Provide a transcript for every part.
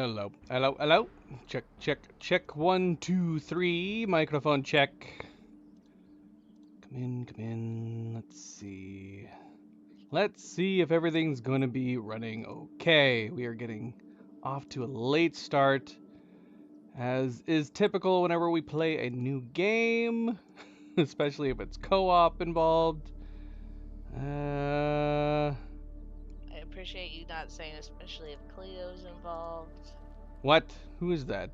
Hello, hello, hello. Check, check, check. 1, 2, 3. Microphone check. Come in, come in. Let's see. Let's see if everything's gonna be running okay. We are getting off to a late start, as is typical whenever we play a new game, especially if it's co-op involved. I appreciate you not saying, especially if Cleo's involved. What? Who is that?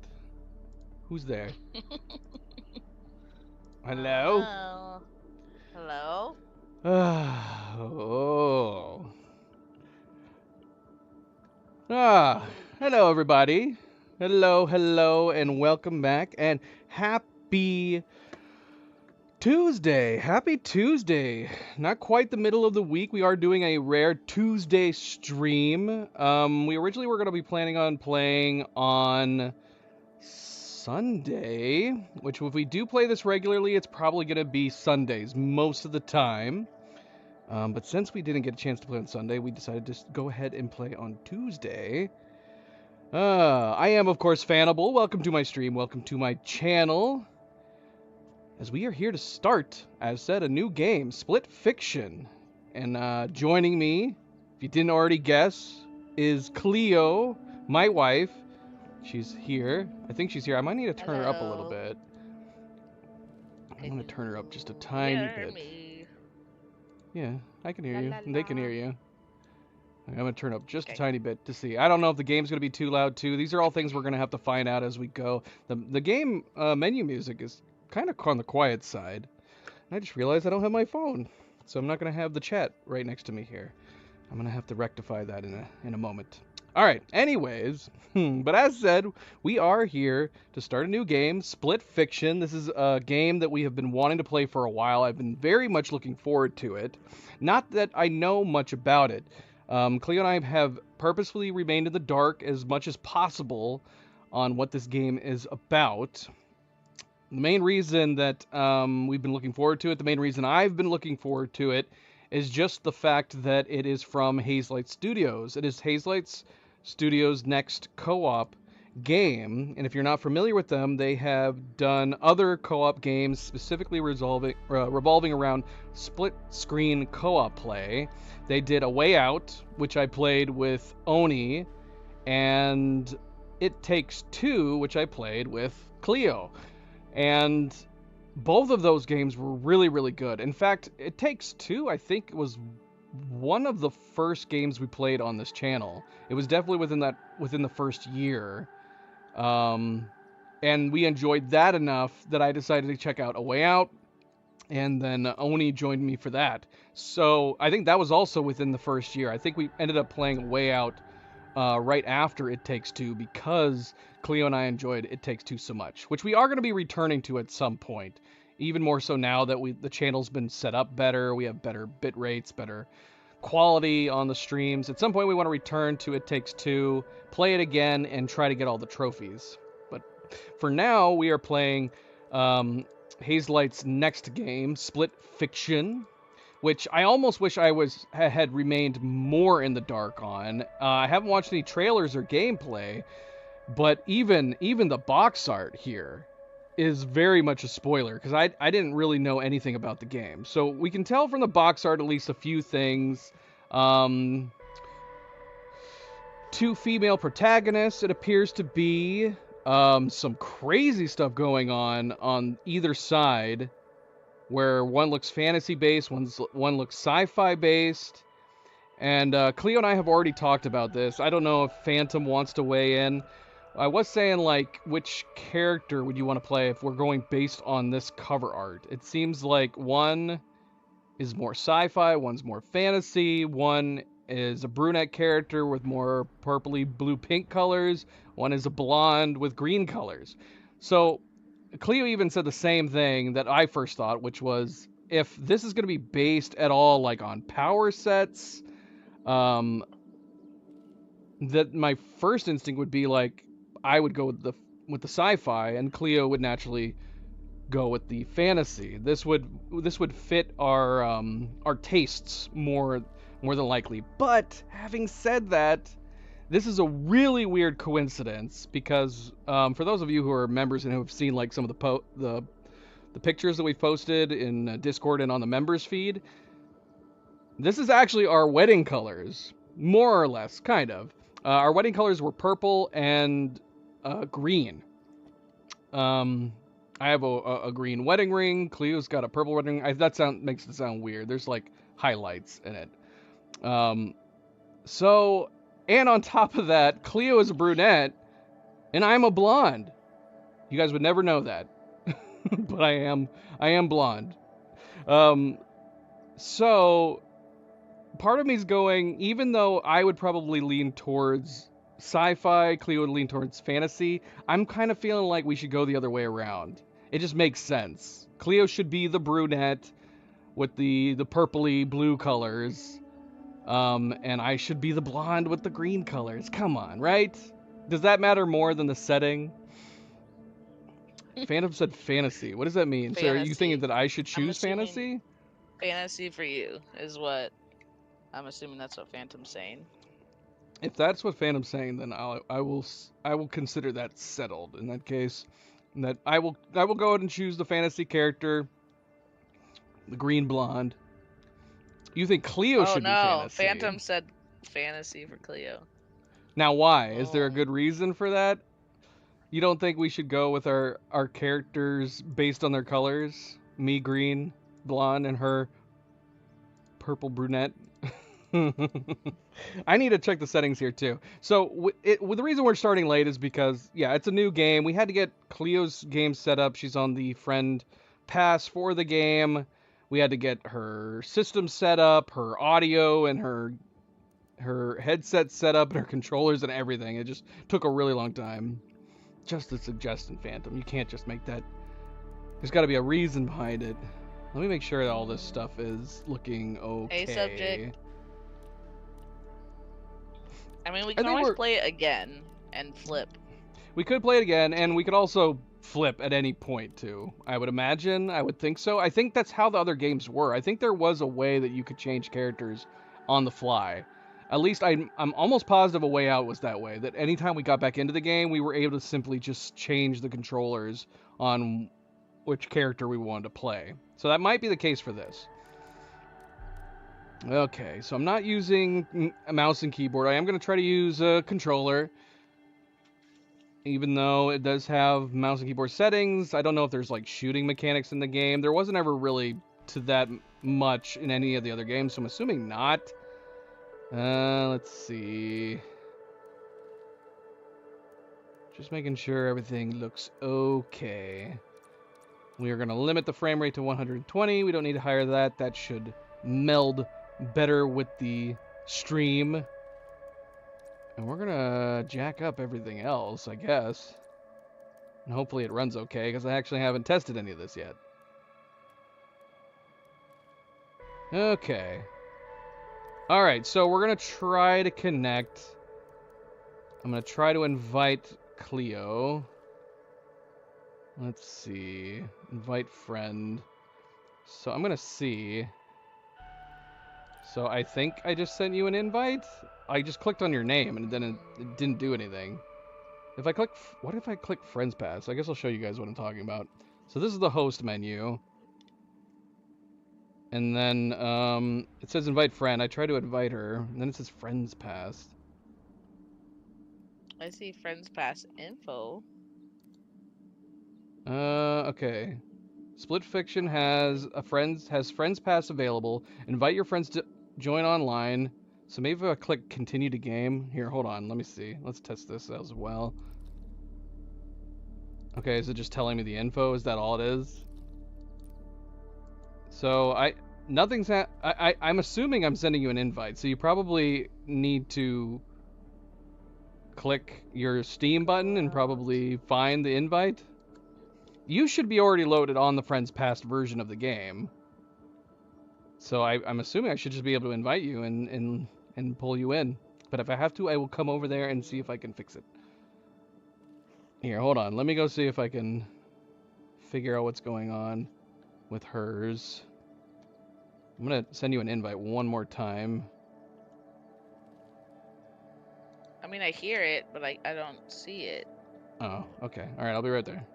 Who's there? Hello? Oh, hello? Oh. Ah, hello everybody. Hello, hello, and welcome back. And happy Tuesday. Happy Tuesday. Not quite the middle of the week. We are doing a rare Tuesday stream. We originally were going to be planning on playing on Sunday, which if we do play this regularly, it's probably going to be Sundays most of the time. But since we didn't get a chance to play on Sunday, we decided to just go ahead and play on Tuesday. I am, of course, Fanable. Welcome to my stream. Welcome to my channel. As we are here to start, as said, a new game, Split Fiction. And joining me, if you didn't already guess, is Cleo, my wife. She's here. I think she's here. I might need to turn her up a little Hello. bit. I'm going to turn her up just a Can tiny you hear bit. me? Yeah, I can hear La you, la and they can la. hear you. I'm going to turn up just a Okay. tiny bit to see. I don't know if the game's going to be too loud, too. These are all things we're going to have to find out as we go. The game menu music is kind of on the quiet side. I just realized I don't have my phone, so I'm not going to have the chat right next to me here. I'm going to have to rectify that in a moment. All right, anyways, but as said, we are here to start a new game, Split Fiction. This is a game that we have been wanting to play for a while. I've been very much looking forward to it. Not that I know much about it. Cleo and I have purposefully remained in the dark as much as possible on what this game is about. The main reason that we've been looking forward to it, the main reason I've been looking forward to it, is just the fact that it is from Hazelight Studios. It is Hazelight Studios' next co-op game, and if you're not familiar with them, they have done other co-op games specifically revolving around split-screen co-op play. They did A Way Out, which I played with Oni, and It Takes Two, which I played with Cleo. And both of those games were really, really good. In fact, It Takes Two, I think, was one of the first games we played on this channel. It was definitely within the first year. Um, and we enjoyed that enough that I decided to check out A Way Out, and then Oni joined me for that. So I think that was also within the first year. I think we ended up playing A Way Out right after It Takes Two because Cleo and I enjoyed It Takes Two so much, which we are going to be returning to at some point. Even more so now that the channel's been set up better, we have better bit rates, better quality on the streams. At some point, we want to return to It Takes Two, play it again, and try to get all the trophies. But for now, we are playing Hazelight's next game, Split Fiction, which I almost wish I had remained more in the dark on. I haven't watched any trailers or gameplay, but even the box art here is very much a spoiler because I didn't really know anything about the game. So we can tell from the box art at least a few things. Um, Two female protagonists, it appears to be. Some crazy stuff going on either side, where one looks fantasy based, one looks sci-fi based. And Cleo and I have already talked about this. I don't know if Phantom wants to weigh in. I was saying, like, which character would you want to play if we're going based on this cover art? It seems like one is more sci-fi, one's more fantasy, one is a brunette character with more purpley blue pink colors, one is a blonde with green colors. So Cleo even said the same thing that I first thought, which was if this is going to be based at all like on power sets, um, that my first instinct would be like I would go with the sci-fi, and Cleo would naturally go with the fantasy. This would fit our tastes more than likely. But having said that, this is a really weird coincidence because for those of you who are members and who have seen like some of the pictures that we've posted in Discord and on the members feed, this is actually our wedding colors, more or less, kind of. Our wedding colors were purple and green. I have a green wedding ring. Cleo's got a purple wedding ring. That makes it sound weird. There's like highlights in it. So, and on top of that, Cleo is a brunette, and I'm a blonde. You guys would never know that, but I am blonde. So part of me's going, even though I would probably lean towards sci-fi, Cleo would lean towards fantasy, I'm kind of feeling like we should go the other way around. It just makes sense. Cleo should be the brunette with the purpley blue colors. And I should be the blonde with the green colors. Come on, right? Does that matter more than the setting? Phantom said fantasy. What does that mean? So are you thinking that I should choose fantasy? Fantasy for you is what I'm assuming. That's what Phantom's saying. If that's what Phantom's saying, then I will consider that settled. In that case, that I will go ahead and choose the fantasy character, the green blonde. You think Cleo should be fantasy? Phantom said fantasy for Cleo. Now why? Is there a good reason for that? You don't think we should go with our characters based on their colors? Me green, blonde, and her purple brunette? I need to check the settings here too. So the reason we're starting late is because, yeah, it's a new game. We had to get Cleo's game set up. She's on the friend pass for the game. We had to get her system set up, her audio and her headset set up, and her controllers and everything. It just took a really long time. Just a suggestion, Phantom. You can't just make that. There's got to be a reason behind it. Let me make sure that all this stuff is looking okay. A subject. I mean, we can always play it again and flip. We could play it again, and we could also flip at any point, too. I would imagine. I would think so. I think that's how the other games were. I think there was a way that you could change characters on the fly. At least I'm almost positive A Way Out was that way. That anytime we got back into the game, we were able to simply just change the controllers on which character we wanted to play. So that might be the case for this. Okay, so I'm not using a mouse and keyboard. I am going to try to use a controller. Even though it does have mouse and keyboard settings, I don't know if there's like shooting mechanics in the game. There wasn't ever really to that much in any of the other games, so I'm assuming not. Let's see. Just making sure everything looks okay. We are going to limit the frame rate to 120. We don't need to higher that. That should meld better with the stream. And we're going to jack up everything else, I guess. And hopefully it runs okay, because I actually haven't tested any of this yet. Okay. Alright, so we're going to try to connect. I'm going to try to invite Cleo. Let's see. Invite friend. So I'm going to see. So I think I just sent you an invite. I just clicked on your name and then it didn't do anything. If I click, what if I click Friends Pass? I guess I'll show you guys what I'm talking about. So this is the host menu. And then it says invite friend. I try to invite her, and then it says Friends Pass. I see Friends Pass info. Okay. Split Fiction has Friends Pass available. Invite your friends to join online. So maybe if I click continue to game. Here, hold on. Let me see. Let's test this as well. Okay, is it just telling me the info? Is that all it is? So I'm assuming I'm sending you an invite. So you probably need to click your Steam button and probably find the invite. You should be already loaded on the Friends Pass version of the game. So I'm assuming I should just be able to invite you and pull you in. But if I have to, I will come over there and see if I can fix it. Here, hold on. Let me go see if I can figure out what's going on with hers. I'm going to send you an invite one more time. mean, I hear it, but I don't see it. Oh, okay. All right, I'll be right there.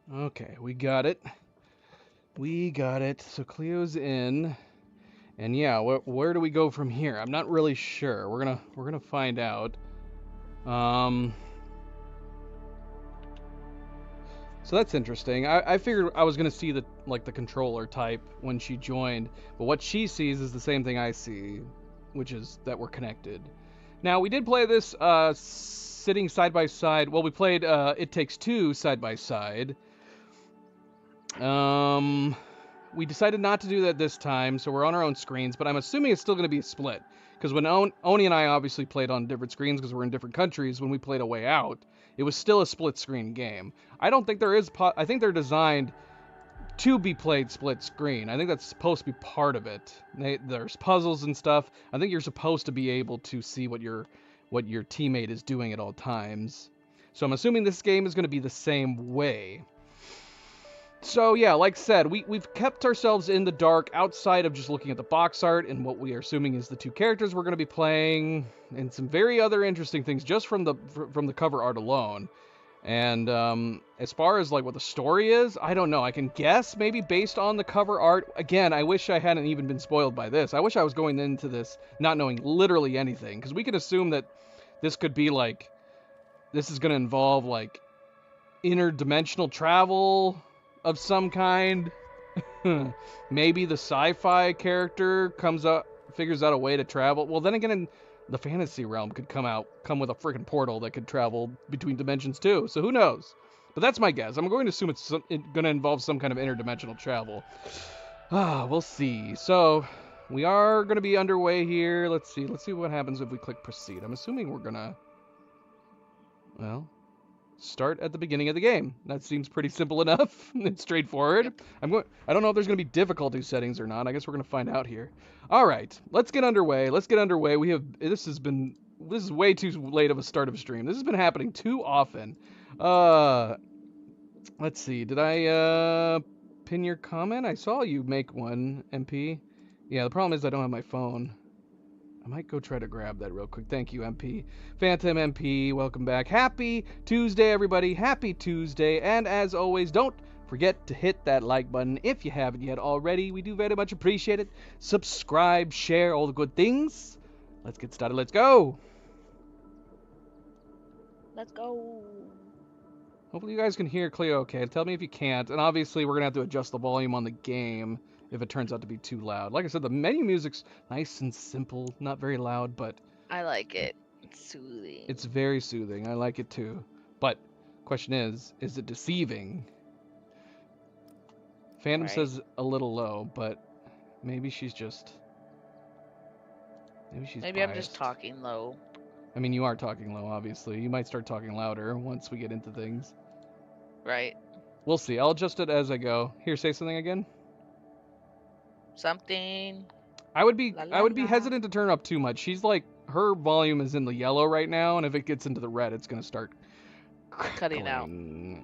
Okay, we got it. We got it. So Cleo's in, and yeah, where do we go from here? I'm not really sure. We're gonna find out. Um, so that's interesting. I figured I was gonna see the controller type when she joined, but what she sees is the same thing I see, which is that we're connected. Now we did play this sitting side by side. Well, we played It Takes Two side by side. We decided not to do that this time, so we're on our own screens, but I'm assuming it's still going to be a split. Because when Oni and I obviously played on different screens because we're in different countries, when we played A Way Out, it was still a split screen game. I don't think there is, I think they're designed to be played split screen. I think that's supposed to be part of it. There's puzzles and stuff. I think you're supposed to be able to see what your teammate is doing at all times. So I'm assuming this game is going to be the same way. So yeah, like I said, we've kept ourselves in the dark outside of just looking at the box art and what we are assuming is the two characters we're going to be playing, and some very other interesting things just from the cover art alone. And as far as like what the story is, I don't know. I can guess maybe based on the cover art. Again, I wish I hadn't even been spoiled by this. I wish I was going into this not knowing literally anything, because we could assume that this could be like, this is going to involve like interdimensional travel of some kind. Maybe the sci-fi character figures out a way to travel. Well, then again, in the fantasy realm could come with a freaking portal that could travel between dimensions too. So who knows? But that's my guess. I'm going to assume it's going to involve some kind of interdimensional travel. We'll see. So we are going to be underway here. Let's see what happens if we click proceed. I'm assuming we're gonna, well, start at the beginning of the game. That seems pretty simple enough and straightforward. Yep. I don't know if there's going to be difficulty settings or not. I guess we're going to find out here. All right, let's get underway. This is way too late of a start of a stream. This has been happening too often. Let's see. Did I pin your comment? I saw you make one, MP. Yeah, the problem is I don't have my phone. I might go try to grab that real quick. Thank you, MP. Phantom MP, welcome back. Happy Tuesday, everybody. Happy Tuesday. And as always, don't forget to hit that like button if you haven't yet already. We do very much appreciate it. Subscribe, share, all the good things. Let's get started. Let's go. Let's go. Hopefully you guys can hear Cleo okay. Tell me if you can't. And obviously we're going to have to adjust the volume on the game if it turns out to be too loud. Like I said, the menu music's nice and simple, not very loud, but I like it. It's soothing. it's very soothing. I like it too. But question is it deceiving? Phantom Right. says a little low, but maybe she's Maybe I'm just biased. talking low. I mean, you are talking low, obviously. You might start talking louder once we get into things. Right. We'll see. I'll adjust it as I go. Here, say something again. Something. I would be La, la, hesitant to turn up too much. She's like, her volume is in the yellow right now, and if it gets into the red, it's gonna start Cutting out.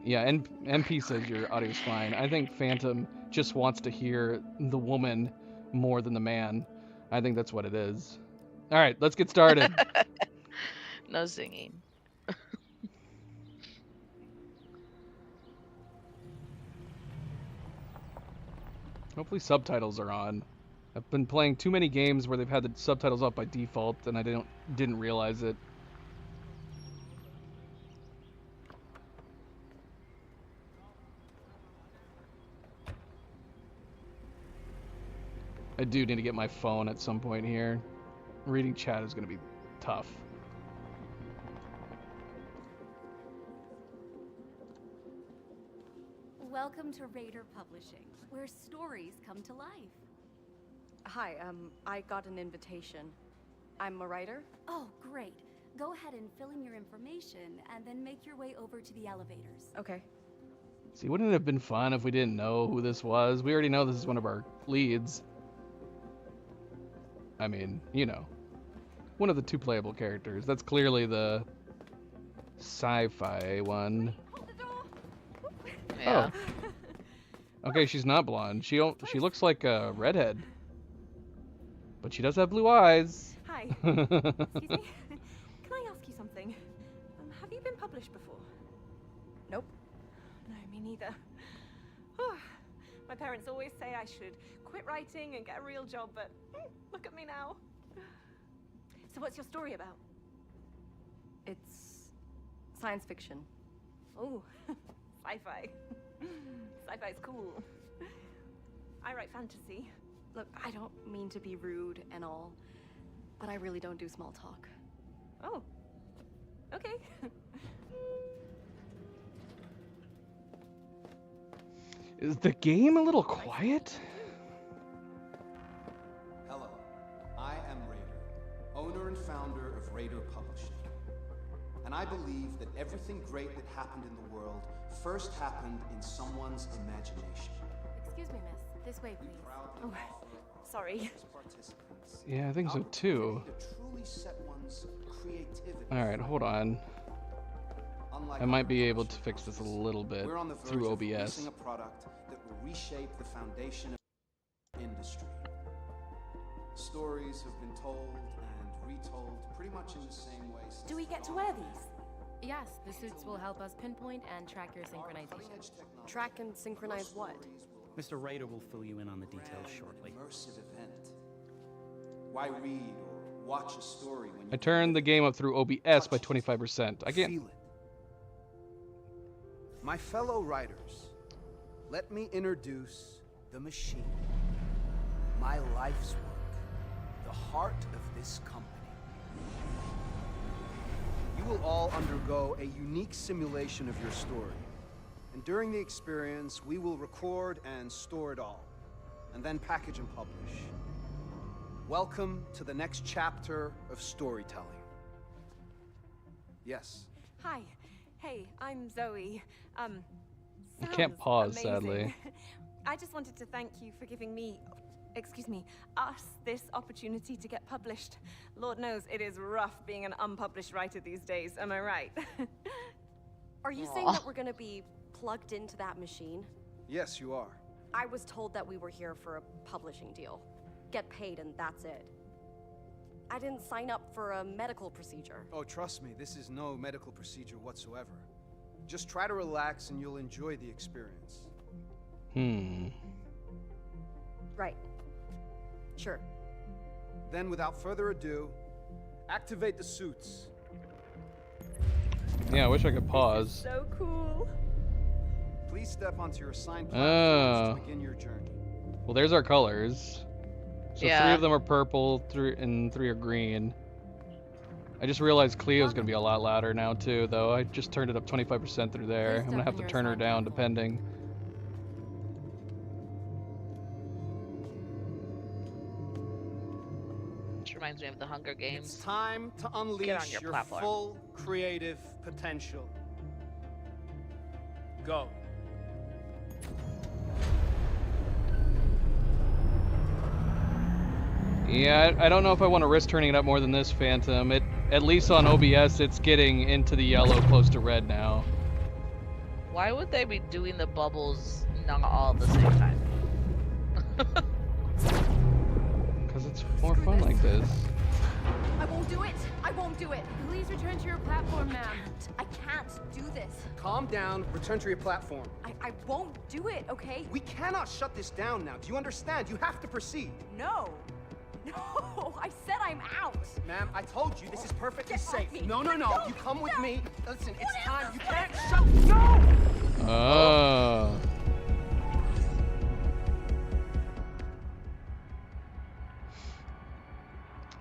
Yeah, and MP says your audio's fine. I think Phantom just wants to hear the woman more than the man. I think that's what it is. All right, let's get started. No singing. Hopefully subtitles are on. I've been playing too many games where they've had the subtitles up by default, and I didn't realize it. I do need to get my phone at some point here. Reading chat is going to be tough. Welcome to Raider Publishing, where stories come to life. Hi, I got an invitation. I'm a writer. Oh, great. Go ahead and fill in your information, and then make your way over to the elevators. Okay. See, wouldn't it have been fun if we didn't know who this was? We already know this is one of our leads. I mean, you know, one of the two playable characters. That's clearly the sci-fi one. Hold the door! Yeah. Oh. Okay, she's not blonde. She looks like a redhead. But she does have blue eyes. Hi. Excuse me. Can I ask you something? Have you been published before? Nope. No, me neither. My parents always say I should quit writing and get a real job, but look at me now. So what's your story about? It's science fiction. Oh, sci-fi. Sci-fi's cool. I write fantasy. Look, I don't mean to be rude and all, but I really don't do small talk. Oh, okay. Is the game a little quiet? Hello, I am Raider, owner and founder of Raider Publishing. And I believe that everything great that happened in the world first happened in someone's imagination. Excuse me, miss. This way, We please. proudly Oh, offer sorry. as participants Yeah, I think so the too. opportunity to truly set one's creativity Alright, free. hold on. Unlike I might other be able to publishing fix this a houses, little bit we're on the verge through of OBS. releasing a product that will reshape the foundation of the industry. Stories have been told and retold pretty much in the same way since Do we get to the wear dawn of these? Yes, the suits will help us pinpoint and track your our synchronization. cutting-edge technology. Track and synchronize Your what? stories will Mr. Raider will fill you in on the be details an shortly. immersive event. Why read or watch a story when you I can turned the live game up through OBS by touch it, 25%. I can't. feel it? My fellow writers, let me introduce the machine. My life's work, the heart of this company. You will all undergo a unique simulation of your story. And during the experience, we will record and store it all, and then package and publish. Welcome to the next chapter of storytelling. Yes. Hi. Hey, I'm Zoe. You can't sounds pause, amazing. sadly. I just wanted to thank you for giving me, us this opportunity to get published. Lord knows it is rough being an unpublished writer these days, am I right? Are you saying that we're gonna be plugged into that machine? Yes, you are. I was told that we were here for a publishing deal. Get paid and that's it. I didn't sign up for a medical procedure. Oh, trust me, this is no medical procedure whatsoever. Just try to relax and you'll enjoy the experience. Right. Sure. Then, without further ado, activate the suits. Yeah, I wish I could pause. So cool. Please step onto your assigned Oh. platforms to begin your journey. Well, there's our colors. So 3 Yeah. of them are purple, 3 are green. I just realized Cleo's gonna be a lot louder now too, though. I just turned it up 25% through there. Please I'm gonna have step to in turn your her down assigned depending. Which reminds me of the Hunger It's Games. time to unleash your your platform. full creative potential. Go. Yeah, I don't know if I want to risk turning it up more than this, Phantom. At least on OBS, it's getting into the yellow, close to red now. Why would they be doing the bubbles not all at the same time? Because it's more fun like this. I won't do it. I won't do it. Please return to your platform, ma'am. I can't do this. Calm down, return to your platform. I won't do it, okay? We cannot shut this down now. Do you understand? You have to proceed. No. No, I said I'm out. Ma'am, I told you this is perfectly Get off safe. me. No, no, no. No, You come with no. me. Listen, it's What time. is You this? can't shut. No! Oh.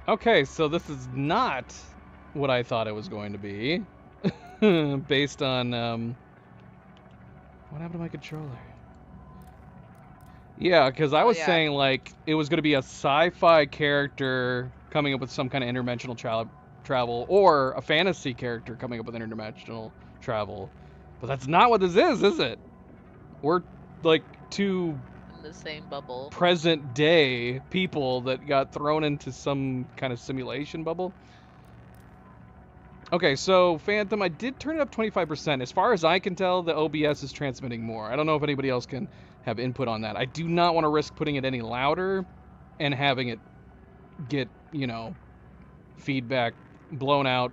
Okay, so this is not what I thought it was going to be. Based on, what happened to my controller? Yeah, because I was yeah. saying, like, it was going to be a sci-fi character coming up with some kind of interdimensional travel, or a fantasy character coming up with interdimensional travel. But that's not what this is it? We're, like, two In the same bubble. present day people that got thrown into some kind of simulation bubble. Okay, so Phantom, I did turn it up 25%. As far as I can tell, the OBS is transmitting more. I don't know if anybody else can have input on that. I do not want to risk putting it any louder and having it get, you know, feedback blown out,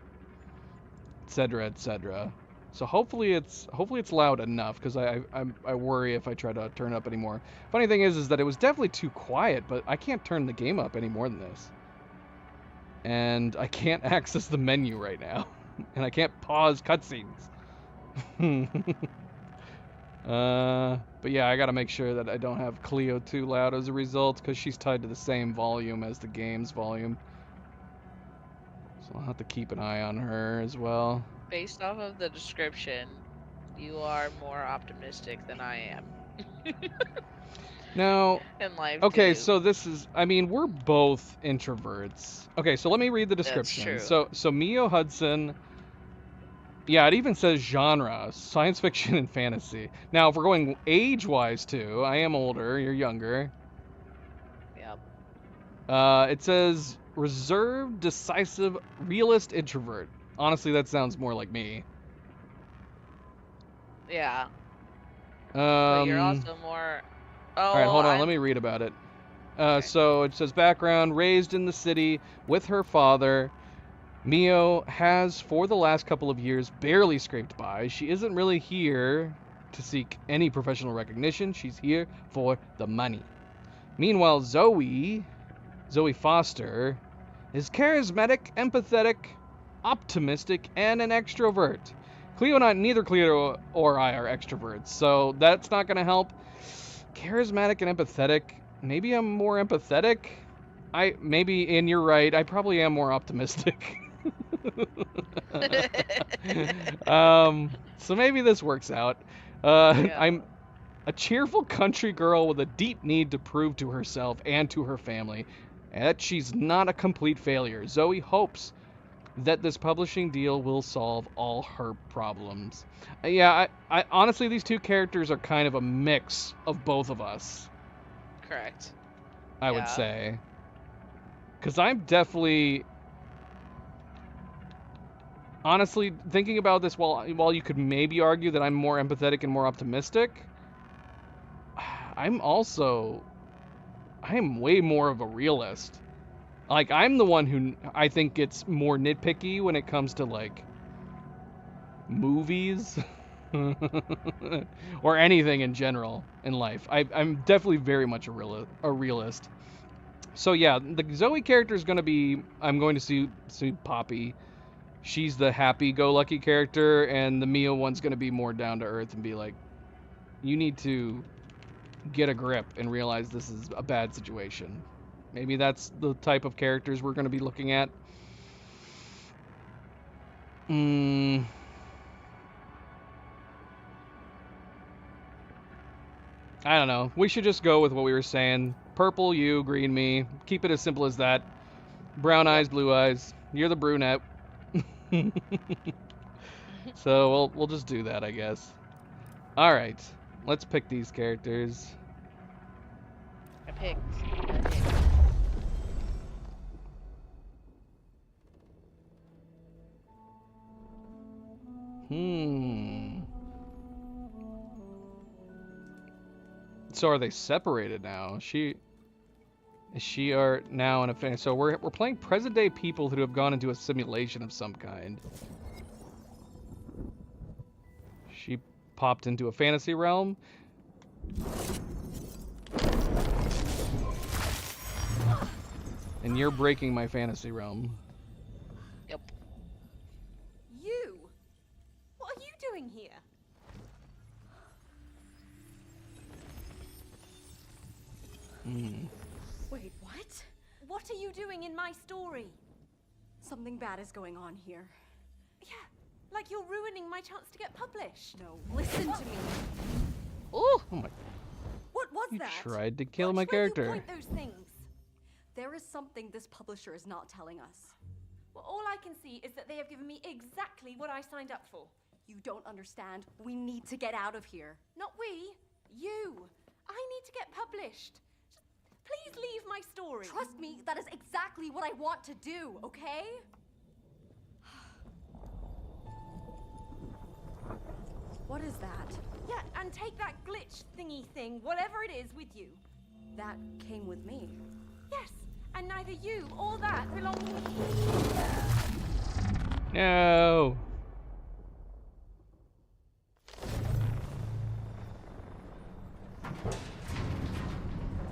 etc., etc. So hopefully it's loud enough, because I worry if I try to turn it up anymore. Funny thing is that it was definitely too quiet, but I can't turn the game up any more than this. And I can't access the menu right now. And I can't pause cutscenes. But yeah, I gotta make sure that I don't have Cleo too loud as a result, because she's tied to the same volume as the game's volume. So I'll have to keep an eye on her as well. Based off of the description, you are more optimistic than I am. Now, In life, okay, too. so this is, I mean, we're both introverts. Okay, so let me read the description. true. So Mio Hudson, yeah, it even says genre, science fiction and fantasy. Now, if we're going age-wise too, I am older, you're younger. Yep. It says reserved, decisive, realist introvert. Honestly, that sounds more like me. Yeah. But you're Um, also more. Oh, All right, hold on. I'm- Let me read about it. Okay. So it says background, raised in the city with her father. Mio has, for the last couple of years, barely scraped by. She isn't really here to seek any professional recognition. She's here for the money. Meanwhile, Zoe Foster, is charismatic, empathetic, optimistic, and an extrovert. Neither Cleo or I are extroverts, so that's not going to help. Charismatic and empathetic. Maybe I'm more empathetic. And you're right. I probably am more optimistic. So maybe this works out. Yeah. I'm a cheerful country girl with a deep need to prove to herself and to her family that she's not a complete failure. Zoe hopes that this publishing deal will solve all her problems. Yeah, I honestly, these two characters are kind of a mix of both of us, Correct. I would Yeah. say. Because I'm definitely, honestly, thinking about this, while you could maybe argue that I'm more empathetic and more optimistic, I am way more of a realist. Like, I'm the one who I think gets more nitpicky when it comes to, like, movies or anything in general in life. I'm definitely very much a realist. So yeah, the Zoe character is going to be, I'm going to see Poppy. She's the happy-go-lucky character, and the Mio one's going to be more down to earth and be like, you need to get a grip and realize this is a bad situation. Maybe that's the type of characters we're going to be looking at. I don't know. We should just go with what we were saying. Purple, you, green, me. Keep it as simple as that. Brown eyes, blue eyes. You're the brunette. So we'll just do that, I guess. All right. Let's pick these characters. I picked. So are they separated now? She are now in a fantasy. So we're playing present day people who have gone into a simulation of some kind. She popped into a fantasy realm. And you're breaking my fantasy realm. Yep. You? What are you doing here? Wait, what? What are you doing in my story? Something bad is going on here. Yeah, like you're ruining my chance to get published. No, listen to me. Ooh. Oh my! What was You that? tried to kill Watch my where you character. point those things. There is something this publisher is not telling us. Well, all I can see is that they have given me exactly what I signed up for. You don't understand. We need to get out of here. Not we, you. I need to get published. Just please leave my story. Trust me, that is exactly what I want to do, okay? What is that? Yeah, and take that glitch thingy thing, whatever it is, with you. That came with me. Yes, and neither you or that belong to me. No.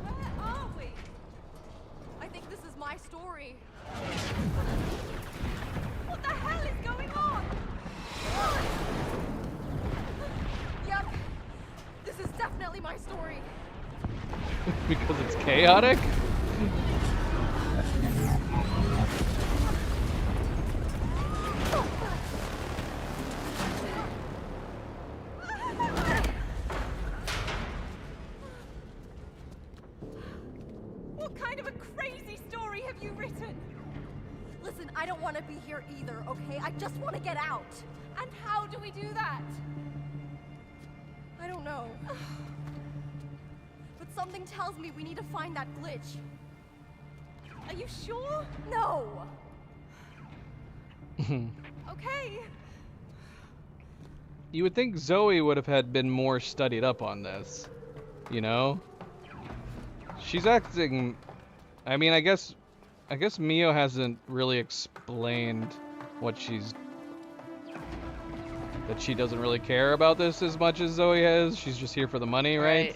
Where are we? I think this is my story. What the hell is going on? Yep. This is definitely my story. Because it's chaotic? What kind of a crazy story have you written? Listen, I don't want to be here either, okay? I just want to get out. And how do we do that? I don't know. But something tells me we need to find that glitch. Are you sure? No! Okay. You would think Zoe would have had been more studied up on this, you know? She's acting. I mean, I guess Mio hasn't really explained what that she doesn't really care about this as much as Zoe has. She's just here for the money, right?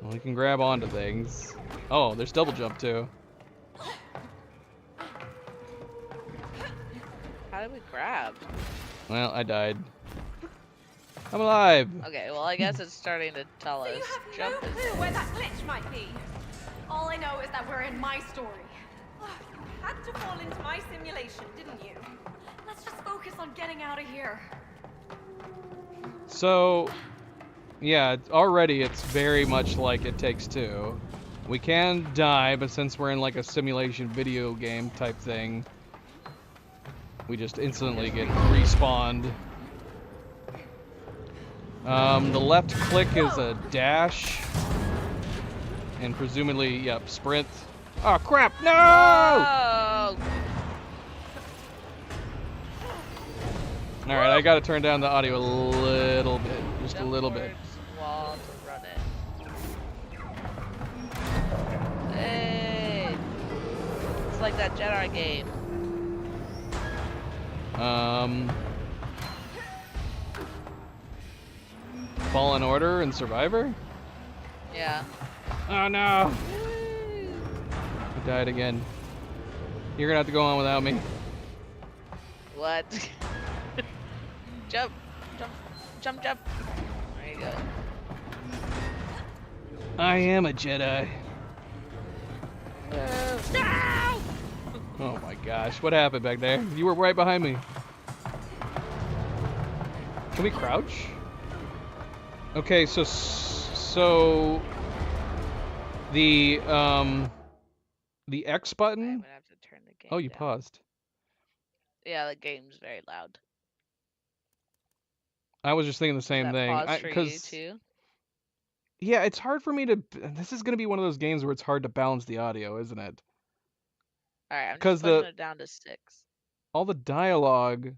Well, we can grab onto things. Oh, there's double jump too. How did we grab? Well, I died. I'm alive. Okay, well I guess it's starting to tell So us. you have Jump no is- clue where that glitch might be. All I know is that we're in my story. You had to fall into my simulation, didn't you? Let's just focus on getting out of here. So, yeah, already it's very much like It Takes Two. We can die, but since we're in like a simulation video game type thing, we just instantly get respawned. The left click is a dash, and presumably, yep, sprint. Oh crap! No! Oh! All right, I gotta turn down the audio a little bit, just a Jump little bit. towards wall to run it. Hey! It's like that Jedi game. Fallen Order and Survivor? Yeah. Oh no! I died again. You're gonna have to go on without me. What? Jump! Jump! Jump! Jump! There you go. I am a Jedi. No! Oh my gosh, what happened back there? You were right behind me. Can we crouch? Okay, so the X I'm button. gonna have to turn the game Oh, you down. paused. Yeah, the game's very loud. I was just thinking the Does same that thing. pause for you 'Cause too? yeah, it's hard for me to. This is gonna be one of those games where it's hard to balance the audio, isn't it? Alright, I'm 'Cause just pushing the- it down to 6. All the dialogue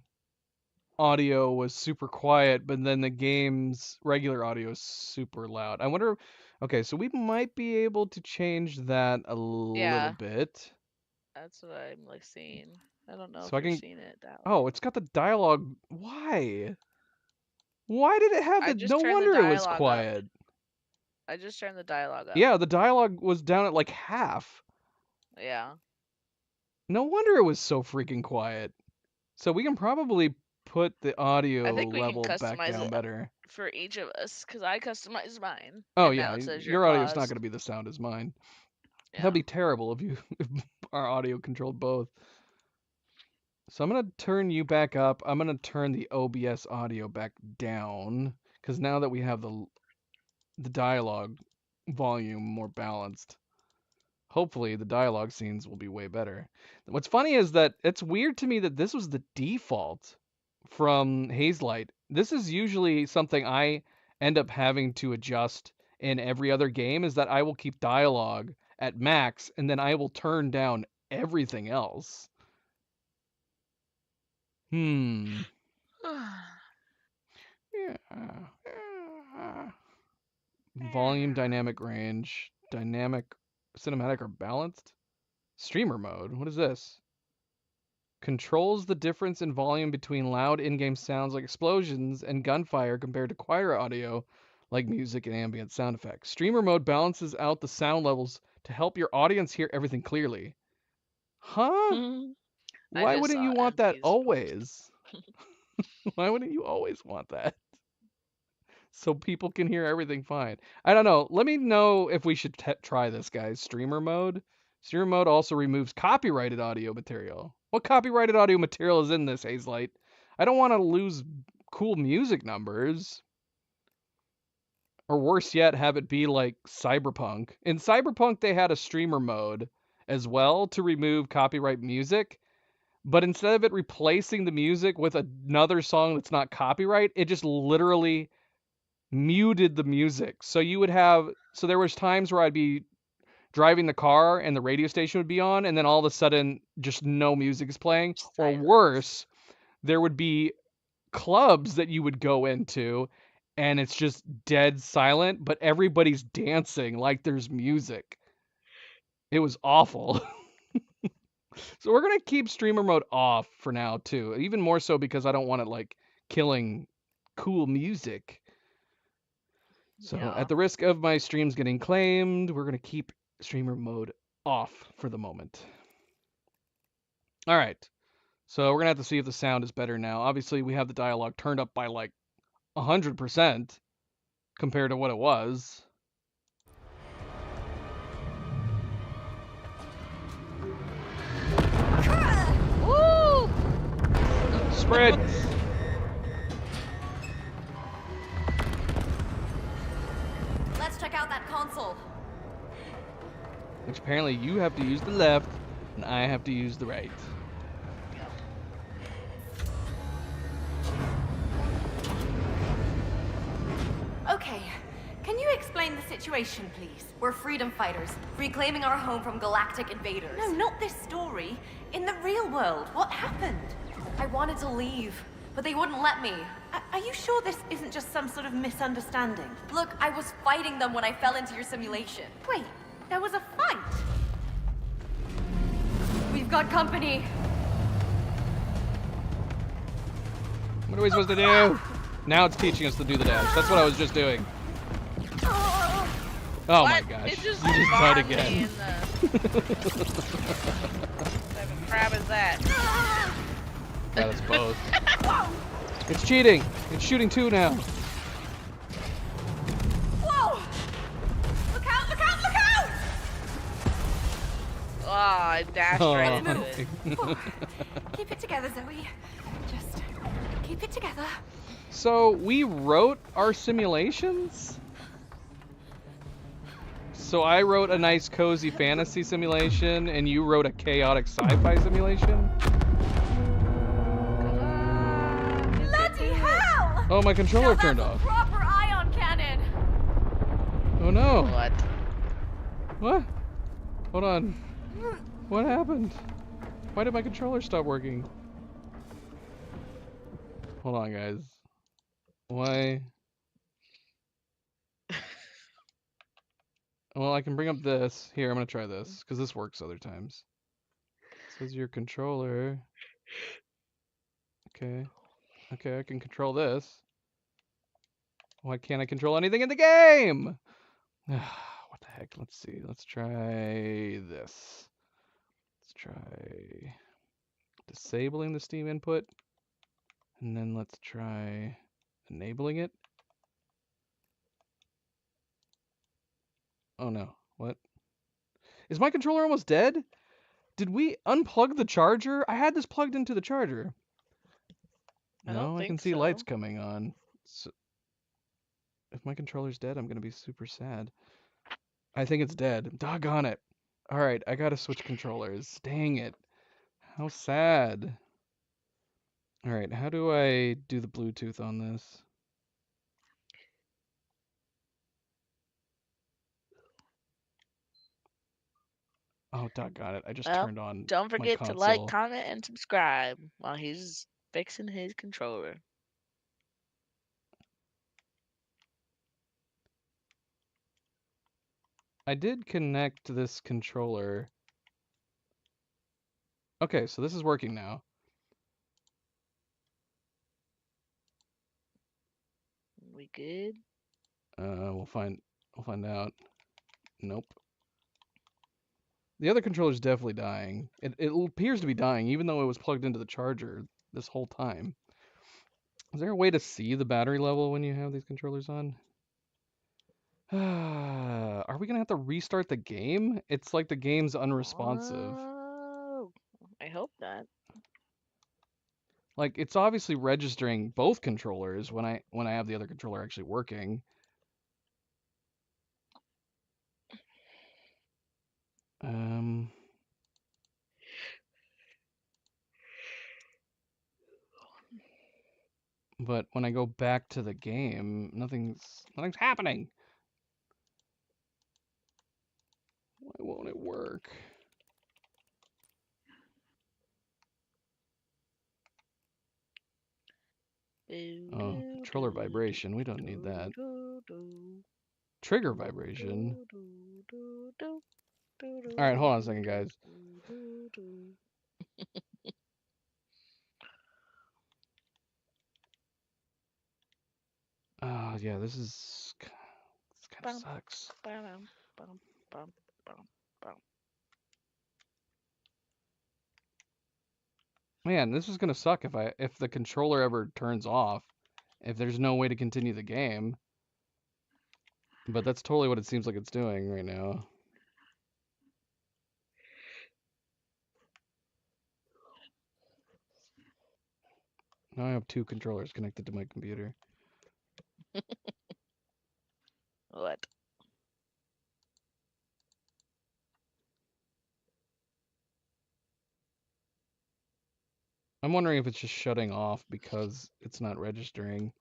audio was super quiet, but then the game's regular audio is super loud. I wonder. Okay, so we might be able to change that a little bit. That's what I'm like seeing. I don't know So if I you're can. seeing it that way. Oh, it's got the dialogue. Why? Why did it have I the? just No turned the wonder it was dialogue up. quiet. I just turned the dialogue up. Yeah, the dialogue was down at like half. Yeah. No wonder it was so freaking quiet. So we can probably put the audio I think we can level back customize down it better. for each of us, because I customized mine. Oh and yeah, now it says your audio's not paused. going to be the sound as mine. Yeah. That'd be terrible if if our audio controlled both. So I'm gonna turn you back up. I'm gonna turn the OBS audio back down because now that we have the dialogue volume more balanced, hopefully the dialogue scenes will be way better. What's funny is that it's weird to me that this was the default from Hazelight. This is usually something I end up having to adjust in every other game, is that I will keep dialogue at max and then I will turn down everything else. Yeah. Volume, dynamic range, dynamic, cinematic, or balanced? Streamer mode. What is this? Controls the difference in volume between loud in-game sounds like explosions and gunfire compared to quieter audio like music and ambient sound effects. Streamer mode balances out the sound levels to help your audience hear everything clearly. Huh? Why wouldn't you want that always? Why wouldn't you always want that? So people can hear everything fine. I don't know. Let me know if we should try this, guys. Streamer mode. Streamer mode also removes copyrighted audio material. What copyrighted audio material is in this, Hazelight? I don't want to lose cool music numbers. Or worse yet, have it be like Cyberpunk. In Cyberpunk, they had a streamer mode as well to remove copyright music. But instead of it replacing the music with another song that's not copyright, it just literally muted the music. So you would have, so there was times where I'd be driving the car and the radio station would be on, and then all of a sudden just no music is playing. Or worse, there would be clubs that you would go into and it's just dead silent, but everybody's dancing like there's music. It was awful. So we're going to keep streamer mode off for now too. Even more so because I don't want it like killing cool music. So at the risk of my streams getting claimed, we're going to keep streamer mode off for the moment. All right. So we're going to have to see if the sound is better now. Obviously, we have the dialogue turned up by like 100% compared to what it was. Woo! Spread. Let's check out that console. Which apparently you have to use the left and I have to use the right. Okay, can you explain the situation, please? We're freedom fighters, reclaiming our home from galactic invaders. No, not this story. In the real world, what happened? I wanted to leave, but they wouldn't let me. Are you sure this isn't just some sort of misunderstanding? Look, I was fighting them when I fell into your simulation. Wait, there was a fight? We've got company. What are we supposed to do? Now it's teaching us to do the dash. That's what I was just doing. Oh my gosh. It just you just died bombed me again. in the... What type of crap is that? Yeah, it's both. It's cheating. It's shooting two now. Whoa! Look out, look out, look out! Oh, I dashed right into it. Keep it together, Zoe. Just keep it together. So we wrote our simulations? So I wrote a nice cozy fantasy simulation and you wrote a chaotic sci-fi simulation? Bloody hell! Oh, my controller Now turned that's a off. proper ion cannon. Oh no. What? What? Hold on. What happened? Why did my controller stop working? Hold on, guys. Why? Well, I can bring up this. Here, I'm gonna try this, because this works other times. It says your controller. Okay. Okay, I can control this. Why can't I control anything in the game? What the heck? Let's see. Let's try this. Let's try disabling the Steam input. And then let's try enabling it. Oh no. What? Is my controller almost dead? Did we unplug the charger? I had this plugged into the charger. I don't No, I can think see so. lights coming on. So if my controller's dead, I'm gonna be super sad. I think it's dead. Doggone it. Alright, I gotta switch controllers. Dang it. How sad. Alright, how do I do the Bluetooth on this? Oh, doggone it. I just Well, turned on don't my forget to like, console. comment, and subscribe while he's fixing his controller. I did connect this controller. Okay, so this is working now. We good? We'll find out. Nope. The other controller's definitely dying. It appears to be dying, even though it was plugged into the charger this whole time. Is there a way to see the battery level when you have these controllers on? Are we gonna have to restart the game? It's like the game's unresponsive. Oh, I hope not. Like it's obviously registering both controllers when I have the other controller actually working. But when I go back to the game, nothing's happening. Why won't it work? Oh, controller vibration. We don't need that. Trigger vibration. All right, hold on a second, guys. Oh, yeah, this kind of sucks. Man, this is gonna suck if the controller ever turns off, if there's no way to continue the game. But that's totally what it seems like it's doing right now. Now I have two controllers connected to my computer. What? I'm wondering if it's just shutting off because it's not registering.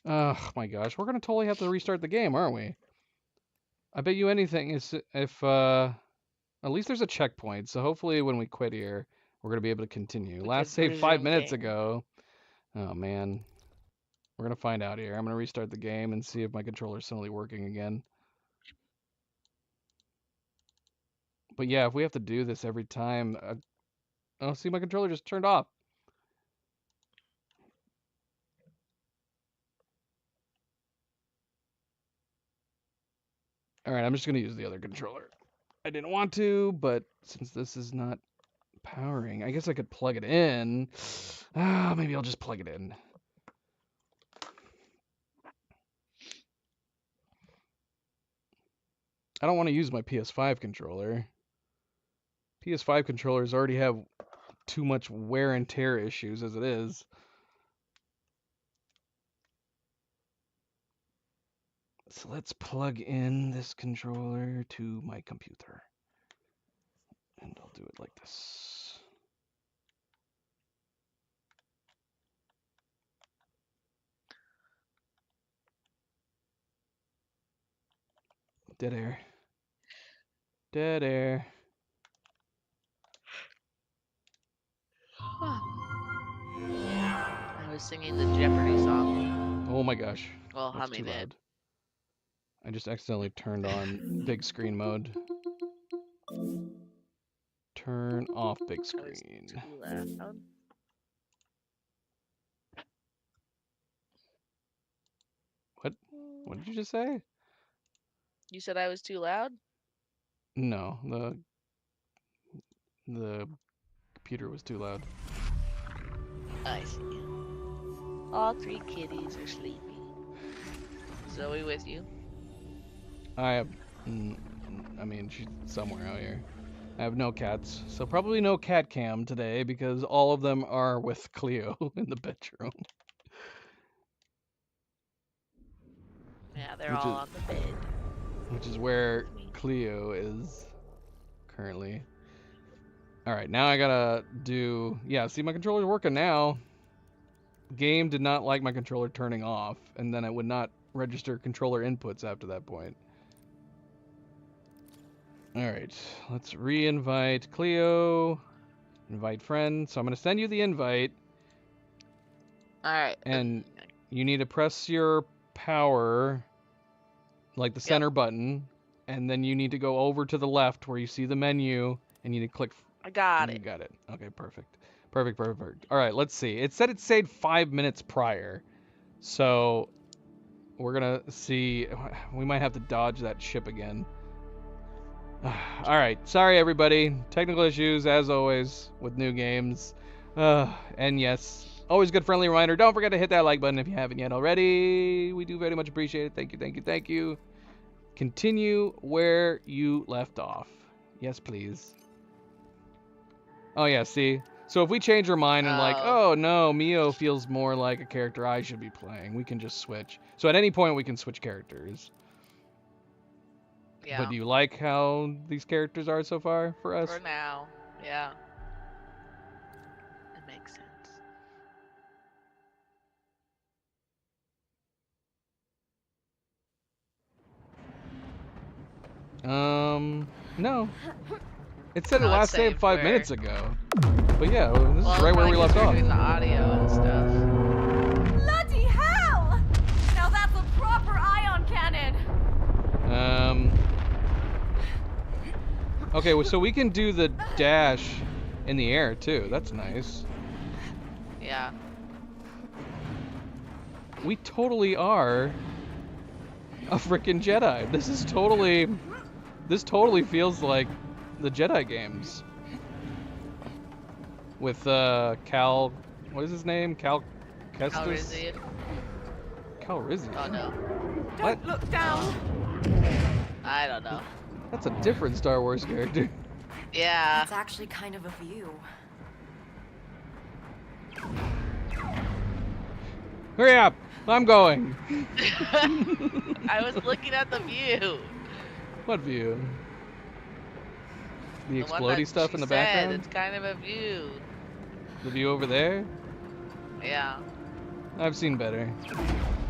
Oh my gosh, we're gonna totally have to restart the game, aren't we? I bet you anything is if at least there's a checkpoint, so hopefully when we quit here, we're gonna be able to continue. We Last could save 5 resume minutes game. ago. Oh man. We're gonna find out here. I'm gonna restart the game and see if my controller's suddenly working again. But yeah, if we have to do this every time, oh, see, my controller just turned off. All right, I'm just gonna use the other controller. I didn't want to, but since this is not powering, I guess I could plug it in. Maybe I'll just plug it in. I don't want to use my PS5 controller. PS5 controllers already have too much wear and tear issues as it is. So let's plug in this controller to my computer. And I'll do it like this. Dead air. Dead air. I was singing the Jeopardy song. Oh my gosh. Well, That's too humming it. loud. I just accidentally turned on big screen mode. Turn off big That was screen. too loud. What did you just say? You said I was too loud? No, the computer was too loud. I see. All three kitties are sleeping. Zoe with you? I have, I mean, she's somewhere out here. I have no cats, so probably no cat cam today because all of them are with Cleo in the bedroom. Yeah, they're Which all is- on the bed. Which is where With me. Cleo is currently. Alright, now I gotta do... Yeah, see, my controller's working now. Game did not like my controller turning off, and then it would not register controller inputs after that point. Alright, let's re-invite Cleo. Invite friend. So I'm gonna send you the invite, Alright. and you need to press your power, like the center button, and then you need to go over to the left where you see the menu, and you need to click. I got You it. got it. Okay, perfect. Perfect. All right, let's see. It said it saved 5 minutes prior. So we're going to see. We might have to dodge that ship again. All right. Sorry, everybody. Technical issues, as always, with new games. And yes, always good friendly reminder. Don't forget to hit that like button if you haven't yet already. We do very much appreciate it. Thank you, thank you, thank you. Continue where you left off. Yes, please. Oh, yeah, see? So if we change our mind and like, oh no, Mio feels more like a character I should be playing, we can just switch. So at any point we can switch characters. Yeah. But do you like how these characters are so far for us? For now. Yeah. It makes sense. No. It said it No, it last saved saved 5 where- minutes ago. But yeah, this Well, is right where we left off. The audio and stuff. Bloody hell! Now that's a proper ion cannon! Okay, well, so we can do the dash in the air too. That's nice. Yeah. We totally are a freaking Jedi. This totally feels like the Jedi games. With Cal, what is his name? Cal Kestis? Calrissian. Calrissian. Oh no. What? Don't look down! I don't know. That's a different Star Wars character. Yeah. It's actually kind of a view. Hurry up! I'm going. I was looking at the view. What view? The one explodey that stuff she in the said, background? It's kind of a view. The view over there? Yeah. I've seen better.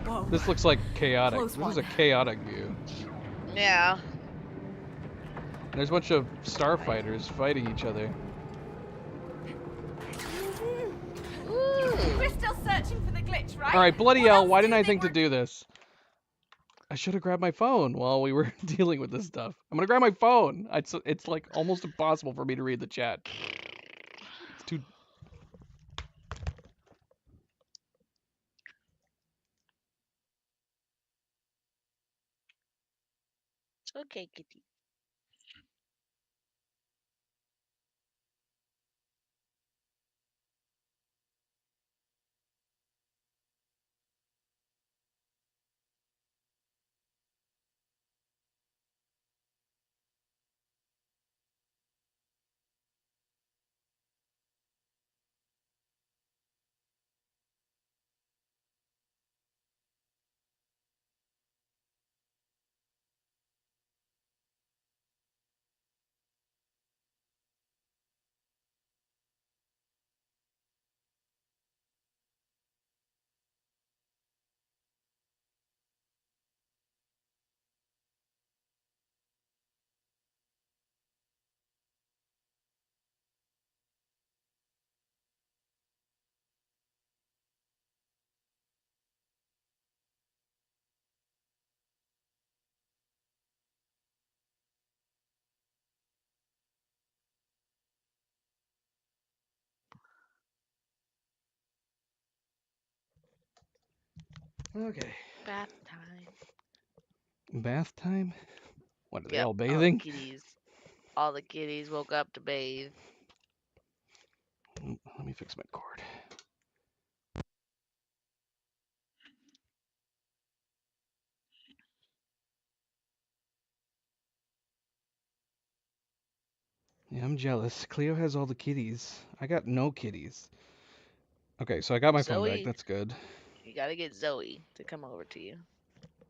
Whoa. This looks like chaotic. Close This is a one. chaotic view. Yeah. There's a bunch of starfighters fighting each other. Ooh. We're still searching for the glitch, right? Alright, bloody What hell, else why do didn't you I think to we're- do this? I should have grabbed my phone while we were dealing with this stuff. I'm gonna grab my phone. It's like almost impossible for me to read the chat. It's too... It's okay, kitty. Okay. Bath time. Bath time? What, are they Yep, all bathing? All the kitties woke up to bathe. Let me fix my cord. Yeah, I'm jealous. Cleo has all the kitties. I got no kitties. Okay, so I got my phone back. Zoe, That's good. you gotta get Zoe to come over to you.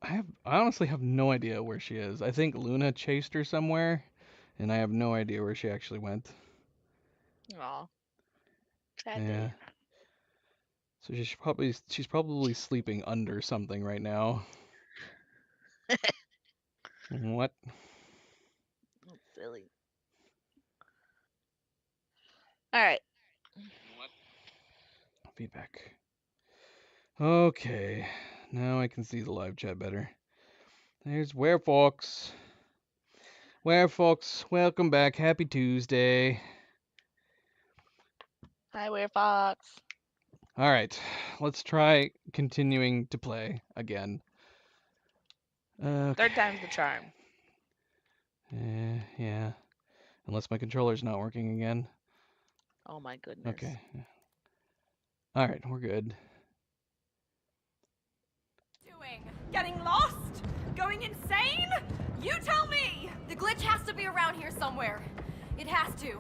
I honestly have no idea where she is. I think Luna chased her somewhere, and I have no idea where she actually went. Aw. Sad Yeah. day. So she's probably sleeping under something right now. What? That's silly. Alright. Feedback. Okay. Now I can see the live chat better. There's Werefox. Werefox, welcome back. Happy Tuesday. Hi, Werefox. All right, let's try continuing to play again. Third time's the charm. Yeah. Unless my controller's not working again. Oh my goodness. Okay. All right, we're good. Doing? Getting lost? Going insane? You tell me! The glitch has to be around here somewhere. It has to.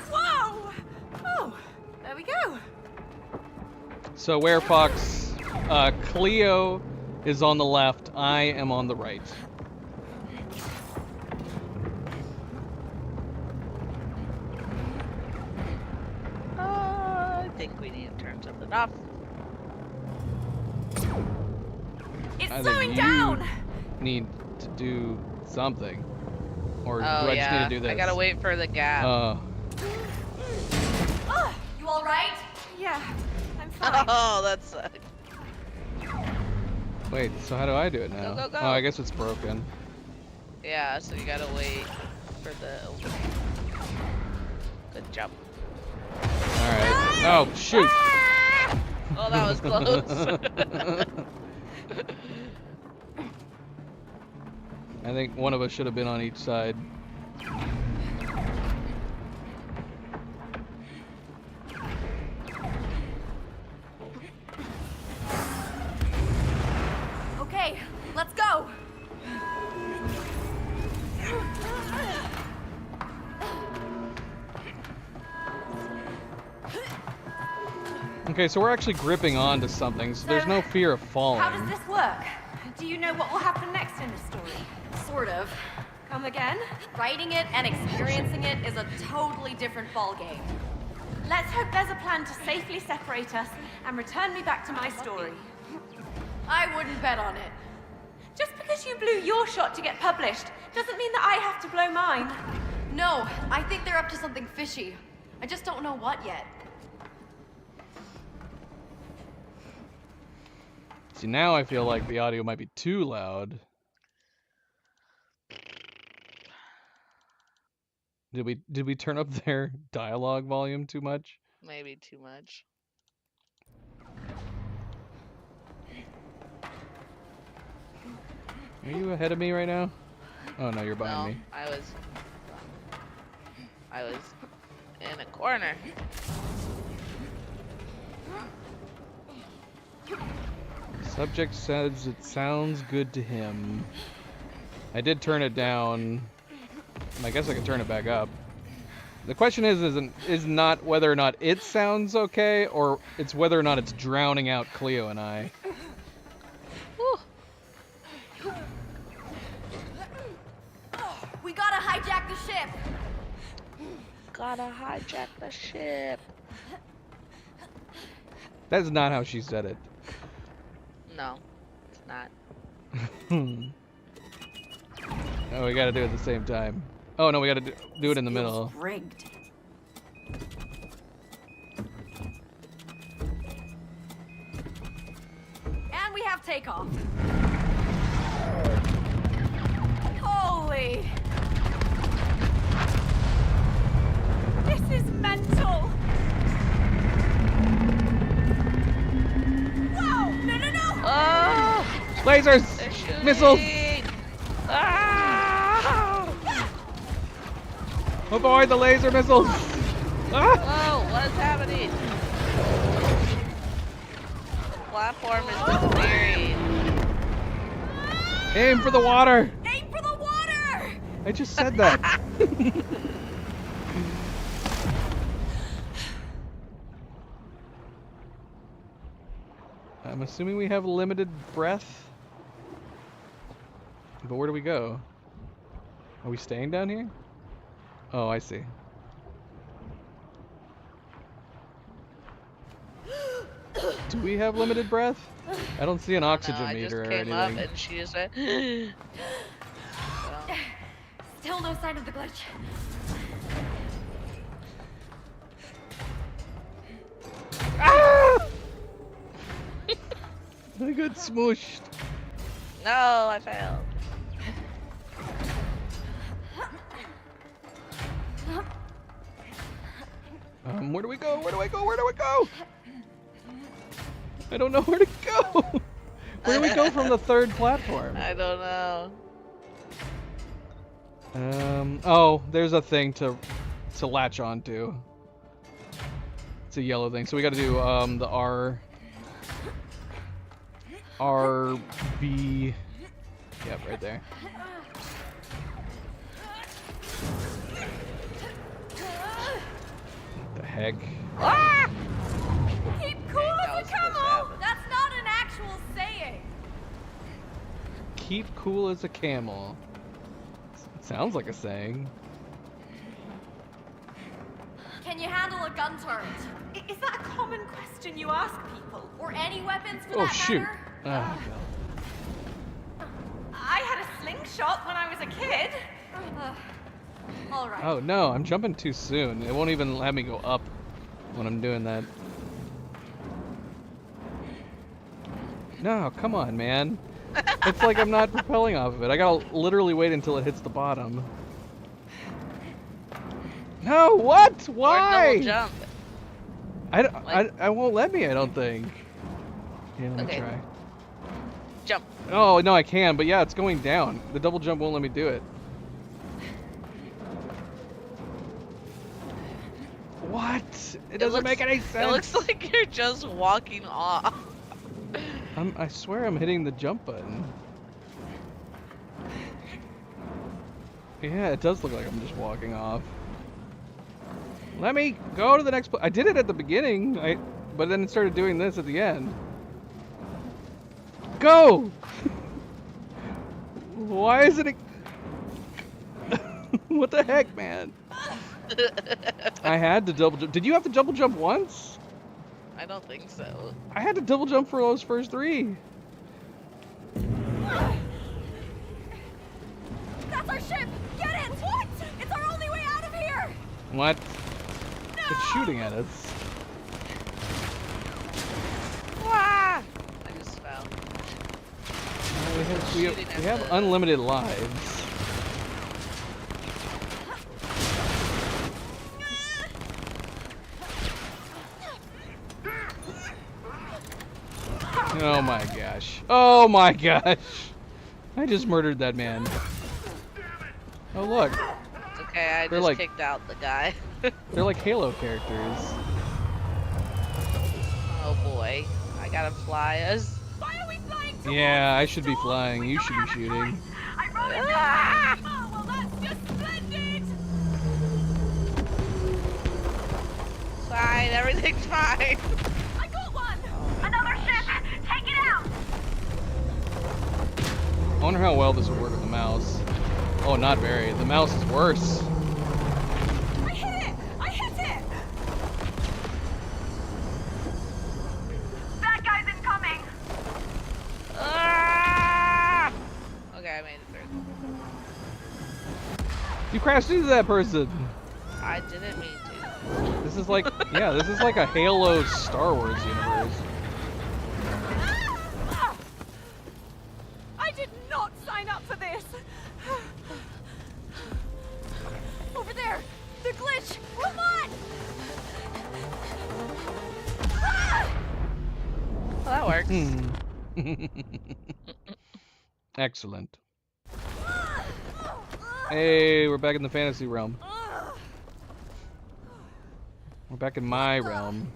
Whoa! Oh, there we go. So Werefox, Cleo is on the left. I am on the right. I think we need to turn something off. It's I slowing think down! you need to do something. Or Oh do I yeah, just need to do this? I gotta wait for the gap. You all right? Yeah, I'm fine. Oh, that sucks. Wait, so how do I do it now? Go, go, go. Oh, I guess it's broken. Yeah, so you gotta wait for the opening. Good job. Alright. Oh, shoot! Oh, that was close. I think one of us should have been on each side. Okay, let's go. Okay, so we're actually gripping onto something, so there's no fear of falling. How does this work? Do you know what will happen next in the story? Sort of. Come again? Writing it and experiencing it is a totally different ballgame. Let's hope there's a plan to safely separate us and return me back to my story. I wouldn't bet on it. Just because you blew your shot to get published doesn't mean that I have to blow mine. No, I think they're up to something fishy. I just don't know what yet. See, now I feel like the audio might be too loud. Did we turn up their dialogue volume too much? Maybe too much. Are you ahead of me right now? Oh no, you're No, behind me. I was in a corner. Subject says it sounds good to him. I did turn it down. I guess I can turn it back up. The question is not whether or not it sounds okay, or it's whether or not it's drowning out Cleo and I. We gotta hijack the ship. Gotta hijack the ship. That's not how she said it. No, it's not. Oh, we gotta do it at the same time. Oh no, we gotta do it in the middle. Rigged. And we have takeoff. Holy! This is mental! Whoa! No, no, no! Oh! Lasers! They're shooting. Missiles! Ah! Avoid the laser missiles! Ah! Whoa, what is happening? The platform is disappearing. Aim for the water! Aim for the water! I just said that. I'm assuming we have limited breath. But where do we go? Are we staying down here? Oh, I see. Do we have limited breath? I don't see an oxygen No, meter I or just came up anything. and she just went. Well, Still no sign of the glitch. Ah! I got smooshed. no, I failed. Where do we go? Where do I go? Where do I go? I don't know where to go. Where do we go from the third platform? I don't know. Oh, there's a thing to latch onto. It's a yellow thing. So we got to do the R B. Yep, right there. What the heck? Ah! Keep cool That as was a supposed to camel! happen. That's not an actual saying. Keep cool as a camel. Sounds like a saying. Can you handle a gun turret? Is that a common question you ask people? Or any weapons for Oh that shoot! matter? Oh god. I had a slingshot when I was a kid. All right. Oh no, I'm jumping too soon. It won't even let me go up when I'm doing that. No, come on, man. It's like I'm not propelling off of it. I gotta literally wait until it hits the bottom. No, what? Or Why? double jump. I won't let me, I don't think. Yeah, let me Okay. try. Jump. Oh, no, I can, but yeah, it's going down. The double jump won't let me do it. What? It doesn't looks- make any sense. It looks like you're just walking off. I swear I'm hitting the jump button. Yeah, it does look like I'm just walking off. Let me go to the next I did it at the beginning, but then it started doing this at the end. Go! Why isn't it... What the heck, man? I had to double jump. Did you have to double jump once? I don't think so. I had to double jump for those first three. That's our ship! Get it! What? It's our only way out of here! What? It's shooting at us. Ah! I just fell. We have unlimited lives. Oh my gosh. Oh my gosh. I just murdered that man. Oh look. It's okay, I They're just like- kicked out the guy. They're like Halo characters. Oh boy. I gotta fly us. Why are we flying? Yeah, I should be flying. You should be shooting. I wrote it Ah! down! Oh, well, that's just splendid! Fine, everything's fine. I got one! Another ship! Take it out! I wonder how well this would work with the mouse. Oh, not very. The mouse is worse. I hit it! I hit it! That guy's incoming! Ah! Okay, I made it through. You crashed into that person. I didn't mean to. This is like, yeah, this is like a Halo Star Wars universe. Ah! I did not sign up for this! Over there! The glitch! Come on! Ah! Well, that works. Hmm. Excellent. Hey, we're back in the fantasy realm. We're back in my realm.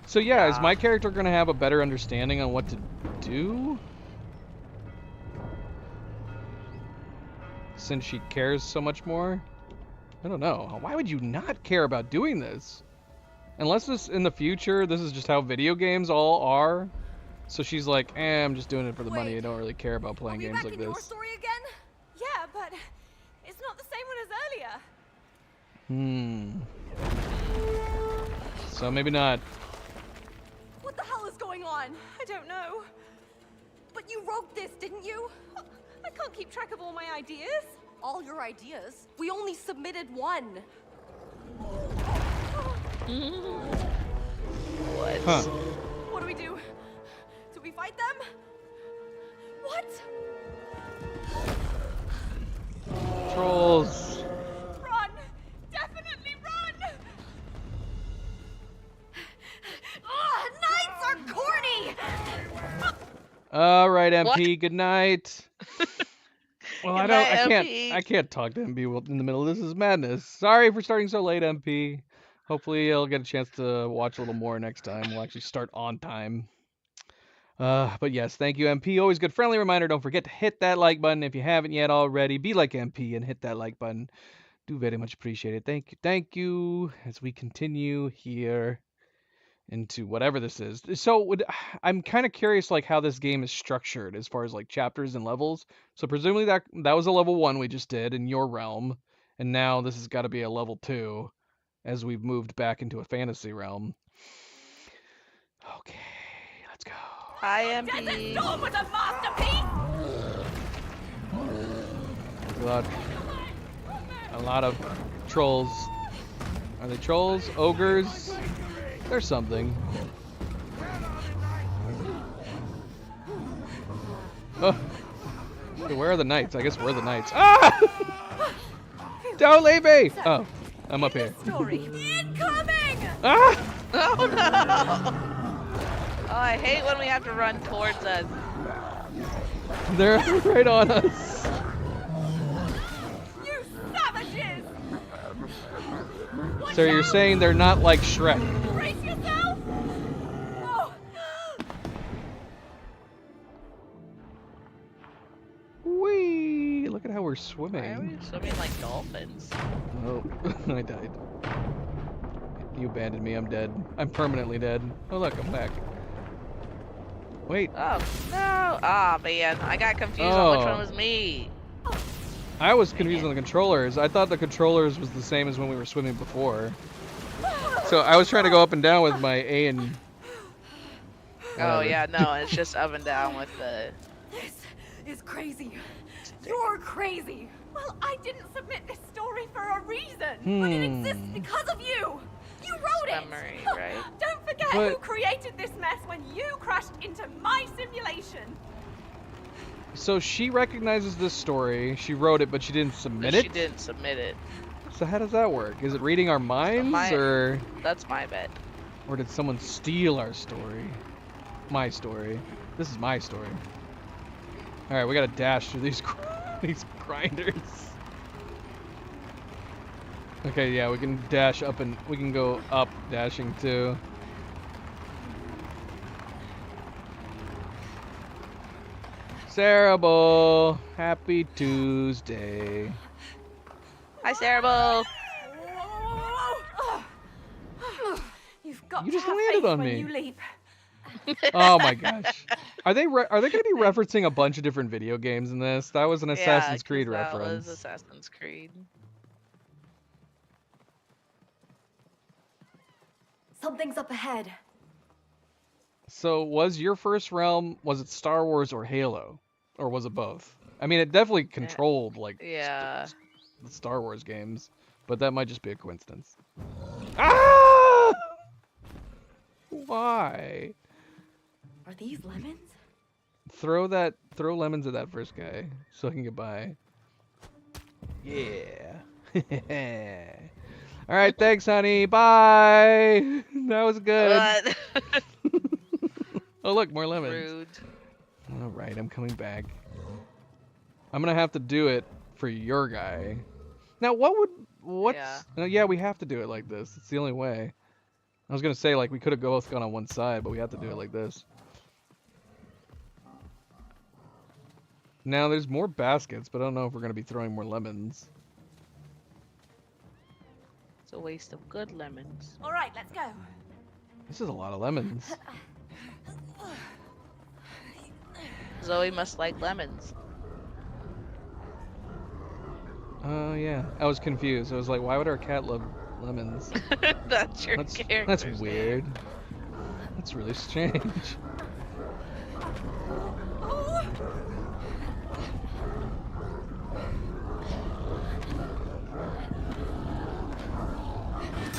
So yeah, is my character gonna have a better understanding on what to do? Since she cares so much more? I don't know. Why would you not care about doing this? Unless this in the future, this is just how video games all are. So she's like, I'm just doing it for the money. I don't really care about playing games like Back in your this. story again? Yeah, but it's not the same one as earlier. So maybe not. What the hell is going on? I don't know. But you wrote this, didn't you? I can't keep track of all my ideas. All your ideas? We only submitted one. What? Huh. What do we do? Do we fight them? What? Trolls. Run! Definitely run! Ugh, knights are corny! All right, MP. What? Good night. Well, Good I night, MP. can't talk to MP in the middle. This is madness. Sorry for starting so late, MP. Hopefully, I'll get a chance to watch a little more next time. We'll actually start on time. But yes, thank you, MP. Always good friendly reminder. Don't forget to hit that like button if you haven't yet already. Be like MP and hit that like button. Do very much appreciate it. Thank you. Thank you. As we continue here into whatever this is. So I'm kind of curious like how this game is structured as far as like chapters and levels. So presumably that was a level 1 we just did in your realm, and now this has got to be a level 2 as we've moved back into a fantasy realm. Okay, let's go. Hi, MP. Storm was a masterpiece! A lot of trolls. Are they trolls? Ogres? There's something. Oh. Okay, where are the knights? I guess we're the knights. Ah! Don't leave me! Oh, I'm up here. Story. Incoming! Ah! Oh no! Oh, I hate when we have to run towards us. They're right on us. You savages! So you're saying they're not like Shrek? Brace yourself! Oh. Whee! Look at how we're Why are swimming. we swimming like dolphins? Oh, I died. You abandoned me. I'm dead. I'm permanently dead. Oh look, I'm back. Wait, Oh no! Ah man, I got confused on which Oh. one was me. I was confused on the controllers. I thought the controllers was the same as when we were swimming before. So I was trying to go up and down with my A and... Oh whatever. yeah, no, it's just up and down with the. This is crazy. You're crazy. Well, I didn't submit this story for a reason. But it exists because of you. You wrote it. Memory, right? Don't forget But- who created this mess when you crashed into my simulation. So she recognizes this story. She wrote it, but she didn't submit She it? didn't submit it. So how does that work? Is it reading our minds, or That's my bet. did someone steal our story? My story. This is my story. All right, we gotta dash through these these grinders. Okay, yeah, we can dash up and we can go up dashing too. Cerebral, happy Tuesday. Hi, Cerebral. You've got You to just have landed faith on when me. you leap. Oh my gosh. Are they going to be referencing a bunch of different video games in this? That was an Assassin's Creed that reference. was Assassin's Creed. Something's up ahead. So was your first realm, was it Star Wars or Halo? Or was it both? I mean, it definitely controlled like Yeah. the Star Wars games, but that might just be a coincidence. Ah! Why? Are these lemons? Throw lemons at that first guy so I can get by. Yeah. All right, thanks, honey. Bye. That was good. What? Oh, look, more lemons. Rude. Alright, I'm coming back. I'm gonna have to do it for your guy. Now, what's... Yeah. Yeah, we have to do it like this. It's the only way. I was gonna say, like, we could have both gone on one side, but we have to do it like this. Now, there's more baskets, but I don't know if we're gonna be throwing more lemons. It's a waste of good lemons. All right, let's go. This is a lot of lemons. Zoe must like lemons. Oh, yeah. I was confused. I was like, why would our cat love lemons? That's your character. That's weird. That's really strange.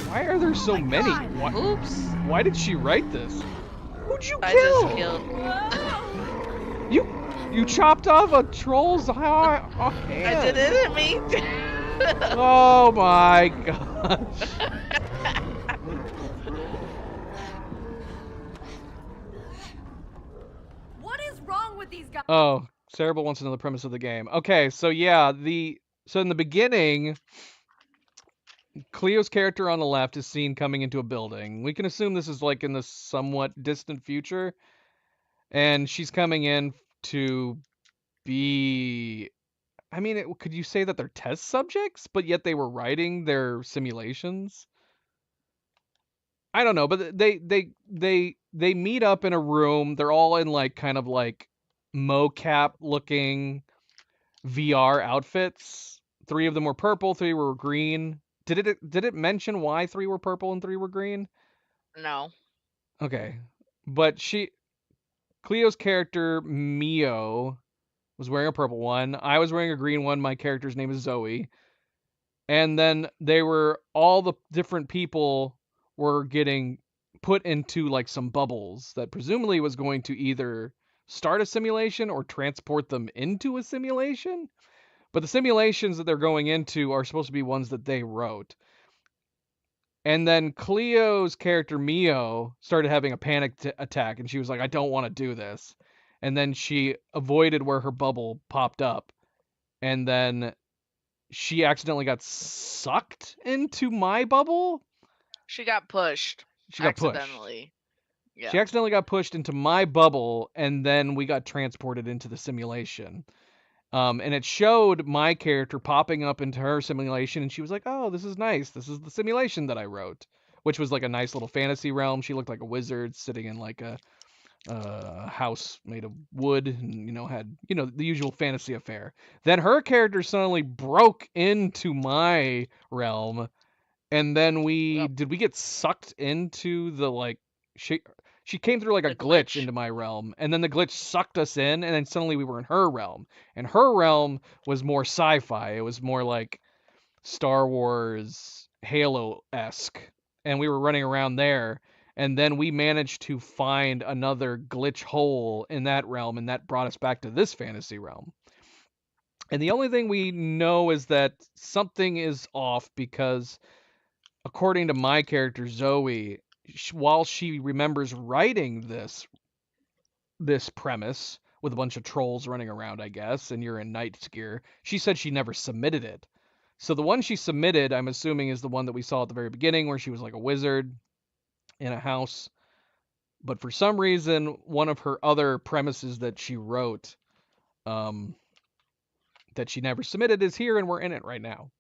Why are there so many? Why, Oops. why did she write this? Who'd you I kill? just killed. You chopped off a troll's hand. I didn't mean to. Oh my gosh. What is wrong with these guys? Oh, Cerebral wants to know the premise of the game. Okay, so yeah, so in the beginning, Cleo's character on the left is seen coming into a building. We can assume this is like in the somewhat distant future. And she's coming in to be... I mean, could you say that they're test subjects, but yet they were writing their simulations? I don't know, but they meet up in a room. They're all in like kind of like mocap looking VR outfits. 3 of them were purple, 3 were green. Did it mention why 3 were purple and 3 were green? No. Okay. But Cleo's character, Mio, was wearing a purple one. I was wearing a green one. My character's name is Zoe. And then all the different people were getting put into like some bubbles that presumably was going to either start a simulation or transport them into a simulation. But the simulations that they're going into are supposed to be ones that they wrote. And then Cleo's character, Mio, started having a panic attack, and she was like, I don't want to do this. And then she avoided where her bubble popped up. And then she accidentally got sucked into my bubble? She got pushed. She got pushed. Accidentally. Yeah. She accidentally got pushed into my bubble, and then we got transported into the simulation. And it showed my character popping up into her simulation, and she was like, oh, this is nice. This is the simulation that I wrote, which was like a nice little fantasy realm. She looked like a wizard sitting in like a house made of wood and, had, the usual fantasy affair. Then her character suddenly broke into my realm, and then did we get sucked into the, like, she came through like a glitch into my realm, and then the glitch sucked us in, and then suddenly we were in her realm. And her realm was more sci-fi. It was more like Star Wars, Halo-esque. And we were running around there, and then we managed to find another glitch hole in that realm, and that brought us back to this fantasy realm. And the only thing we know is that something is off because, according to my character, Zoe, while she remembers writing this premise with a bunch of trolls running around, I guess, and you're in Knight's gear, she said she never submitted it. So the one she submitted, I'm assuming, is the one that we saw at the very beginning, where she was like a wizard in a house. But for some reason, one of her other premises that she wrote, that she never submitted, is here, and we're in it right now.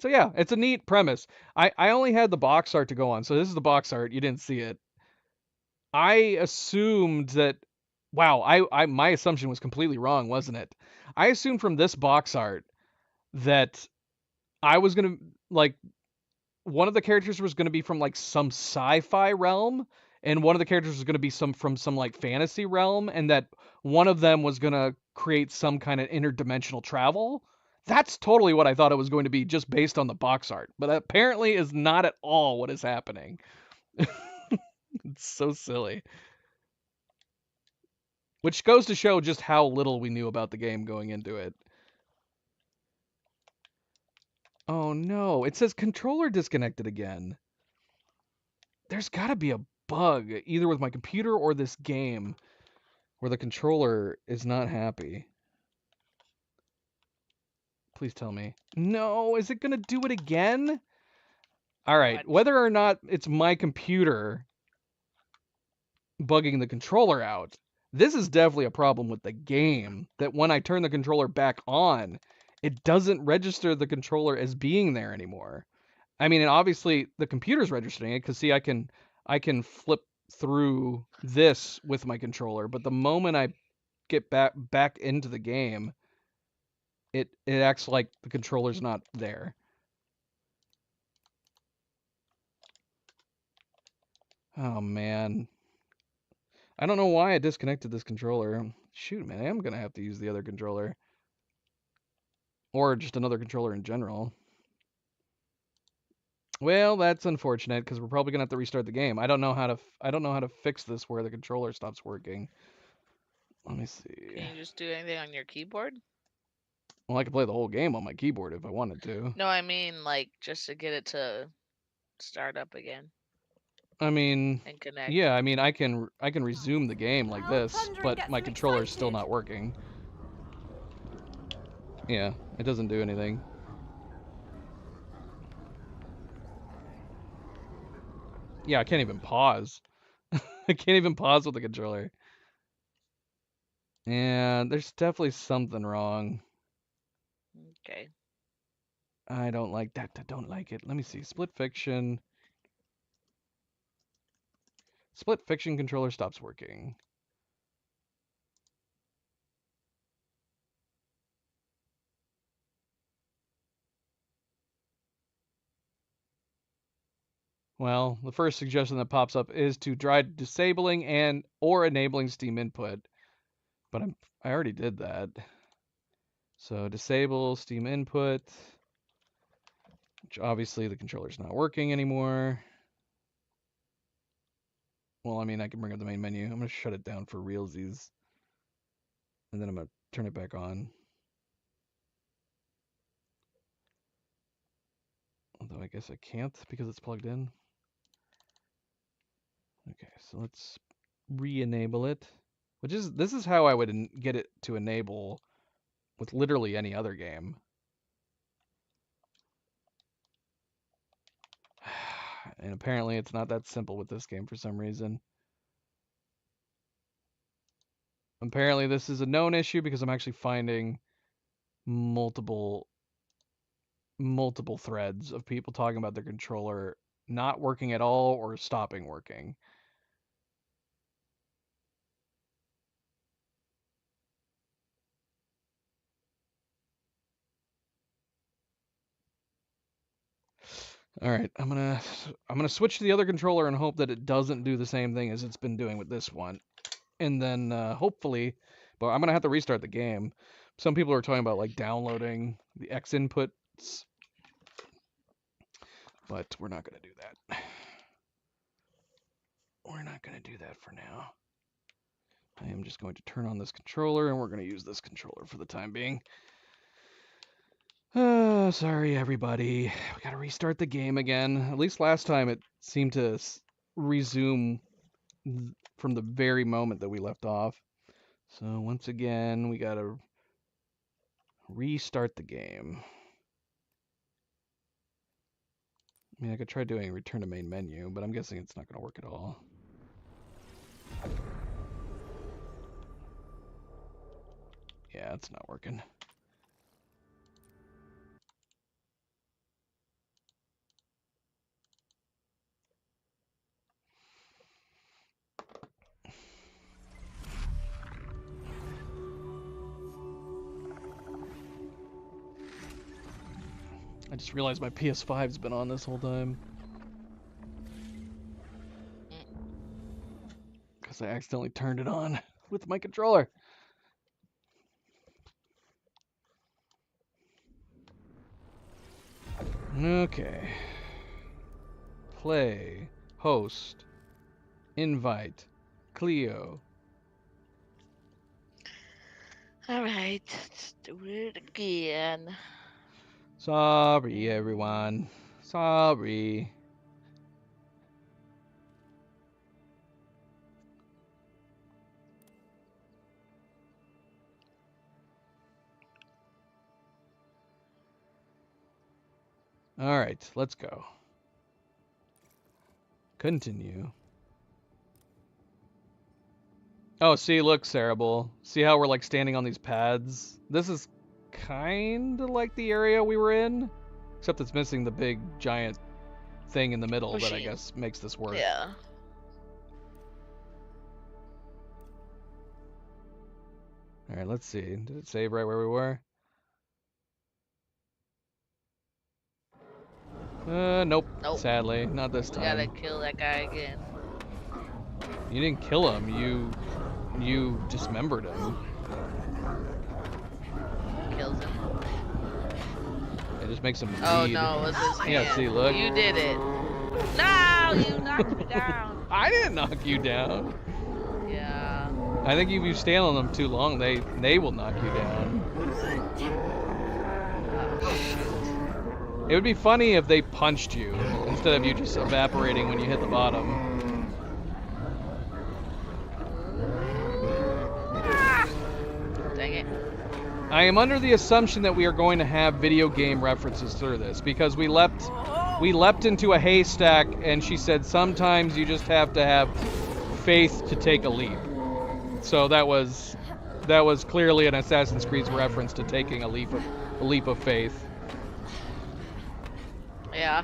So yeah, it's a neat premise. I only had the box art to go on, so this is the box art. You didn't see it. I assumed that... Wow, my assumption was completely wrong, wasn't it? I assumed from this box art that I was going to, like, one of the characters was going to be from, like, some sci-fi realm, and one of the characters was going to be from some, like, fantasy realm, and that one of them was going to create some kind of interdimensional travel. That's totally what I thought it was going to be, just based on the box art. But apparently is not at all what is happening. It's so silly. Which goes to show just how little we knew about the game going into it. Oh no, it says controller disconnected again. There's gotta be a bug, either with my computer or this game. where the controller is not happy. Please tell me. No, is it gonna do it again? All right, Watch. whether or not it's my computer bugging the controller out, this is definitely a problem with the game, that when I turn the controller back on, it doesn't register the controller as being there anymore. I mean, and obviously the computer's registering it, because see, I can flip through this with my controller, but the moment I get back into the game, it acts like the controller's not there. Oh man. I don't know why I disconnected this controller. Shoot, man, I am gonna have to use the other controller. Or just another controller in general. Well, that's unfortunate because we're probably gonna have to restart the game. I don't know how to fix this where the controller stops working. Let me see. Can you just do anything on your keyboard? Well, I could play the whole game on my keyboard if I wanted to. No, I mean like just to get it to start up again I mean, and connect. yeah, I mean I can resume the game like Now this, Thunder but gets my them controller's still excited. not working. Yeah, it doesn't do anything. Yeah, I can't even pause. I can't even pause with the controller. And there's definitely something wrong. Okay. I don't like that. I don't like it. Let me see. Split fiction. Split fiction controller stops working. Well, the first suggestion that pops up is to try disabling and or enabling Steam input. But I already did that. So disable Steam input, which obviously the controller's not working anymore. Well, I mean, I can bring up the main menu. I'm going to shut it down for realsies. And then I'm going to turn it back on. Although I guess I can't because it's plugged in. Okay, so let's re-enable it. This is how I would get it to enable with literally any other game. And apparently it's not that simple with this game for some reason. Apparently this is a known issue because I'm actually finding multiple threads of people talking about their controller not working at all or stopping working. All right, I'm gonna switch to the other controller and hope that it doesn't do the same thing as it's been doing with this one. And then hopefully, but I'm gonna have to restart the game. Some people are talking about like downloading the X inputs, but we're not gonna do that. We're not gonna do that for now. I am just going to turn on this controller and we're gonna use this controller for the time being. Sorry everybody. We gotta restart the game again. At least last time it seemed to resume from the very moment that we left off. So once again, we gotta restart the game. I mean, I could try doing return to main menu, but I'm guessing it's not gonna work at all. Yeah, it's not working. I just realized my PS5's been on this whole time. Because I accidentally turned it on with my controller. Okay. Play, host, invite, Cleo. Alright, let's do it again. Sorry, everyone. Sorry. All right, let's go. Continue. Oh, see, look, Cerebral. See how we're like standing on these pads? This is kind of like the area we were in, except it's missing the big giant thing in the middle that I Machine. guess makes this work. Yeah. All right, let's see. Did it save right where we were? Nope. Nope. Sadly, not this We gotta time. kill that guy again. You didn't kill him. You dismembered him. Kills him. It just makes him bleed. Oh no, it was his hand. Yeah, see, look. You did it. No, you knocked me down. I didn't knock you down. Yeah. I think if you stand on them too long, they will knock you down. It would be funny if they punched you instead of you just evaporating when you hit the bottom. Dang it. I am under the assumption that we are going to have video game references through this because we leapt into a haystack and she said sometimes you just have to have faith to take a leap. So that was clearly an Assassin's Creed reference to taking a leap of faith. Yeah.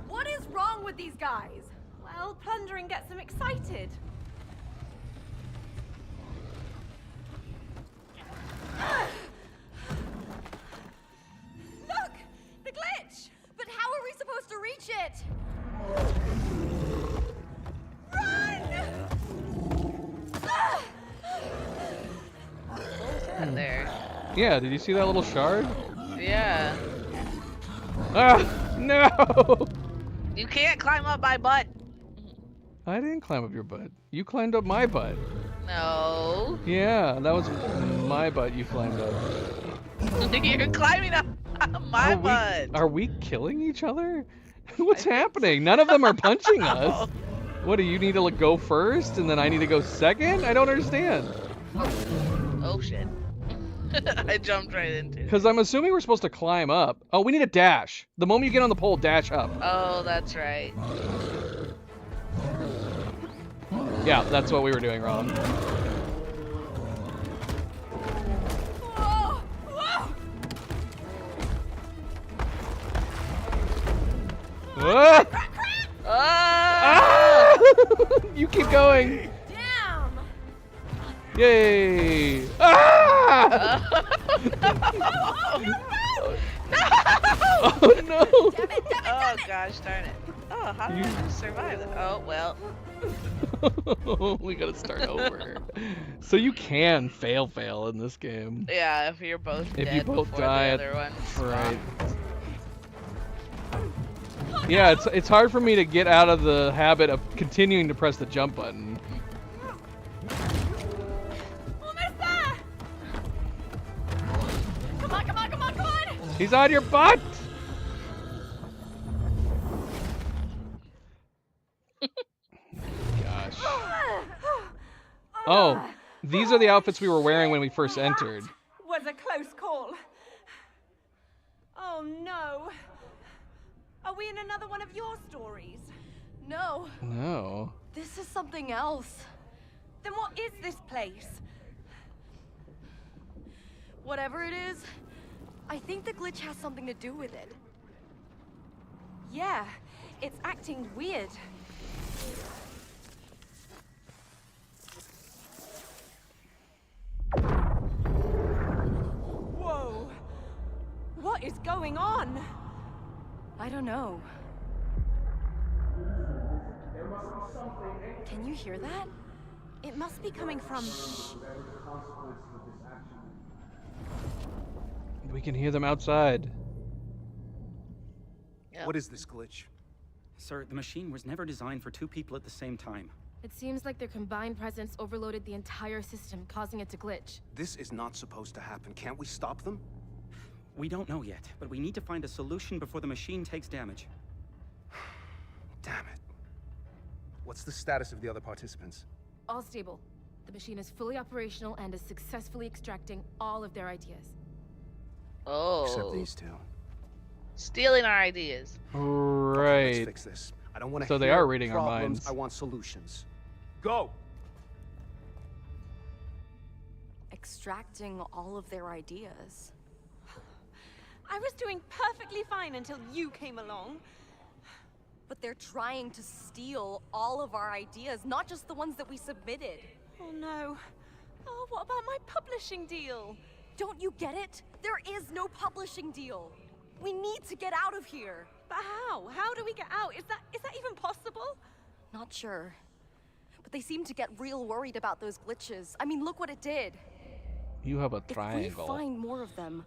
What is wrong with these guys? Well, plundering gets them excited. Look! The glitch! But how are we supposed to reach it? There. Yeah, did you see that little shard? Yeah. Ah, no! You can't climb up my butt. I didn't climb up your butt. You climbed up my butt. No. Yeah, that was my butt you climbed up. You're climbing up my Are butt. Are we killing each other? What's happening? None of them are punching us. What, do you need to go first and then I need to go second? I don't understand. Oh shit. I jumped right into it. Because I'm assuming we're supposed to climb up. Oh, we need a dash. The moment you get on the pole, dash up. Oh, that's right. Yeah, that's what we were doing wrong. Whoa! Whoa! Ah! Ah! Ah! You keep going. Damn! Yay! Ah! Oh no! Oh gosh darn it. Oh, how did I just survive that? Oh well. We gotta start over. So you can fail in this game. Yeah, if you're both If dead you both before die the at- other one. Right. Yeah, it's hard for me to get out of the habit of continuing to press the jump button. Almost there! Come on, come on, come on, come on! He's on your butt! Gosh. Oh, these are the outfits we were wearing when we first entered. Was a close call. Oh no. Are we in another one of your stories? No, No. this is something else. Then what is this place? Whatever it is, I think the glitch has something to do with it. Yeah, it's acting weird. Whoa! What is going on? I don't know. Can you hear that? It must be coming from... We can hear them outside. Yep. What is this glitch? Sir, the machine was never designed for two people at the same time. It seems like their combined presence overloaded the entire system, causing it to glitch. This is not supposed to happen. Can't we stop them? We don't know yet, but we need to find a solution before the machine takes damage. Damn it. What's the status of the other participants? All stable. The machine is fully operational and is successfully extracting all of their ideas. Oh. Except these two. Stealing our ideas. Let's Right. fix this. I don't want to So they hear are reading our problems. minds. I want solutions. Go! Extracting all of their ideas. I was doing perfectly fine until you came along. But they're trying to steal all of our ideas, not just the ones that we submitted. Oh no. Oh, what about my publishing deal? Don't you get it? There is no publishing deal. We need to get out of here. But how? How do we get out? Is that even possible? Not sure. But they seem to get real worried about those glitches. I mean, look what it did. You have a If we triangle. find more of them,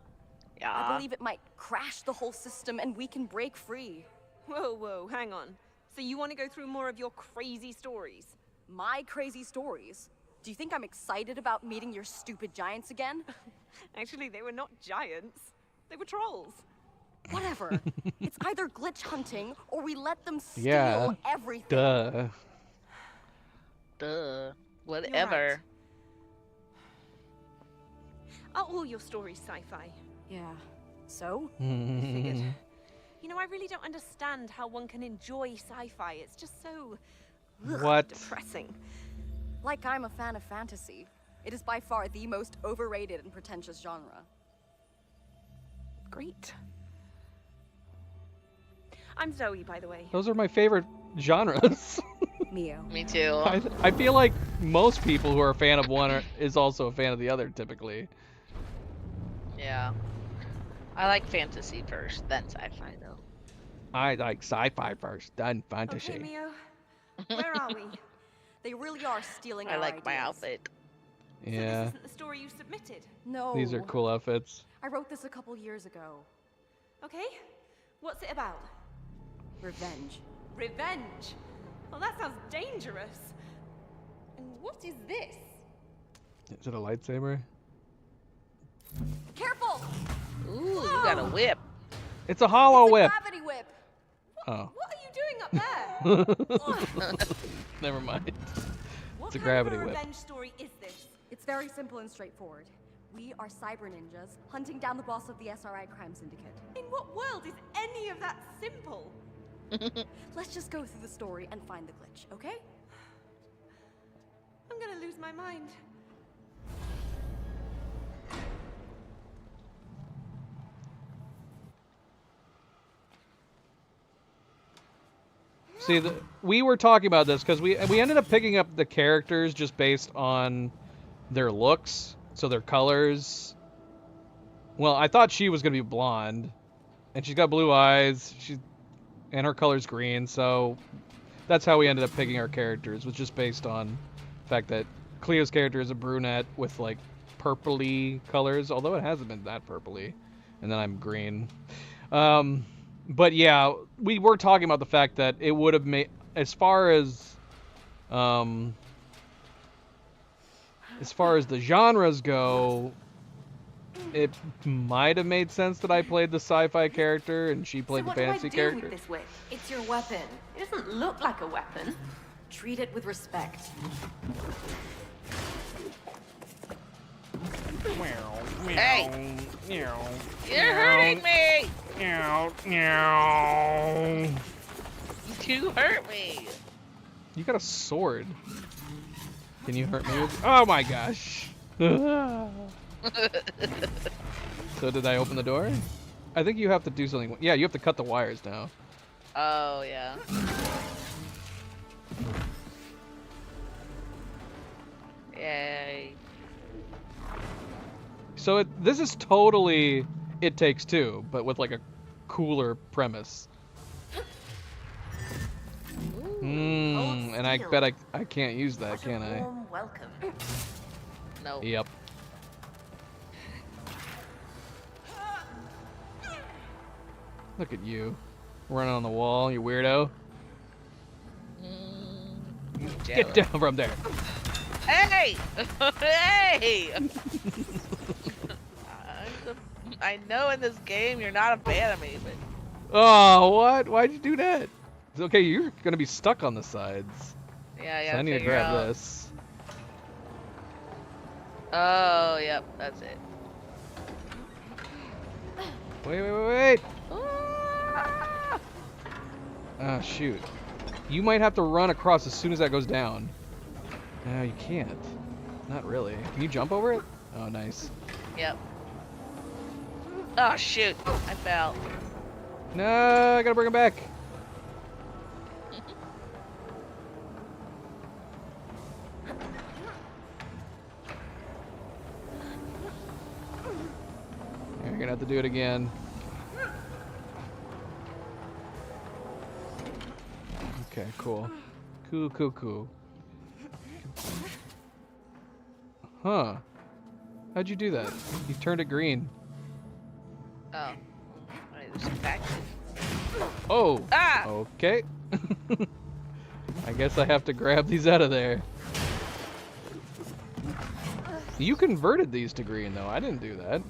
I Yeah. believe it might crash the whole system and we can break free. Whoa, hang on. So you want to go through more of your crazy stories? My crazy stories. Do you think I'm excited about meeting your stupid giants again? Actually, they were not giants. They were trolls. Whatever. It's either glitch hunting or we let them steal Yeah. everything. Duh. Duh. You're Whatever. right. Are all your stories sci-fi? Yeah. So? Figured. You know, I really don't understand how one can enjoy sci-fi. It's just so What? depressing. Like I'm a fan of fantasy. It is by far the most overrated and pretentious genre. Great. I'm Zoe, by the way. Those are my favorite genres. Mio. Me too. I feel like most people who are a fan of one is also a fan of the other, typically. Yeah. I like fantasy first, then sci-fi though. I like sci-fi first, then fantasy. Okay, Mio. Where are we? They really are stealing I our like my ideas. outfit. So Yeah, this isn't the story you submitted. No. these are cool outfits. I wrote this a couple years ago. Okay. What's it about? Revenge. Revenge. Well, that sounds dangerous. And what is this? Is it a lightsaber? Careful! Ooh, you got a whip. It's a hollow It's a whip. gravity whip. Oh, What are you doing up there? never mind. What It's a kind gravity of a whip. revenge story is this? It's very simple and straightforward. We are cyber ninjas hunting down the boss of the SRI crime syndicate. In what world is any of that simple? Let's just go through the story and find the glitch, okay? I'm gonna lose my mind. See, we were talking about this because we ended up picking up the characters just based on their looks, so their colors. Well, I thought she was gonna be blonde, and she's got blue eyes. And her color's green, so that's how we ended up picking our characters. Was just based on the fact that Cleo's character is a brunette with like purpley colors, although it hasn't been that purpley. And then I'm green. But yeah, we were talking about the fact that it would have made, as far as the genres go, it might have made sense that I played the sci-fi character and she played the fantasy character. With this whip? It's your weapon. It doesn't look like a weapon. Treat it with respect. Hey! You're hurting me! You hurt me! You got a sword. Can you hurt me with... Oh my gosh. So did I open the door? I think you have to do something. Yeah, you have to cut the wires now. Oh, yeah. Yay. So this is totally It Takes Two, but with like a cooler premise. And I bet I can't use that, What can a I? warm welcome. No. Yep. Look at you. Running on the wall, you weirdo. Get down from there. Hey! Hey! I know in this game you're not a fan of me, but Oh, what? Why'd you do that? It's okay, you're gonna be stuck on the sides. yeah, So I need to figure grab out. this. Oh, yep, that's it. Wait. Ooh. Ah, shoot. You might have to run across as soon as that goes down. No, you can't. Not really. Can you jump over it? Oh, nice. Yep. Oh shoot! I fell. No, I gotta bring him back. You're gonna have to do it again. Okay, cool. Cool. Huh. How'd you do that? You turned it green. Oh. Wait, there's a back. Oh! Ah! Okay. I guess I have to grab these out of there. You converted these to green, though. I didn't do that.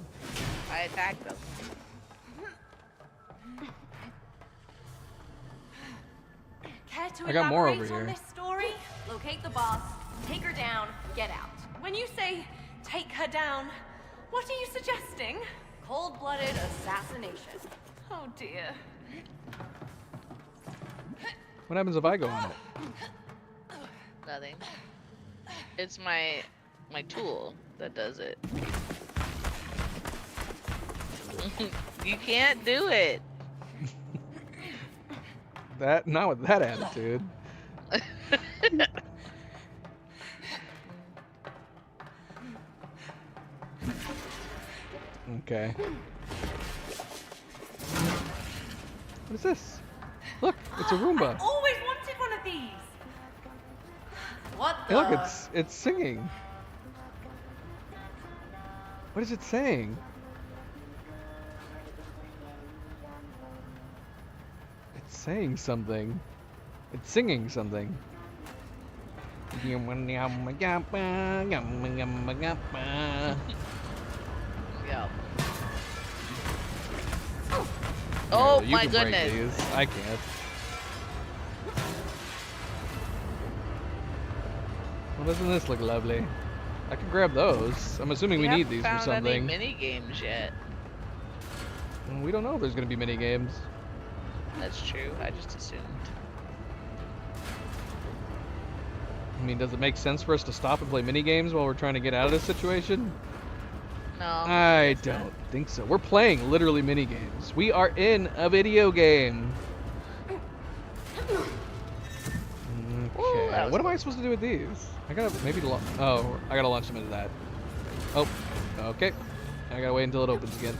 I attacked them. Care to I got more over elaborate on here. this story? Locate the boss, take her down, get out. When you say take her down, what are you suggesting? Cold-blooded assassination. Oh dear. What happens if I go on it? Nothing. It's my tool that does it. You can't do it. Not with that attitude. Okay. What is this? Look, it's a Roomba. I always wanted one of these. What Hey, the? look, it's singing. What is it saying? It's saying something. It's singing something. Yeah. Oh You my can break goodness. these. I can't. Well, doesn't this look lovely? I can grab those. I'm assuming we need these for haven't found any something. mini games yet. Well, we don't know if there's gonna be mini games. That's true. I just assumed. I mean, does it make sense for us to stop and play mini games while we're trying to get out of this situation? No. I don't think so. We're playing literally mini games. We are in a video game. Okay. that was What am I supposed to do with these? I gotta maybe oh, I gotta launch them into that. Oh, okay. I gotta wait until it opens again.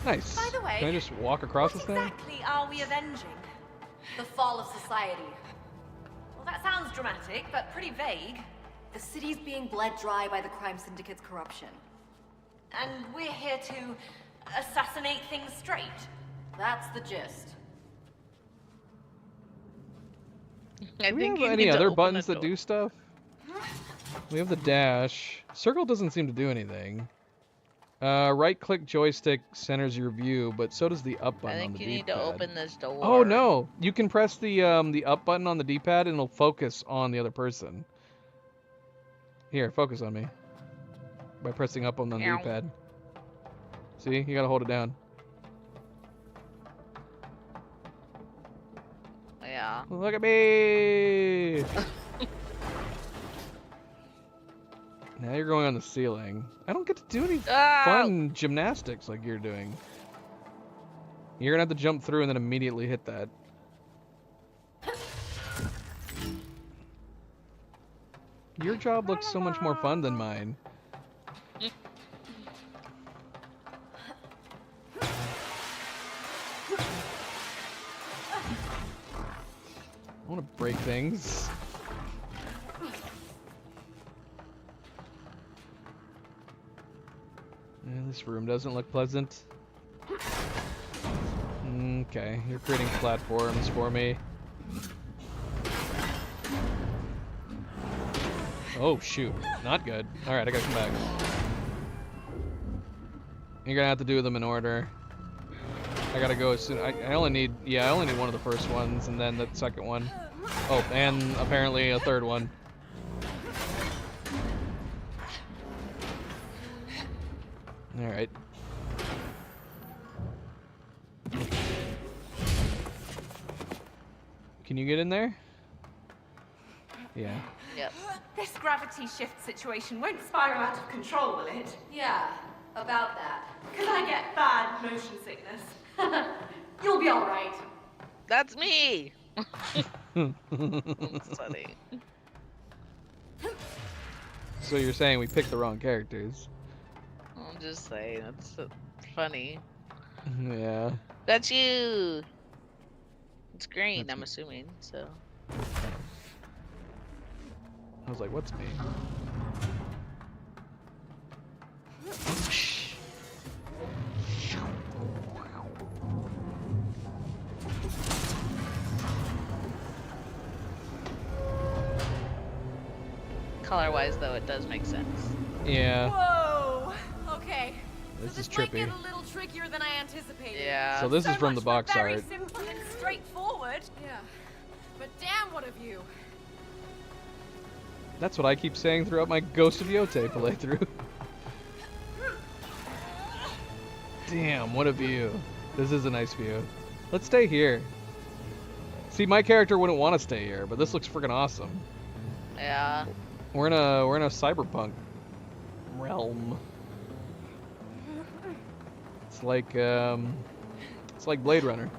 Nice. By the way, can I just walk across What this thing? exactly are we avenging? The fall of society. Well, that sounds dramatic, but pretty vague. The city's being bled dry by the crime syndicate's corruption. And we're here to assassinate things straight. That's the gist. I Do we think have you any need to other open buttons the that door. do stuff? We have the dash. Circle doesn't seem to do anything. Right-click joystick centers your view, but so does the up I button on the think you D-pad. need to open this door. Oh no! You can press the up button on the D-pad and it'll focus on the other person. Here, focus on me. By pressing up on the Meow. D-pad. See? You gotta hold it down. Yeah. Look at me! Now you're going on the ceiling. I don't get to do any Ah! fun gymnastics like you're doing. You're gonna have to jump through and then immediately hit that. Your job looks so much more fun than mine. I want to break things. Yeah, this room doesn't look pleasant. Okay, you're creating platforms for me. Oh shoot, not good. Alright, I gotta come back. You're gonna have to do them in order. I gotta go as soon. I only need one of the first ones and then the second one. Oh, and apparently a third one. Alright. Can you get in there? Yeah. Yep. This gravity shift situation won't spiral out of control, will it? Yeah, about that. Because I get bad motion sickness. You'll be alright. That's me! That's funny. So you're saying we picked the wrong characters? I'm just saying, it's funny. Yeah. That's you! It's green, That's I'm me. assuming, so. I was like, what's me? Color-wise, though, it does make sense. Yeah. Whoa! Okay. This so is this might trippy. get a little trickier than I anticipated. Yeah. So this is from much the box for very art. simple and straightforward. Yeah. But damn, what a view. That's what I keep saying throughout my Ghost of Yotei playthrough. Damn, what a view. This is a nice view. Let's stay here. See, my character wouldn't want to stay here, but this looks freaking awesome. Yeah. We're in a cyberpunk realm. It's like Blade Runner.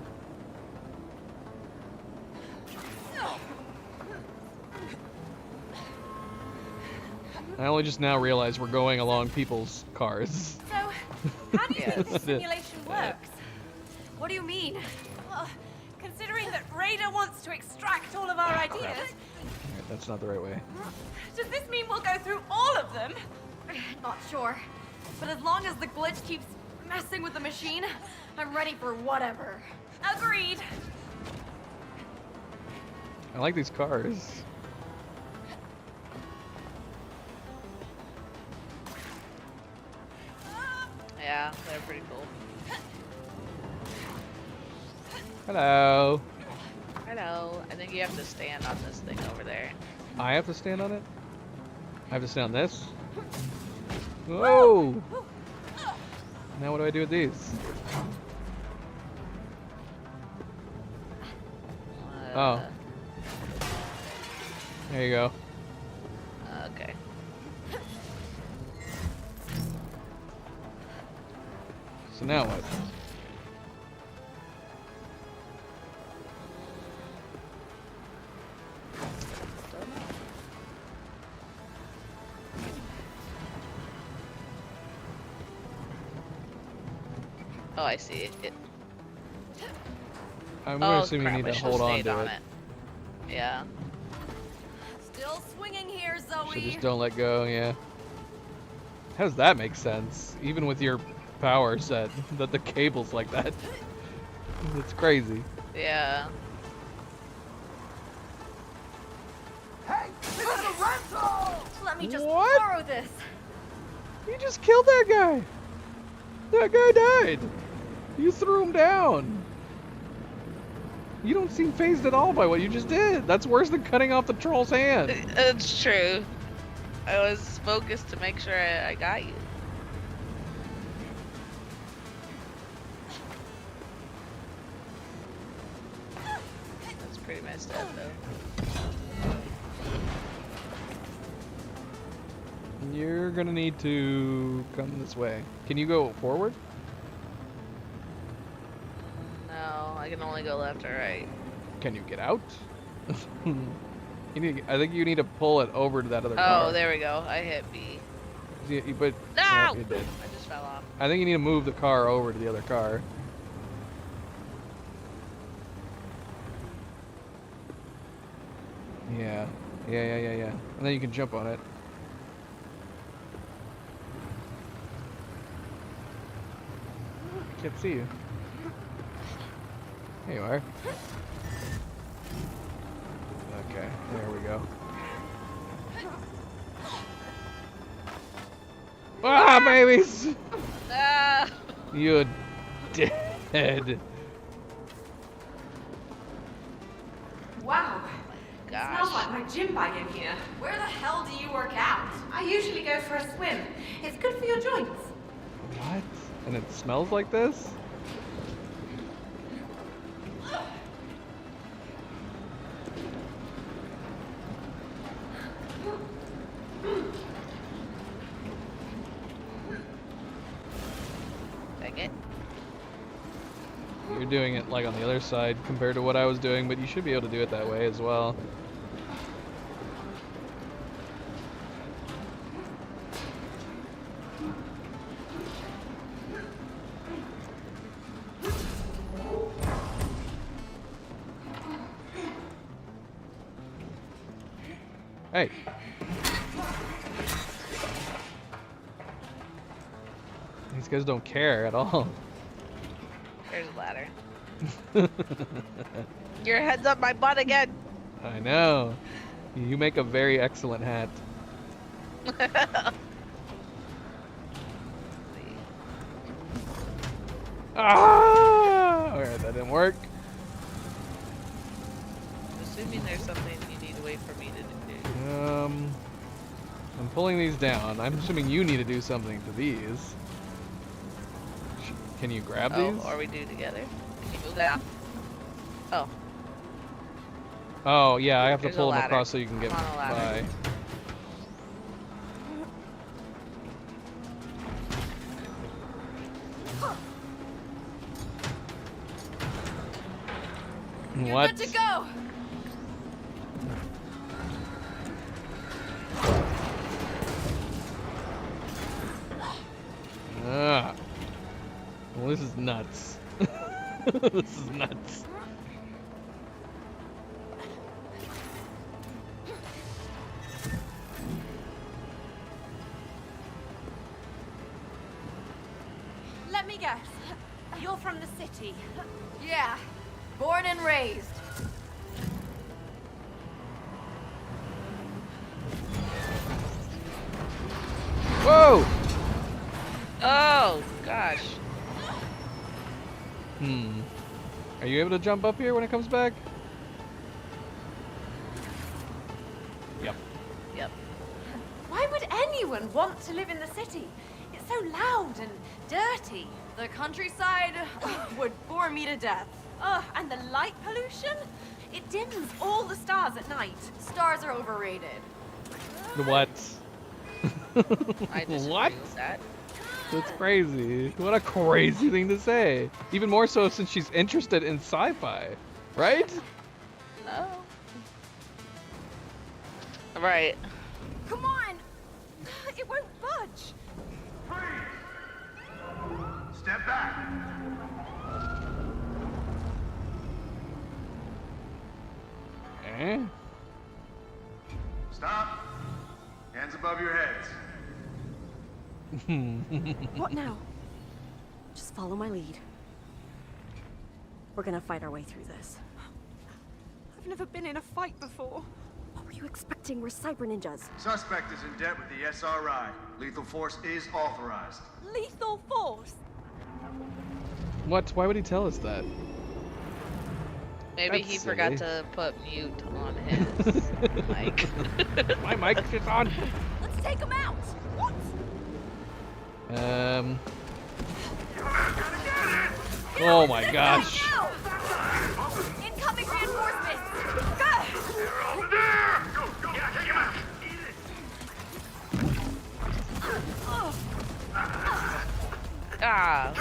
I only just now realized we're going along people's cars. So, how do you think this simulation Yeah. works? What do you mean? Well, considering that Raider wants to extract all of our ideas, Alright, that's not the right way. does this mean we'll go through all of them? Not sure. But as long as the glitch keeps messing with the machine, I'm ready for whatever. Agreed. I like these cars. Yeah, they're pretty cool. Hello. Hello. I think you have to stand on this thing over there. I have to stand on it? I have to stand on this? Whoa! Now what do I do with these? Oh. There you go. Okay. So now what? Oh, I see. I'm gonna Oh, assume crap, you need I to should've hold on stayed to on it. Yeah. Still swinging here, Zoe. So just don't let go, yeah. How does that make sense? Even with your power set, that the cable's like that. It's crazy. Yeah. Hey, this is a rental! Let me just What? borrow this. You just killed that guy! That guy died! You threw him down! You don't seem phased at all by what you just did! That's worse than cutting off the troll's hand! It's true. I was focused to make sure I got you. That's pretty messed up, though. You're gonna need to come this way. Can you go forward? No, I can only go left or right. Can you get out? I think you need to pull it over to that other car. Oh, there we go. I hit B. But No! yeah, you did. I just fell off. I think you need to move the car over to the other car. Yeah. Yeah. And then you can jump on it. I can't see you. There you are. Okay, there we go. Ah, babies! Ah! You're dead. Wow. Gosh. Smells like my gym bag in here. Where the hell do you work out? I usually go for a swim. It's good for your joints. What? And it smells like this? you're doing it like on the other side compared to what I was doing, but you should be able to do it that way as well. Hey. These guys don't care at all. There's a ladder. Your head's up my butt again. I know. You make a very excellent hat. Ah! Alright, that didn't work. Assuming there's something you need to wait for me to do. I'm pulling these down. I'm assuming you need to do something to these. Can you grab these? Or we do together. Can you move that? Oh. Oh, yeah, I have to There's a pull them ladder. across so you can get I'm on a ladder. by. You're What? good to go. Ah. Well, this is nuts. This is nuts. Let me guess. You're from the city. Yeah. Born and raised. Whoa! Oh, gosh. Are you able to jump up here when it comes back? Yep. Yep. Why would anyone want to live in the city? It's so loud and dirty. The countryside would bore me to death. Oh, and the light pollution? It dims all the stars at night. Stars are overrated. What? I disagree What? with that. That's crazy. What a crazy thing to say. Even more so since she's interested in sci-fi, right? No. Right. Come on! It won't budge. Step back. Eh? Stop. Hands above your heads. What now? Just follow my lead. We're gonna fight our way through this. I've never been in a fight before. What were you expecting? We're cyber ninjas. Suspect is in debt with the SRI. Lethal force is authorized. Lethal force? What? Why would he tell us that? Maybe That's he forgot silly. to put mute on his mic. My mic is on. Let's take him out! What? Oh my gosh. Now! Incoming reinforcements! Ah.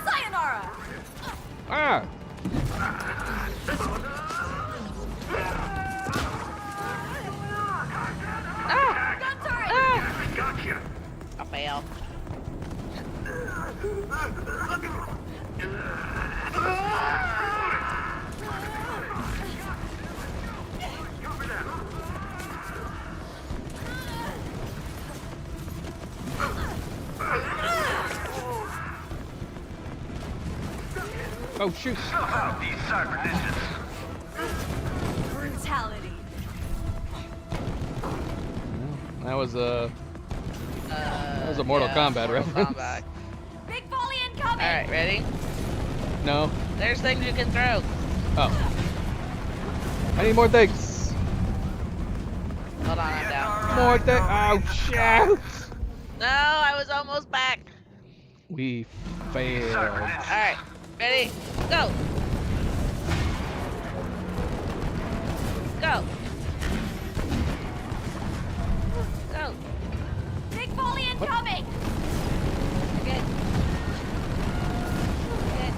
Sayonara! Ah! Gun turret! Gotcha. I fail. Oh shoot! About these cyber ninjas. Brutality. That was a Mortal Kombat reference. Kombat. Big volley incoming! Alright, ready? No. There's things you can throw. Oh. I need more things. Hold on, I'm down. More things. Oh shoot! No, I was almost back. We failed. Alright, ready? Go! Go! Go! Big volley incoming! Good. Good.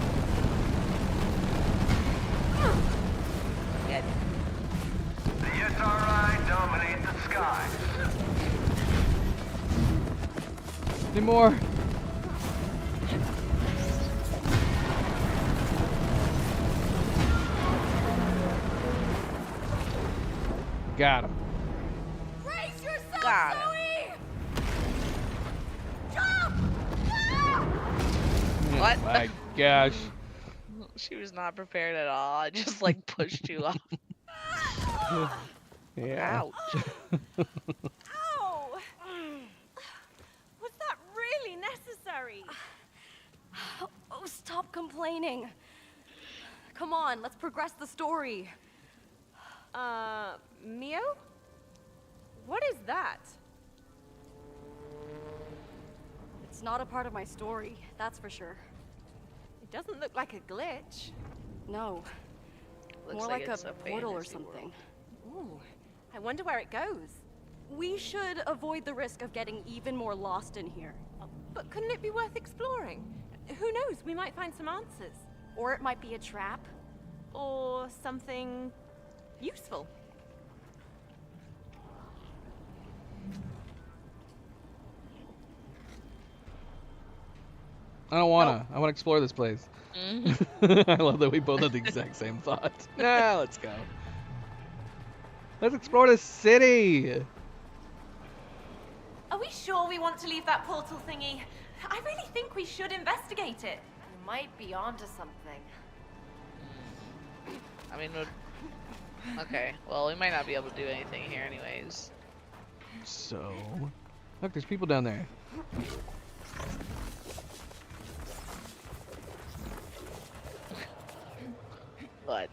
Good. The SRI dominate the skies. Any more? Got him. Brace yourself, Got him. Zoe! Jump! What? My gosh. She was not prepared at all. I just like pushed you off. Yeah. Ouch. Ow! Was that really necessary? Oh, stop complaining. Come on, let's progress the story. Mio? What is that? It's not a part of my story, that's for sure. It doesn't look like a glitch. No. Looks More like it's a a portal or fantasy something. world. Ooh, I wonder where it goes. We should avoid the risk of getting even more lost in here. But couldn't it be worth exploring? Who knows, we might find some answers. Or it might be a trap. Or something useful. I don't wanna. I wanna explore this place. I love that we both had the exact same thought. Nah, let's go. Let's explore the city. Are we sure we want to leave that portal thingy? I really think we should investigate it. We might be onto something. I mean, okay. Well, we might not be able to do anything here anyways. So, look, there's people down there. But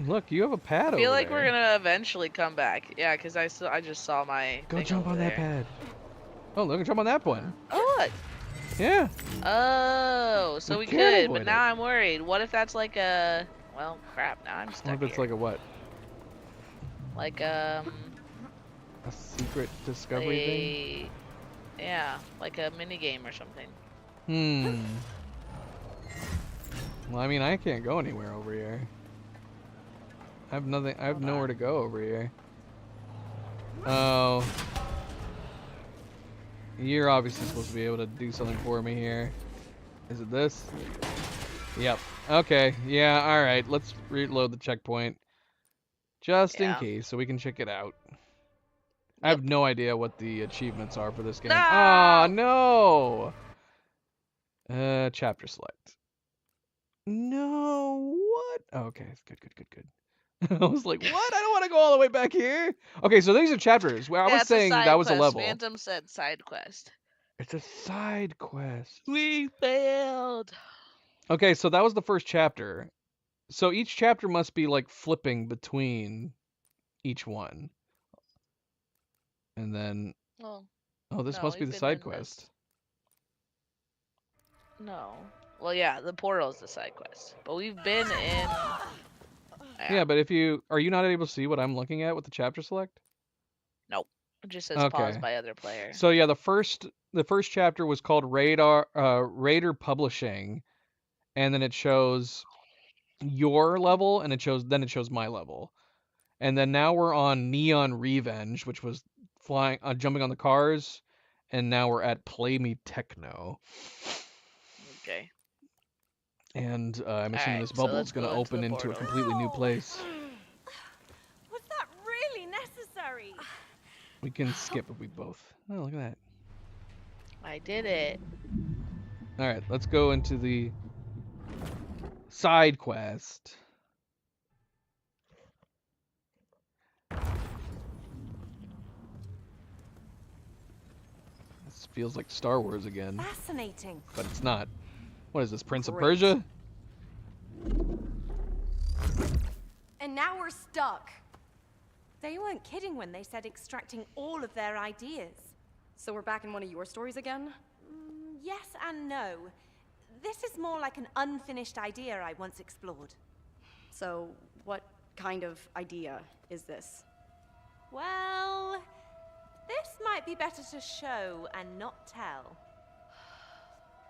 Look, you have a pad over I feel like there. we're gonna eventually come back. Yeah, because I just saw my. Go thing jump over on that there. pad. Oh, look, jump on that one. Oh, look. Yeah. Oh, so We we can could, avoid but now it. I'm worried. What if that's like a? Well, crap. Now I'm What stuck if it's here. like a what? Like A secret discovery thing? yeah, like a mini game or something. Well, I mean, I can't go anywhere over here. I have nothing. I have nowhere to go over here. Oh. You're obviously supposed to be able to do something for me here. Is it this? Yep. Okay. Yeah, alright. Let's reload the checkpoint. Just in Yeah. case, so we can check it out. I have no idea what the achievements are for this game. No! Ah, no! Chapter select. No, what? Okay, good. I was like, what? I don't want to go all the way back here. Okay, so these are chapters. Well, I Yeah, was it's a saying side that was a quest. level. Phantom said side quest. It's a side quest. We failed. Okay, so that was the first chapter. So each chapter must be like flipping between each one. And then, Well, oh, this no, must be we've the been side in this. quest. No. Well, yeah, the portal is the side quest, but we've been in. Yeah, but are you not able to see what I'm looking at with the chapter select? Nope. It just says Okay. paused by other player. So yeah, the first chapter was called Raider Publishing, and then it shows your level, and it shows my level, and then now we're on Neon Revenge, which was jumping on the cars, and now we're at Play Me Techno. Okay. And I'm assuming Alright, this so bubble let's is going to go into open the into a portal. completely new place. Was that really necessary? We can skip if we both. Oh, look at that. I did it. All right, let's go into the side quest. This feels like Star Wars again, Fascinating. but it's not. What is this, Prince of Great. Persia? And now we're stuck. They weren't kidding when they said extracting all of their ideas. So we're back in one of your stories again? Yes and no. This is more like an unfinished idea I once explored. So, what kind of idea is this? Well, this might be better to show and not tell.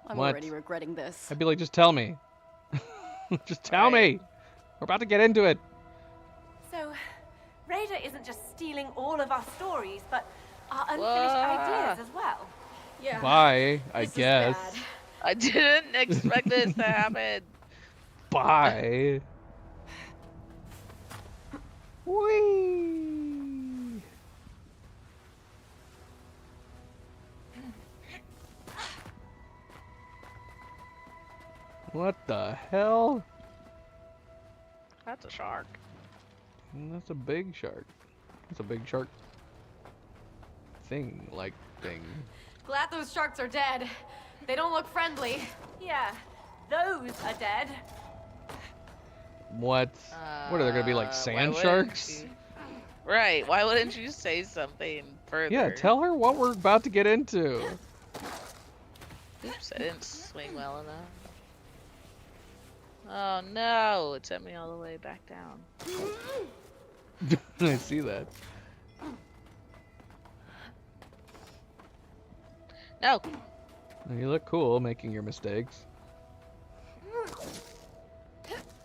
I'm What? already regretting this. I'd be like, just tell me. Just tell me. We're about to get into it. So, Raider isn't just stealing all of our stories, but our unfinished ideas as well. Yeah. Bye, I This is guess. bad. I didn't expect this to happen. Bye. Whee! What the hell? That's a shark. That's a big shark. That's a big shark thing, like thing. Glad those sharks are dead. They don't look friendly. Yeah, those are dead. What? What are there gonna be like Why sand wouldn't sharks? you- Right, why wouldn't you say something further? Yeah, tell her what we're about to get into. Oops, I didn't swing well enough. Oh no, it sent me all the way back down. I see that. No! You look cool making your mistakes.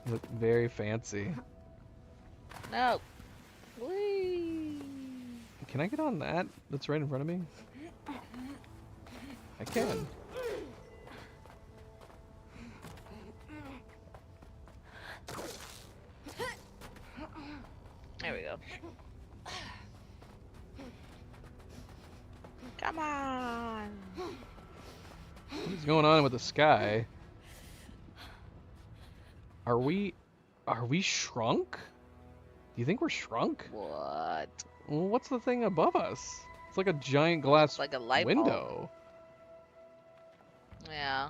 You look very fancy. No! Whee! Can I get on that? That's right in front of me? I can. There we go. Come on! What's going on with the sky? Are we shrunk? Do you think we're shrunk? What? Well, what's the thing above us? It's like a giant glass It's like a light bulb. window. Yeah.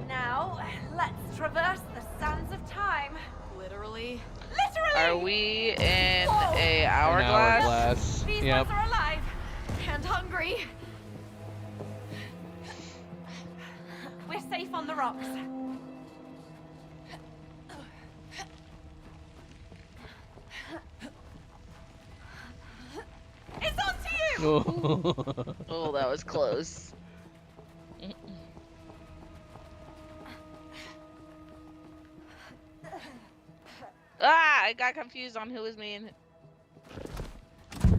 Now, let's traverse the sands of time. Literally. Literally! Are we in Whoa. a An hourglass? hourglass. These Yep. ones are alive. And hungry. We're safe on the rocks. It's on to you! Oh, that was close. Ah, I got confused on who was me and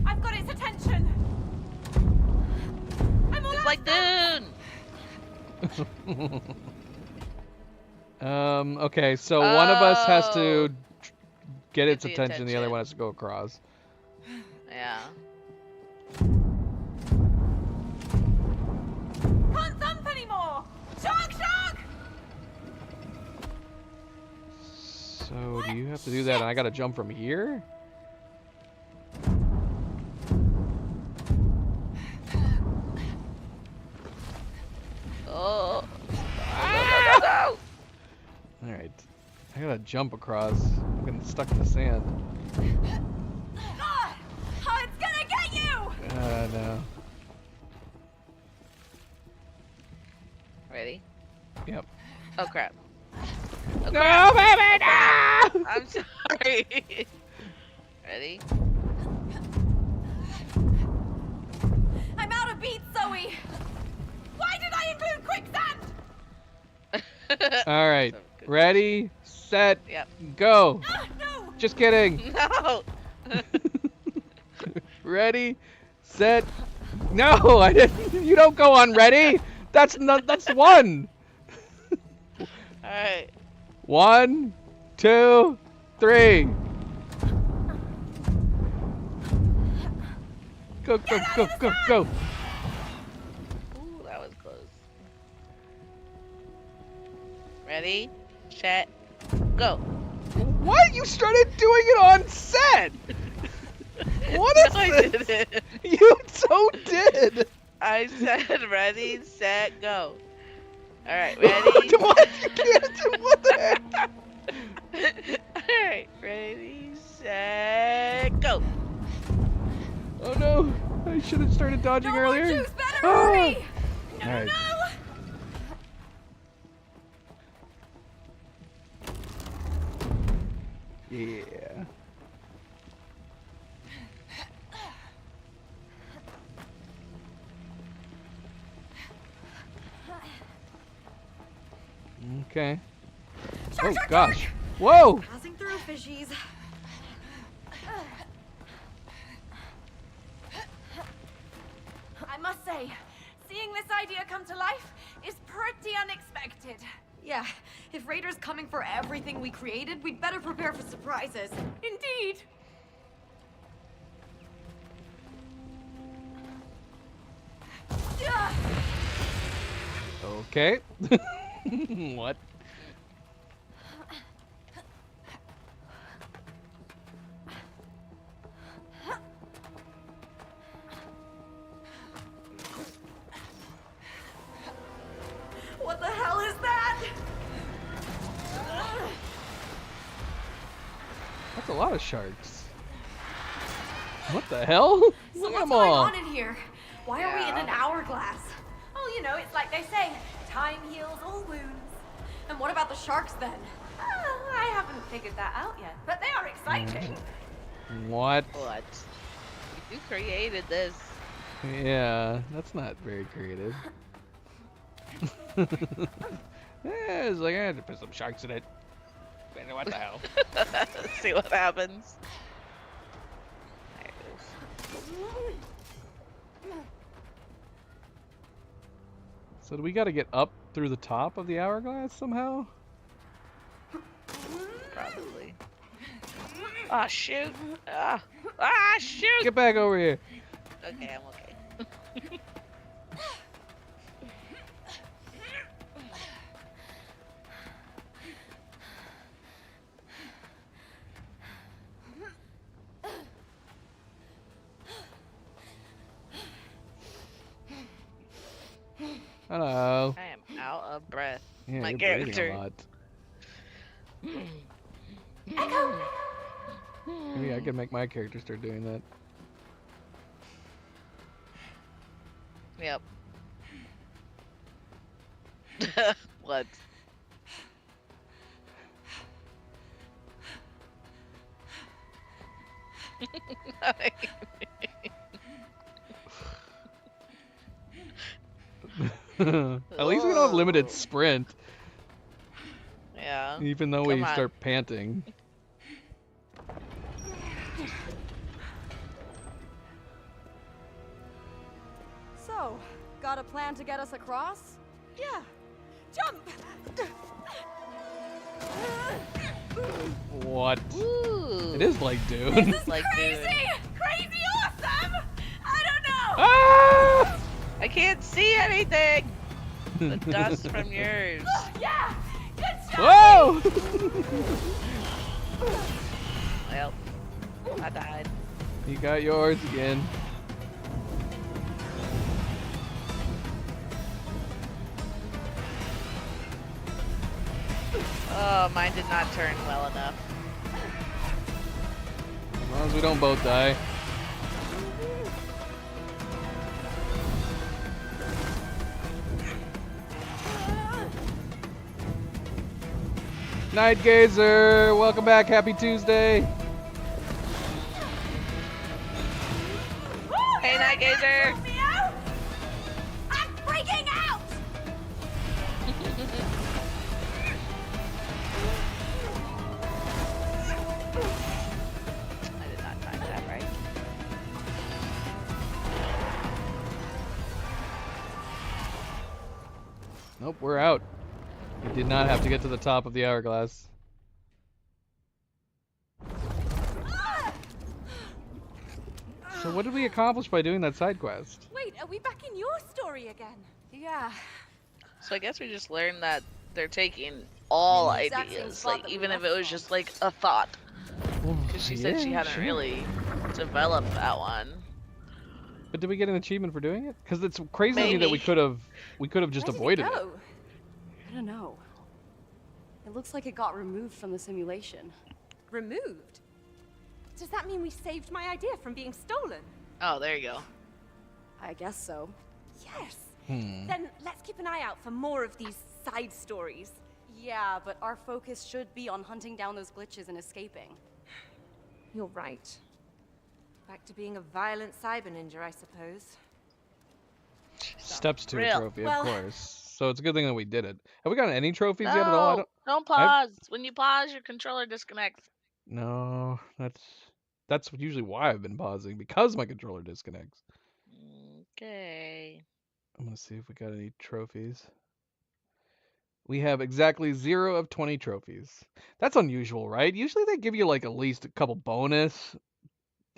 I've got its attention. I'm all it's out like of Dune. Okay, so one of us has to Oh. get its the attention, the other attention. one has to go across. Yeah. Can't thump anymore. Shark, shark! So do you have to do that and I gotta jump from here? Oh. Ah, no. Alright. I gotta jump across. I'm getting stuck in the sand. Ah! Oh, it's gonna get you! No. Ready? Yep. Oh crap. Oh, No, crap. baby, no! I'm sorry. Ready? I'm out of beats, Zoe. Why did I include quicksand? Alright. So good. Ready, set, Yep. go! Ah, no! Just kidding. No. Ready, set, no! I didn't. You don't go on ready! That's one! Alright. 1, 2, 3. Go, go, go, go, go. Ooh, that was close. Ready? Set. Go. What? You started doing it on set! What is No, I this? didn't. You so did! I said ready, set, go. Alright, ready? What the heck? Alright, ready, set, go! Oh no! I should have started dodging No earlier. more juice, better Ah! hurry! No, Alright. no! Yeah. Okay. Shark, Oh shark, gosh. shark! Whoa! Passing through, fishies. I must say, seeing this idea come to life is pretty unexpected. Yeah, if Raider's coming for everything we created, we'd better prepare for surprises. Indeed. Okay. What? What the hell is that? That's a lot of sharks. What the hell? Look So at what's them going all. on in here? Why are we in an hourglass? Oh, you know, it's like they say, time heals all wounds. And what about the sharks then? I haven't figured that out yet, but they are exciting. What? What? You created this. Yeah, that's not very creative. Yeah, it's like I had to put some sharks in it. What the hell? Let's see what happens. So do we got to get up through the top of the hourglass somehow? Probably. Ah, shoot. Ah, shoot. Get back over here. Okay, I'm okay. Hello. I am out of breath. Yeah, My you're breathing character. a lot. Maybe I can make my character start doing that. Yep. What? At least we don't have limited sprint, Yeah. even though Come we on. start panting. So, got a plan to get us across? Yeah. Jump! What? Ooh. It is like Dune. Like Crazy! Dune. Crazy awesome! I don't know! Ah! I can't see anything. The dust from yours. Yeah! Good shot! Whoa! Well, I died. You got yours again. Oh, mine did not turn well enough. As long as we don't both die. Night Gazer, welcome back. Happy Tuesday. Hey, Night Gazer. Meow! I'm freaking out! I did not time that right. Nope, we're out. We did not have to get to the top of the hourglass. So what did we accomplish by doing that side quest? Wait, are we back in your story again? Yeah. So I guess we just learned that they're taking all The exact same ideas, spot like that we even if left it was just like a thought. Because she said she Yeah, hadn't sure. really developed that one. But did we get an achievement for doing it? Because it's crazy to me that we Maybe. could have just Where did it avoided it. go? looks like it got removed from the simulation. Removed? Does that mean we saved my idea from being stolen? Oh, there you go. I guess so. Yes. Then let's keep an eye out for more of these side stories. Yeah, but our focus should be on hunting down those glitches and escaping. You're right. Back to being a violent cyber ninja, I suppose. Steps to a Real. trophy, Well- of course. So it's a good thing that we did it. Have we gotten any trophies yet at all? I No, don't pause. When you pause, your controller disconnects. No, that's usually why I've been pausing, because my controller disconnects. Okay. I'm gonna see if we got any trophies. We have exactly 0 of 20 trophies. That's unusual, right? Usually they give you like at least a couple bonus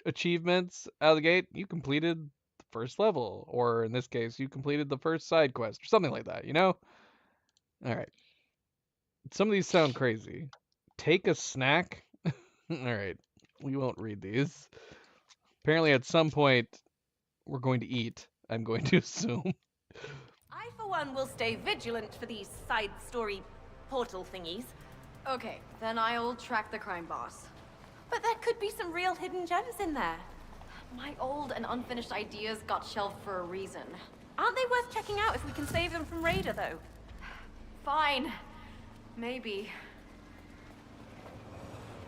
achievements out of the gate. You completed the first level, or in this case, you completed the first side quest, or something like that, you know? All right. Some of these sound crazy. Take a snack. All right. We won't read these. Apparently at some point we're going to eat, I'm going to assume. I, for one, will stay vigilant for these side story portal thingies. Okay, then I'll track the crime boss. But there could be some real hidden gems in there. My old and unfinished ideas got shelved for a reason. Aren't they worth checking out if we can save them from Raider, though? Fine. Maybe.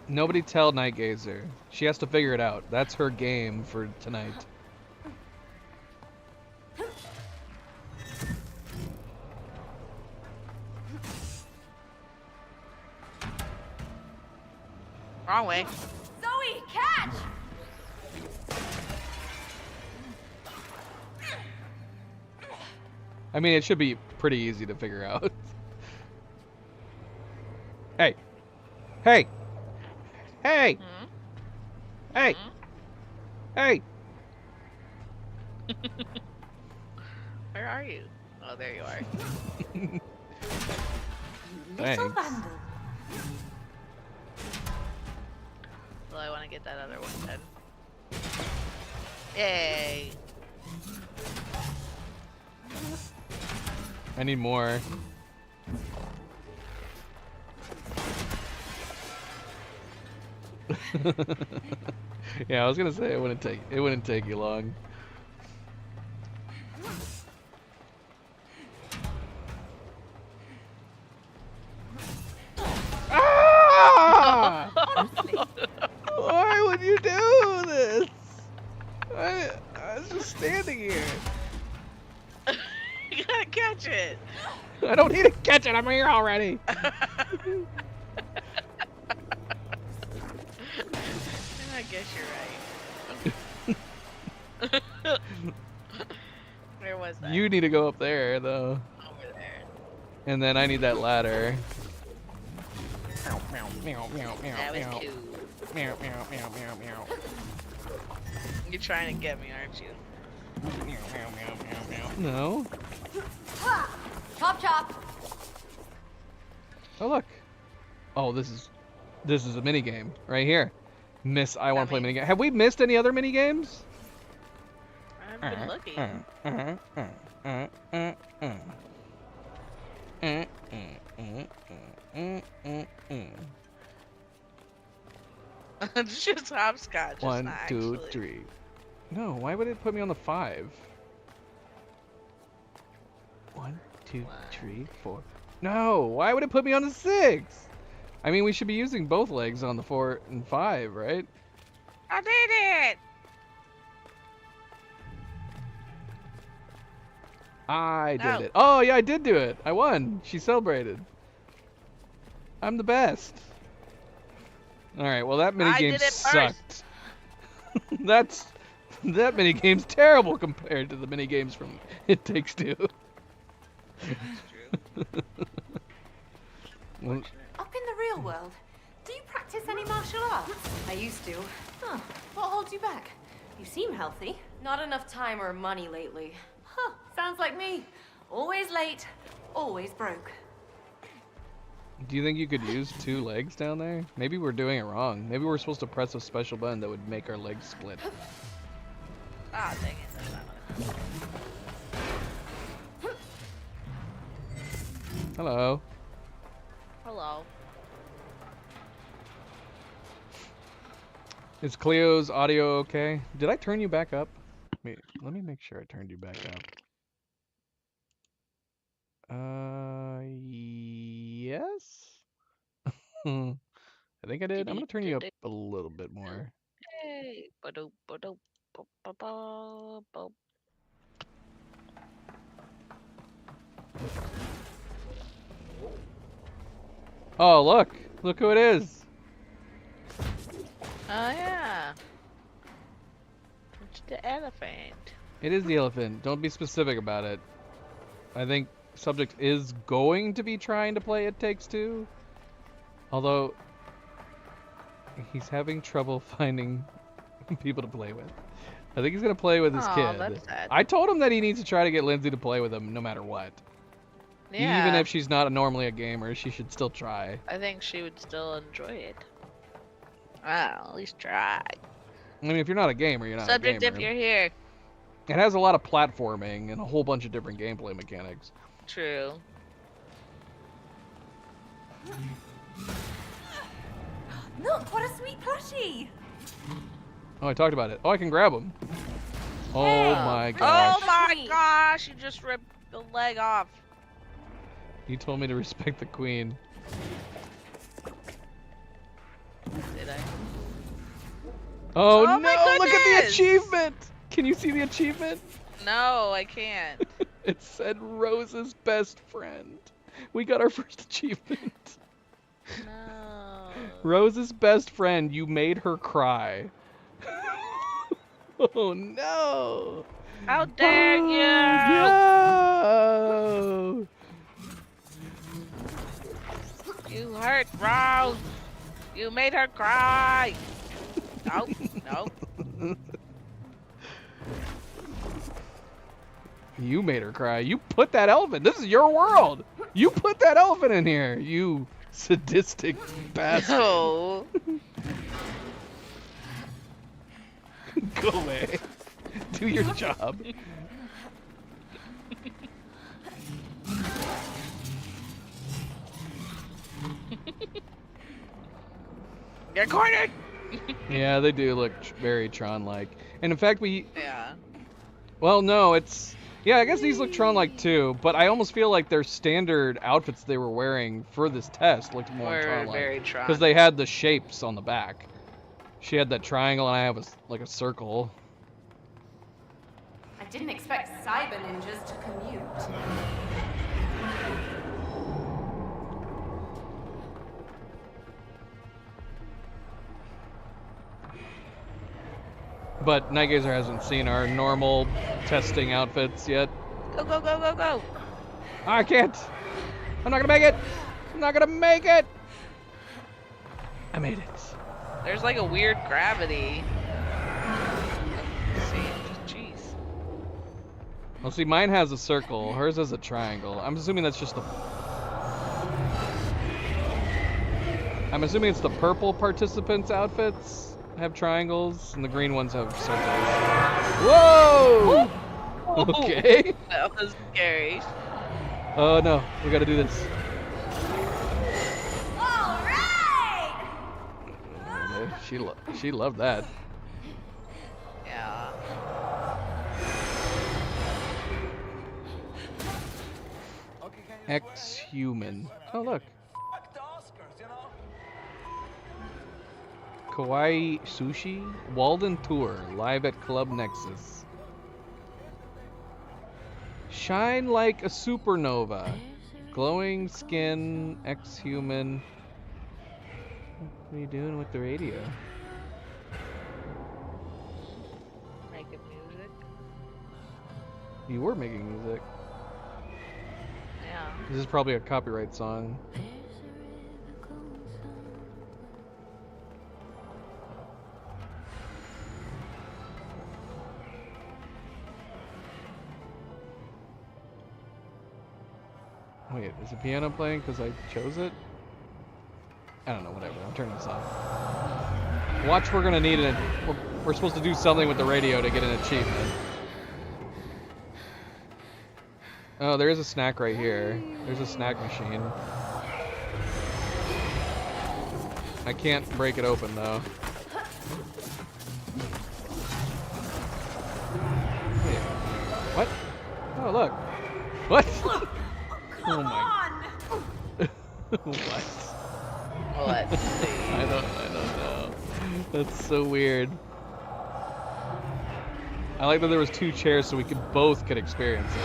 Nobody tell Nightgazer. She has to figure it out. That's her game for tonight. Wrong way. Zoe, catch! I mean, it should be pretty easy to figure out. Hey. Hey. Hey. Hey. Hey. Where are you? Oh, there you are. Little Thanks. vandal. Well, I want to get that other one done. Yay! I need more. Yeah, I was gonna say it wouldn't take you long. Ah! Why would you do this? I was just standing here. You gotta catch it. I don't need to catch it. I'm here already. I guess you're right. Where was that? You need to go up there though. Over there. And then I need that ladder. That was cool. You're trying to get me, aren't you? No. Chop chop! Oh look. Oh, this is a mini game right here. Miss, I want to play mini game. Have we missed any other mini games? I've been looking. It's just hopscotch. 1, 2, 3. No, why would it put me on the 5? 1, 2, 3, 4. No, why would it put me on the 6? I mean, we should be using both legs on the 4 and 5, right? I did it! I did No. it. Oh, yeah, I did do it. I won. She celebrated. I'm the best. All right, well, that mini I game did it sucked. That mini game's terrible compared to the mini games from It Takes Two. Well, Up in the real world, do you practice any martial arts? I used to. Huh. What holds you back? You seem healthy. Not enough time or money lately. Huh. Sounds like me. Always late, always broke. do you think you could use 2 legs down there? Maybe we're doing it wrong. Maybe we're supposed to press a special button that would make our legs split. Ah, dang it. That's not what I Hello. Hello. Is Cleo's audio okay? Did I turn you back up? Wait, let me make sure I turned you back up. Yes? I think I did. I'm gonna turn you up a little bit more. Hey. Ba-do-ba-do-ba-ba-ba-ba. Oh, look! Look who it is! Oh yeah. It's the elephant. It is the elephant. Don't be specific about it. I think subject is going to be trying to play It Takes Two. Although, he's having trouble finding people to play with. I think he's going to play with his kid. That's sad. I told him that he needs to try to get Lindsay to play with him no matter what. Yeah. Even if she's not normally a gamer, she should still try. I think she would still enjoy it. Well, at least try. I mean, if you're not a gamer, you're not Subject a gamer. if you're here. It has a lot of platforming and a whole bunch of different gameplay mechanics. True. Look, what a sweet plushie! Oh, I talked about it. Oh, I can grab him. Oh my gosh. Oh my gosh, you just ripped the leg off. You told me to respect the queen. Did I? Oh, Oh no, my look at the goodness! achievement! Can you see the achievement? No, I can't. It said Rose's best friend. We got our first achievement. No. Rose's best friend, you made her cry. Oh no! How dare you! No! You hurt Rose. You made her cry. No, no. You made her cry. You put that elephant. This is your world. You put that elephant in here. You sadistic bastard. No. Go away. Do your job. You're cornered. Yeah, they do look very Tron-like. And in fact, Yeah. well, no, it's... Yeah, I guess these look Tron-like too, but I almost feel like their standard outfits they were wearing for this test looked more We're Tron-like. very Tron. Because they had the shapes on the back. She had that triangle and I have like a circle. I didn't expect cyber ninjas to commute. But Night Gazer hasn't seen our normal testing outfits yet. Go, go, go, go, go. I can't. I'm not gonna make it. I'm not gonna make it. I made it. There's like a weird gravity. Let's see, just jeez. Well, see, mine has a circle. Hers has a triangle. I'm assuming that's just the... I'm assuming it's the purple participants' outfits have triangles, and the green ones have circles. Whoa! Okay. That was scary. Oh no, we gotta do this. All right! She loved that. Yeah. Ex-human. Oh look. Kawaii Sushi Walden Tour live at Club Nexus. Shine like a supernova. Glowing skin, ex-human. What are you doing with the radio? Making music. You were making music. Yeah. This is probably a copyright song. Wait, is the piano playing because I chose it? I don't know, whatever. I'm turning this off. Watch, we're gonna need it. We're supposed to do something with the radio to get an achievement. Oh, there is a snack right here. There's a snack machine. I can't break it open though. What? Oh, look. What? Come on! What? Let's see. I don't know. That's so weird. I like that there was 2 chairs so we both could experience it.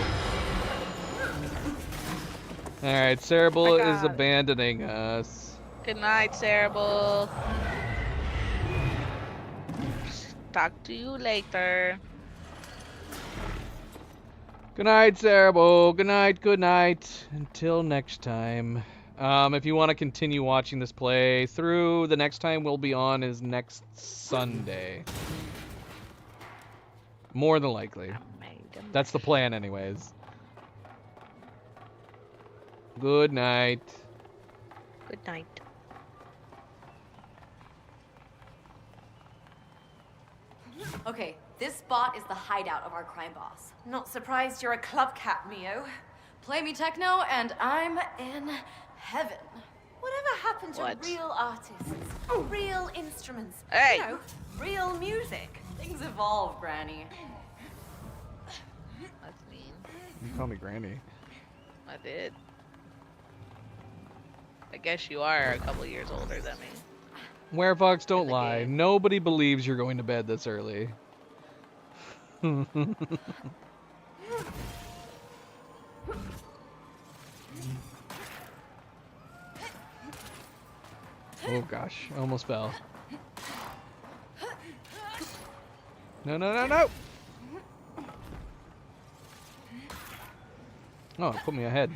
Alright, Cerebral is abandoning us. Good night, Cerebral. Talk to you later. Good night, Cerebral. Good night, good night. Until next time. If you want to continue watching this play through, the next time we'll be on is next Sunday. More than likely. That's the plan anyways. Good night. Good night. Okay, this spot is the hideout of our crime boss. Not surprised you're a club cat, Mio. Play me techno and I'm in heaven. Whatever happened to What? real artists? Real instruments? Hey! You know, real music. Things evolve, Granny. That's mean. You call me Granny. I did. I guess you are a couple years older than me. Werefox, don't the lie. game. Nobody believes you're going to bed this early. Oh gosh, I almost fell. No, no, no, no! Oh, it put me ahead.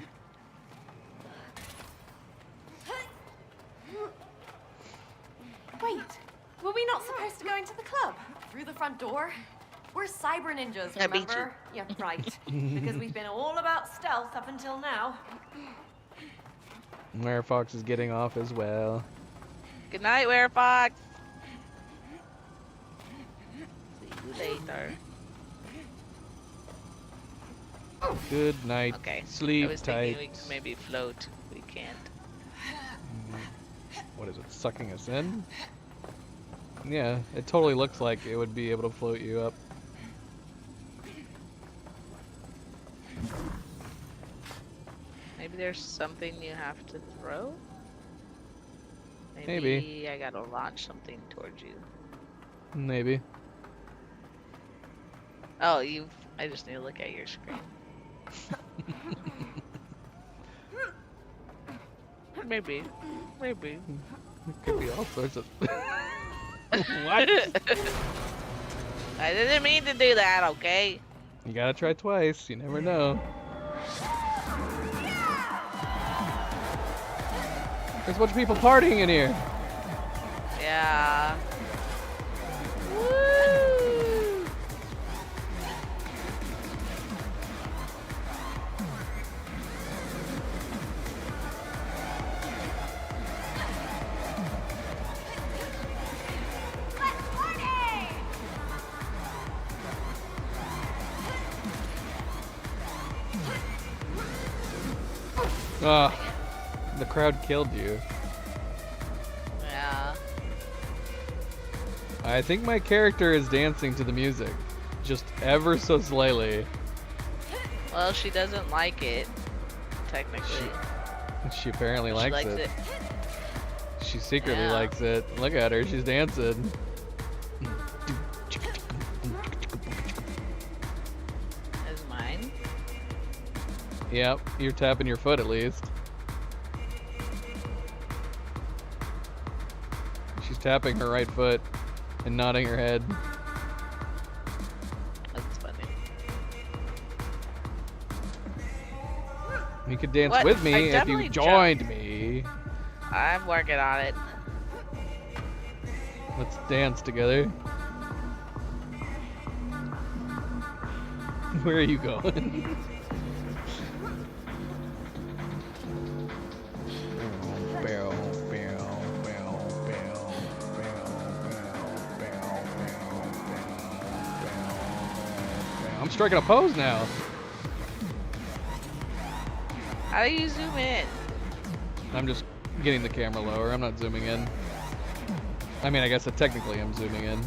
Wait, were we not supposed to go into the club? Through the front door? We're cyber ninjas, I beat remember? Yeah, right. Because we've been all about stealth up until now. Werefox is getting off as well. Good night, Werefox. See you later. Good night. Okay. Sleep I was tight. thinking we could maybe float. We can't. What is it, sucking us in? Yeah, it totally looks like it would be able to float you up. Maybe there's something you have to throw? Maybe. I gotta launch something towards you. Maybe. Oh, I just need to look at your screen. Maybe. Maybe. It could be all sorts of... What? I didn't mean to do that, okay? You gotta try twice, you never know. There's a bunch of people partying in here. Yeah. Woo! Ah, the crowd killed you. Yeah. I think my character is dancing to the music. Just ever so slightly. Well, she doesn't like it, technically. She apparently She likes likes it. it. She secretly Yeah. likes it. Look at her, she's dancing. Is mine? Yep, you're tapping your foot at least. She's tapping her right foot and nodding her head. That's funny. You could dance What? with I me if you definitely joined me. I'm working on it. Let's dance together. Where are you going? I'm striking a pose now. How do you zoom in? I'm just getting the camera lower. I'm not zooming in. I mean, I guess technically I'm zooming in.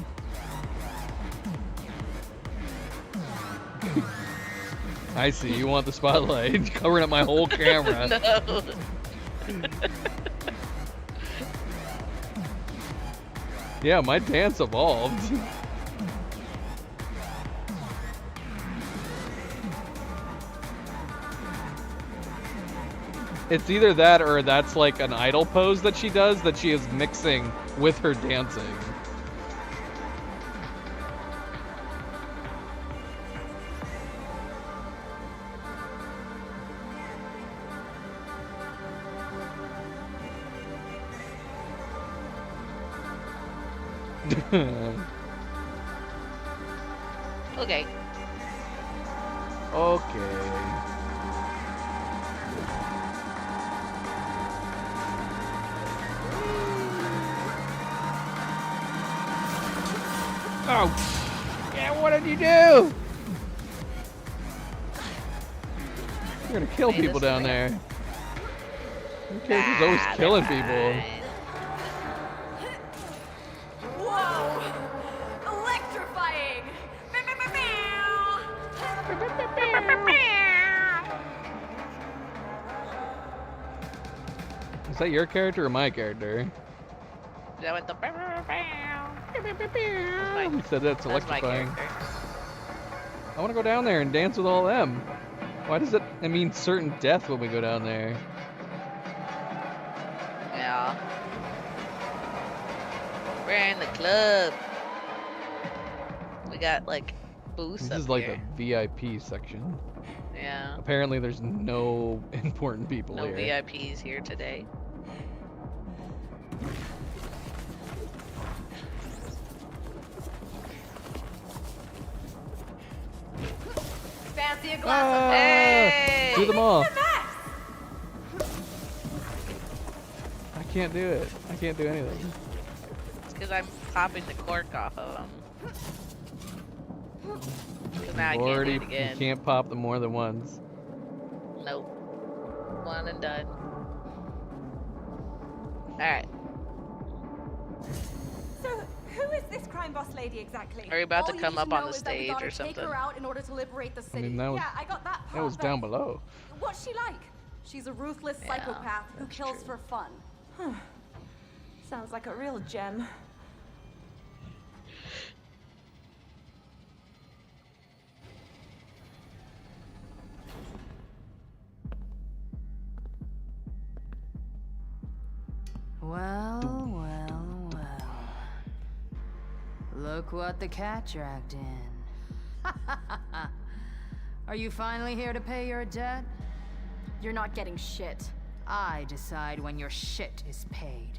I see. You want the spotlight covering up my whole camera. No. Yeah, my dance evolved. It's either that or that's like an idol pose that she does that she is mixing with her dancing. Okay. Okay. Oh! Yeah, what did you do? You're gonna kill people down there. Who cares who's always killing people? Whoa! Electrifying! Is that your character or my character? That went the. He said that's my electrifying. character. I want to go down there and dance with all them. Why does it mean certain death when we go down there? Yeah. We're in the club. We got like booths This up is like here. the VIP section. Yeah. Apparently there's no important people No here. VIPs here today. Fancy a glass Ah! of Hey! Do them all. mess! I can't do it. I can't do anything. It's because I'm popping the cork off of them. Because now I can't do Already, it you again. can't pop them more than once. Nope. One and done. Alright. So, who is this crime boss lady exactly? Are you about All to you come need up to on know the is that we stage gotta or take something? her out in order to liberate the I city. mean, that was, Yeah, I got that part. that was down but below. What's she like? She's a ruthless Yeah, psychopath who that's kills true. for fun. Sounds like a real gem. Well, well, well. Look what the cat dragged in. Are you finally here to pay your debt? You're not getting shit. I decide when your shit is paid.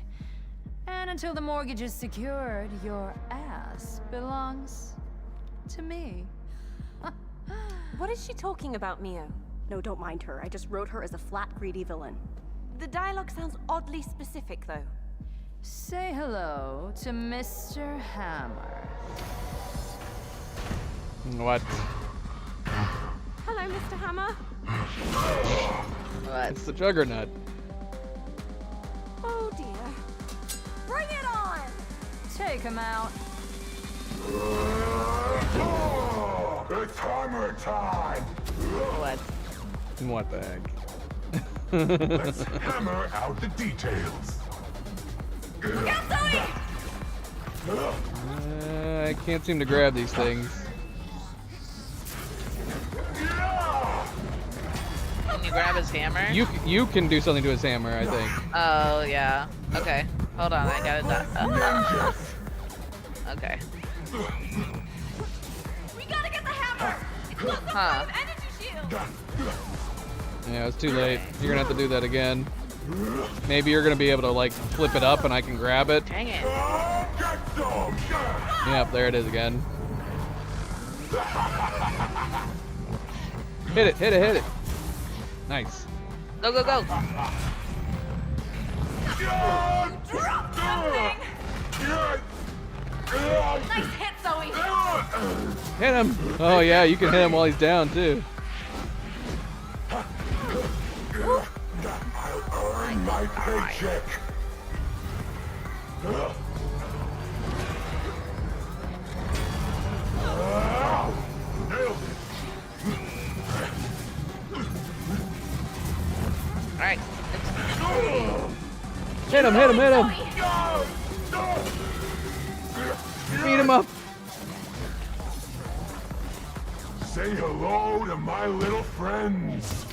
And until the mortgage is secured, your ass belongs to me. What is she talking about, Mio? No, don't mind her. I just wrote her as a flat, greedy villain. The dialogue sounds oddly specific, though. Say hello to Mr. Hammer. What? Hello, Mr. Hammer. What? It's the Juggernaut. Oh dear. Bring it on! Take him out. It's Hammer time! What? What the heck? Let's hammer out the details. I can't seem to grab these things. Can you grab his hammer? You can do something to his hammer, I think. Oh, yeah. Okay. Hold on, I got it. Okay. We gotta get the hammer! It's got some Huh. kind of energy shield! Yeah, it's too late. You're gonna have to do that again. Maybe you're gonna be able to like flip it up and I can grab it. Dang it. Yep, there it is again. Hit it, hit it, hit it. Nice. Go, go, go. Drop something! Nice hit, Zoe! Hit him. Oh yeah, you can hit him while he's down too. I'll earn my paycheck. Nailed it. Alright. Hit him, hit him, hit him! Beat him up! Say hello to my little friends.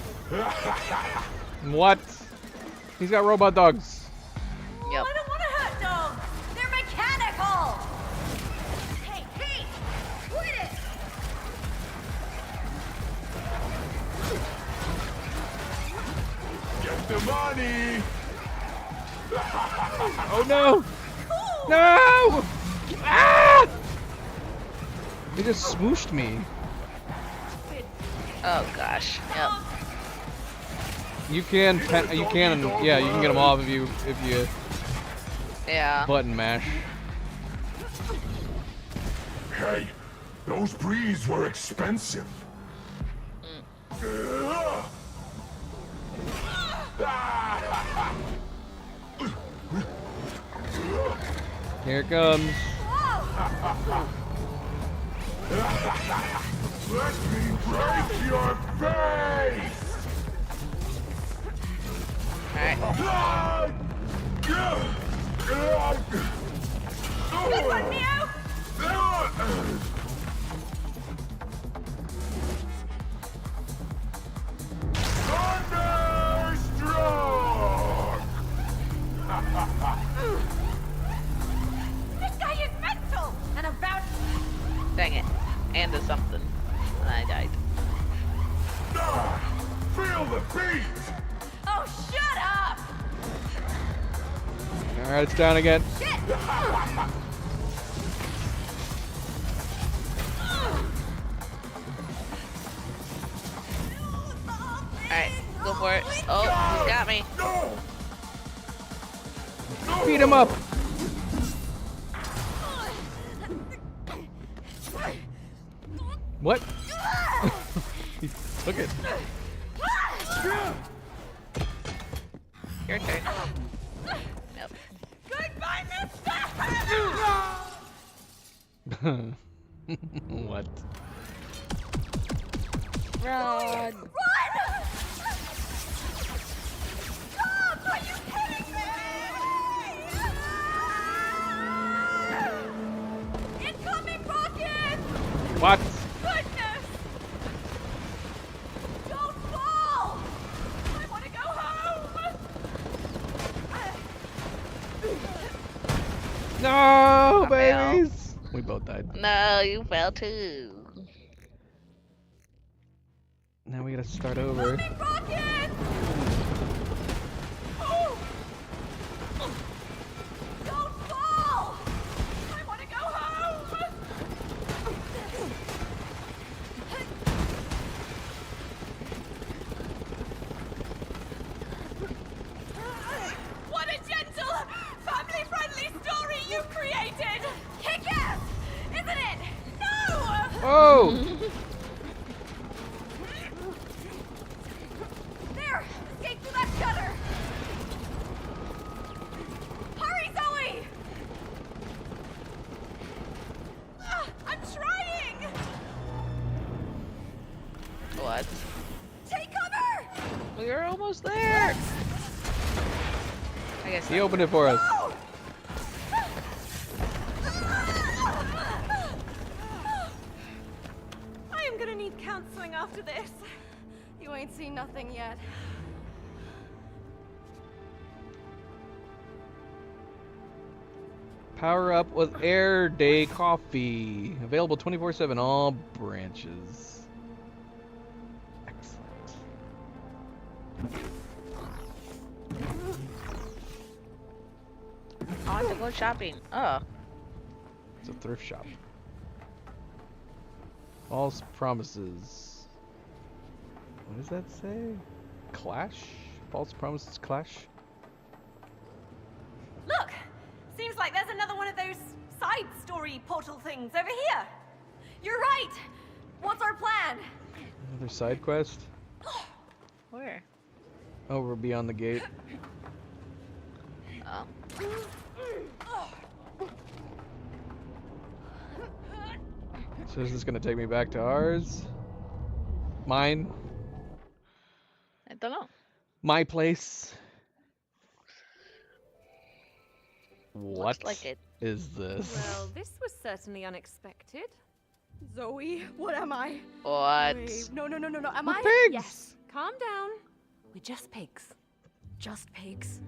What? He's got robot dogs. Yep. I don't want to hurt dogs. They're mechanical. Hey, Pete, quit it. Get the money. Oh no! No! Ah! He just smooshed me. Oh gosh. Yep. You can yeah, you can get them off if you Yeah. button mash. Hey, those breeds were expensive. Here it comes. Let me break your face! Alright. Good one, Neo. Thunderstruck! This guy is mental and about. Dang it. And to something. And I died. Feel the beat! Oh, shut up! Alright, it's down again. Shit! Alright, go for it. Oh, he's got me. Beat him up! What? He took it. Your turn. Yep. Goodbye, mister! What? Run! Run! Stop! Are you kidding me? Incoming rocket! What? Goodness! Don't fall! I want to go home! No, I fell. babies! We both died. No, you fell too. Now we gotta start over. Incoming rocket! Oh. Don't fall! I want to go home! What a gentle, family-friendly story you created! Kick-ass, isn't it? No! Oh! There! Escape through that shutter! Hurry, Zoe! I'm trying! What? Take cover! We were almost there. I guess He opened it for us. No! I am gonna need counseling after this. You ain't seen nothing yet. Power up with Air Day Coffee. Available 24/7, all branches. Excellent. I want to go shopping. Oh. It's a thrift shop. False promises. What does that say? Clash? False promises clash? Look! Seems like there's another one of those side story portal things over here. You're right! What's our plan? Another side quest? Where? Over beyond the gate. Oh. So is this gonna take me back to ours? Mine? I don't know. My place. What Looks like it. is this? Well, this was certainly unexpected. Zoe, what am I? What? Wait, no. Am We're I? pigs. Yes. Calm down. We're just pigs. Just pigs.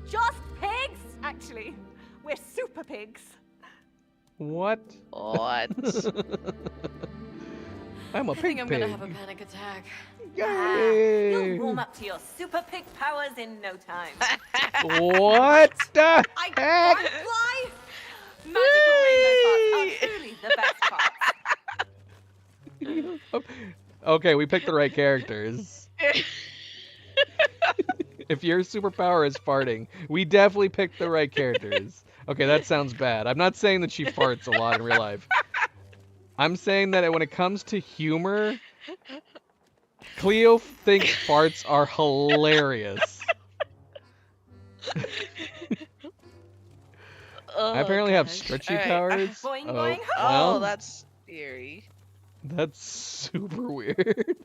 Just pigs! Actually, we're super pigs. What? What? I'm a I pig think I'm pig. gonna have a panic attack. Yay! You'll warm up to your super pig powers in no time. What the I heck? can't fly! Magical rainbow parts are truly the best parts. Okay, we picked the right characters. If your superpower is farting, we definitely picked the right characters. Okay, that sounds bad. I'm not saying that she farts a lot in real life. I'm saying that when it comes to humor, Cleo thinks farts are hilarious. I apparently have stretchy powers. Boing, Oh, boing. Oh, well, that's eerie. that's super weird.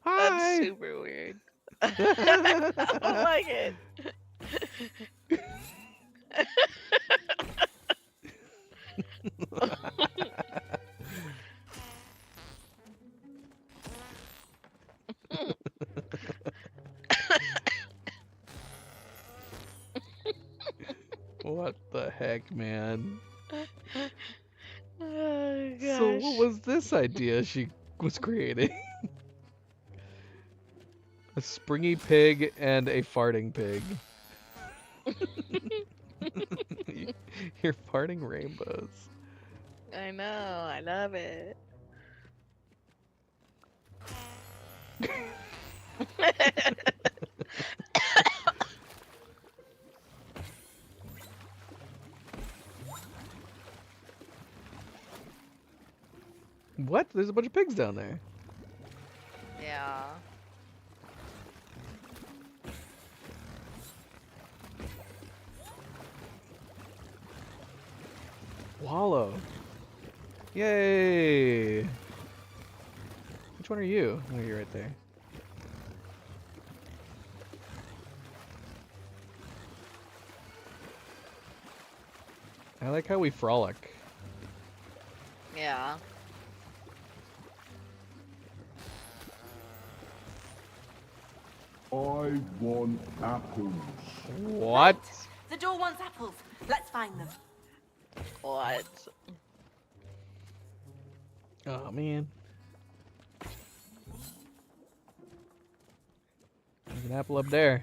Hi. That's super weird. I don't like it. What the heck, man? Oh, So gosh. what was this idea she was creating? A springy pig and a farting pig. You're farting rainbows. I know, I love it. What? There's a bunch of pigs down there. Yeah. Wallow. Yay! Which one are you? Oh, you're right there. I like how we frolic. Yeah. I want apples. What? The door wants apples. Let's find them. What? Oh man. There's an apple up there.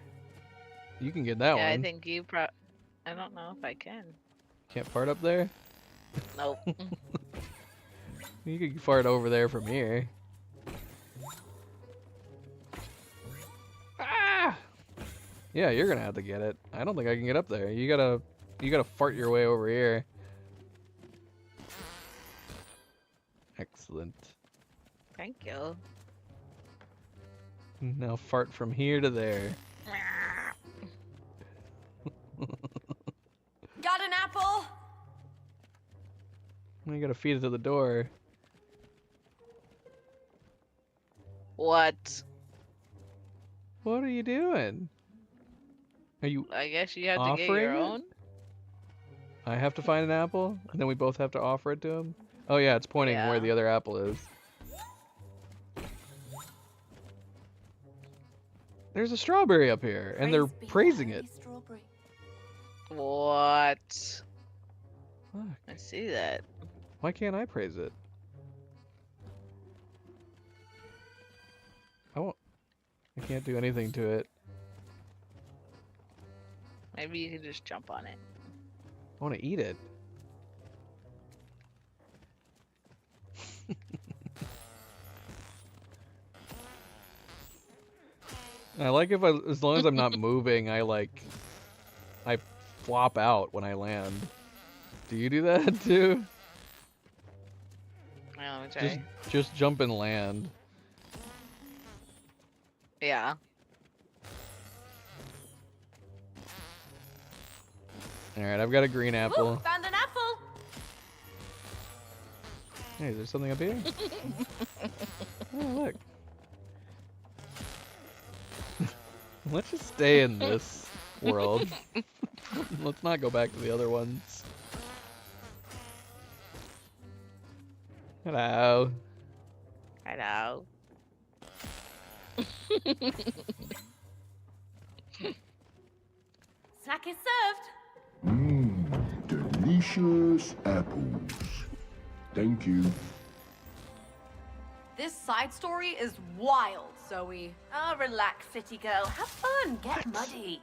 You can get that Yeah, one. I think you I don't know if I can. Can't fart up there? Nope. You can fart over there from here. Ah! Yeah, you're gonna have to get it. I don't think I can get up there. You gotta fart your way over here. Excellent. Thank you. Now fart from here to there. Got an apple? You gotta feed it to the door. What? What are you doing? Are you I guess you have to offering get your it? own? I have to find an apple, and then we both have to offer it to him? Oh yeah, it's pointing where Yeah. the other apple is. There's a strawberry up here, and they're praising it. What? Fuck. I see that. Why can't I praise it? I can't do anything to it. Maybe you can just jump on it. I want to eat it. I like if as long as I'm not moving, I flop out when I land. Do you do that too? Oh, okay. Just jump and land. Yeah. All right, I've got a green apple. Ooh, found an apple. Hey, there's something up here. Oh, look. Let's just stay in this world. Let's not go back to the other ones. Hello. Hello. Snack is served. Delicious apples. Thank you. This side story is wild, Zoe. Oh, relax, city girl. Have fun. Get muddy.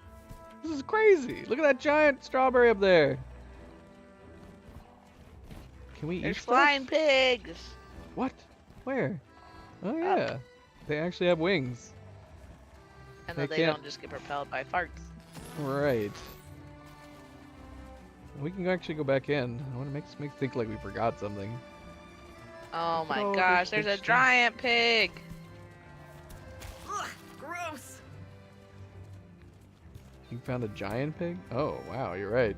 This is crazy. Look at that giant strawberry up there. Can we There's eat flying stuff? pigs. What? Where? Oh yeah. They actually have wings. And then They they can't- don't just get propelled by farts. Right. We can actually go back in. I want to make me think like we forgot something. Oh my Oh, gosh, there's there's a big giant pig. Ugh, gross. You found a giant pig? Oh wow, you're right.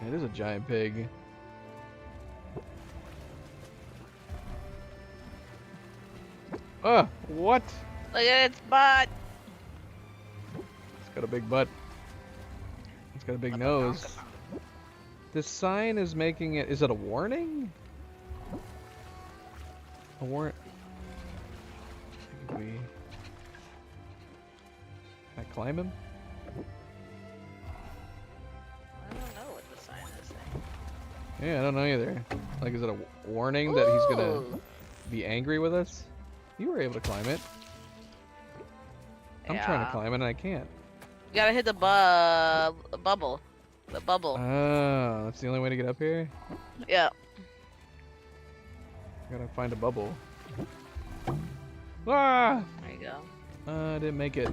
It is a giant pig. What? Look at its butt. It's got a big butt. It's got a big nose. This sign is making it. Is it a warning? A warrant? Can I climb him? I don't know what the sign is saying. Yeah, I don't know either. Like, is it a warning that he's gonna Ooh. be angry with us? You were able to climb it. I'm trying to Yeah. climb it and I can't. You gotta hit the bubble. The bubble. Oh, that's the only way to get up here? Yeah. Gotta find a bubble. Ah! There you go. I didn't make it.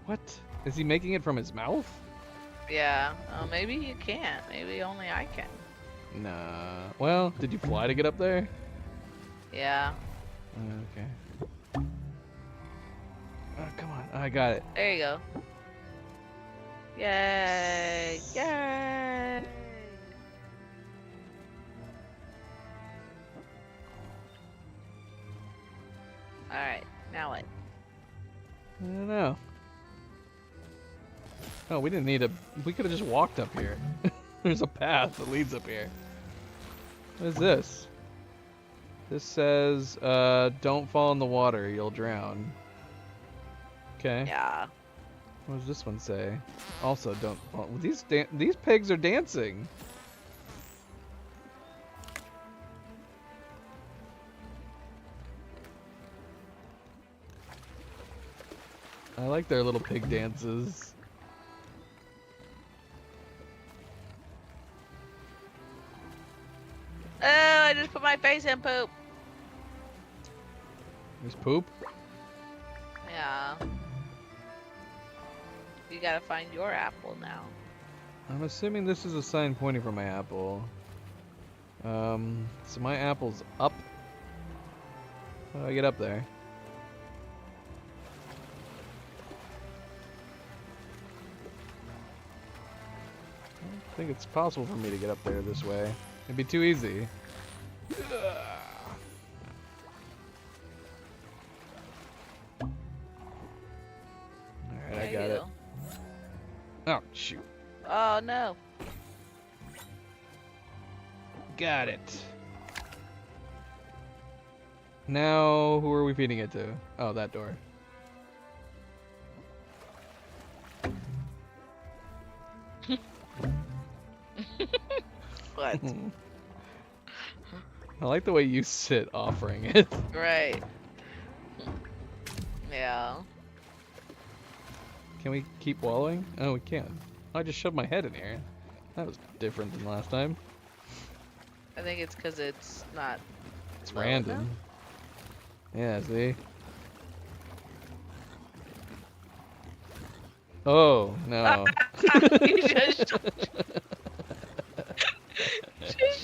What? Is he making it from his mouth? Yeah. Maybe you can't. Maybe only I can. Nah. Well, did you fly to get up there? Yeah. Okay. Oh, come on. I got it. There you go. Yay! Yay! Alright, now what? I don't know. Oh, we didn't need a... We could have just walked up here. There's a path that leads up here. What is this? This says, don't fall in the water, you'll drown. Okay. Yeah. What does this one say? Also, don't fall. These pigs are dancing. I like their little pig dances. Oh, I just put my face in poop. There's poop. Yeah. You gotta find your apple now. I'm assuming this is a sign pointing for my apple. So my apple's up. How do I get up there? I don't think it's possible for me to get up there this way. It'd be too easy. Alright, I got it. Oh, shoot. Oh no. Got it. Now, who are we feeding it to? Oh, that door. What? I like the way you sit offering it. Right. Yeah. Can we keep wallowing? Oh, we can. I just shoved my head in here. That was different than last time. I think it's because it's not. It's low random. enough. Yeah, see? Oh, no. You just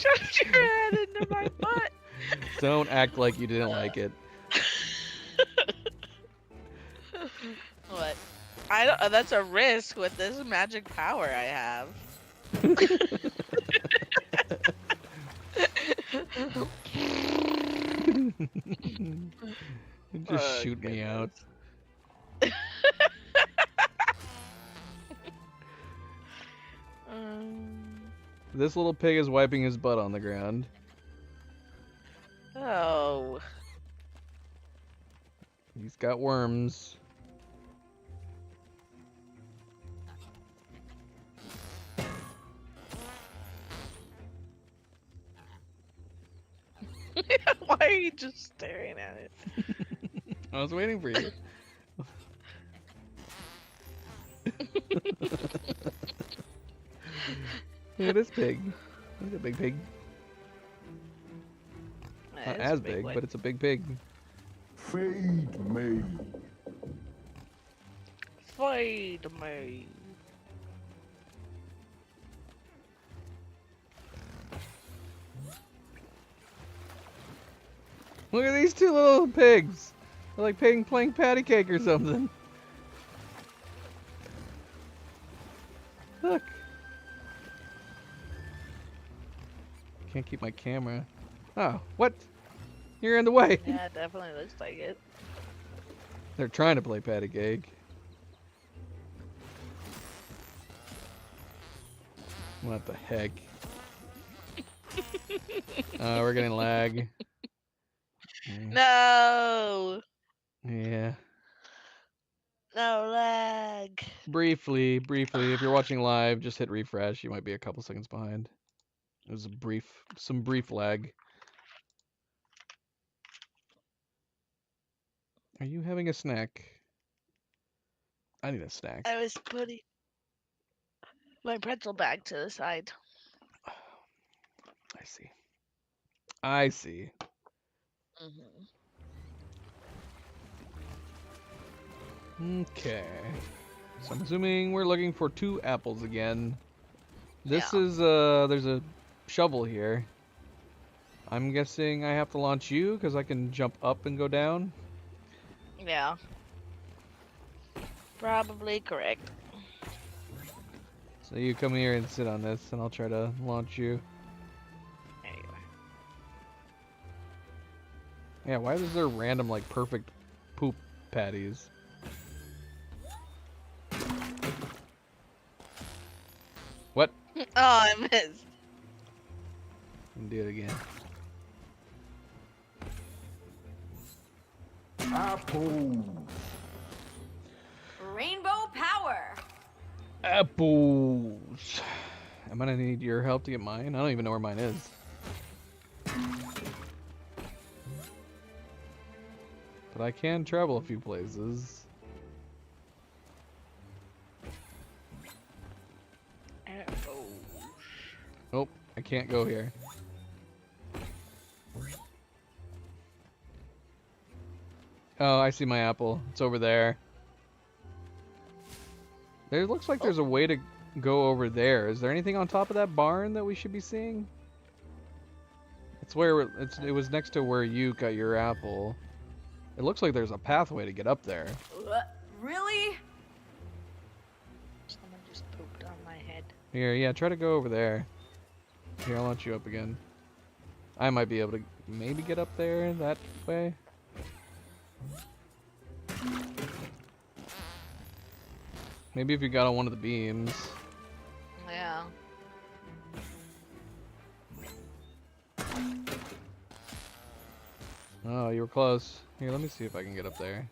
shoved your head into my butt. Don't act like you didn't like it. What? I don't. That's a risk with this magic power I have. Just shoot me out. This little pig is wiping his butt on the ground. Oh. He's got worms. Why are you just staring at it? I was waiting for you. Look at this pig. Look at a big pig. Not as big, but it's a big pig. Feed me. Feed me. Look at these two little pigs. They're like playing patty cake or something. Look. Can't keep my camera. Oh, what? You're in the way. Yeah, it definitely looks like it. They're trying to play patty cake. What the heck? We're getting lag. No. Yeah. No lag. Briefly, if you're watching live, just hit refresh. You might be a couple seconds behind. It was some brief lag. Are you having a snack? I need a snack. I was putting my pretzel bag to the side. I see. I see. Okay. So I'm assuming we're looking for 2 apples again. This is, there's a shovel here. I'm guessing I have to launch you because I can jump up and go down. Yeah. Probably correct. So you come here and sit on this and I'll try to launch you. There you are. Yeah, why is there random, like, perfect poop patties? What? Oh, I missed. Do it again. Apples. Rainbow power. Apples. I'm gonna need your help to get mine. I don't even know where mine is. But I can travel a few places. Nope, I can't go here. Oh, I see my apple. It's over there. There looks like there's a way to go over there. Is there anything on top of that barn that we should be seeing? It's where it was next to where you got your apple. It looks like there's a pathway to get up there. Really? Someone just pooped on my head. Here, yeah, try to go over there. Here, I'll launch you up again. I might be able to maybe get up there that way. Maybe if you got on one of the beams. Yeah. Oh, you were close. Here, let me see if I can get up there.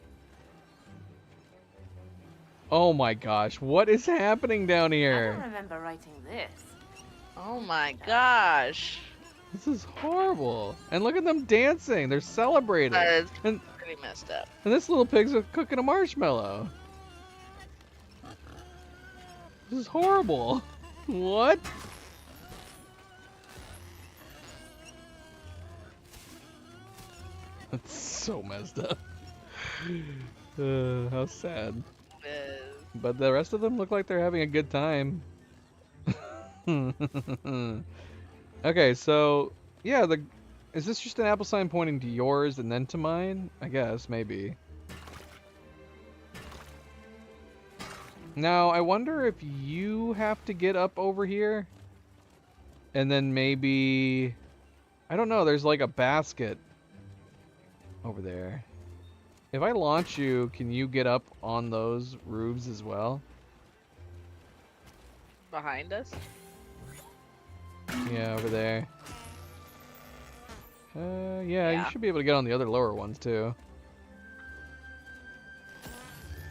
Oh my gosh, what is happening down I here? don't remember writing this. Oh my gosh. This is horrible. And look at them dancing. They're celebrating. That is And pretty messed up. this little pig's cooking a marshmallow. This is horrible. What? That's so messed up. How sad. But the rest of them look like they're having a good time. Okay, so yeah, is this just an apple sign pointing to yours and then to mine? I guess, maybe. Now, I wonder if you have to get up over here. And then maybe... I don't know, there's like a basket over there. If I launch you, can you get up on those roofs as well? Behind us? Yeah, over there. Yeah, you should be able to get on the other lower ones too.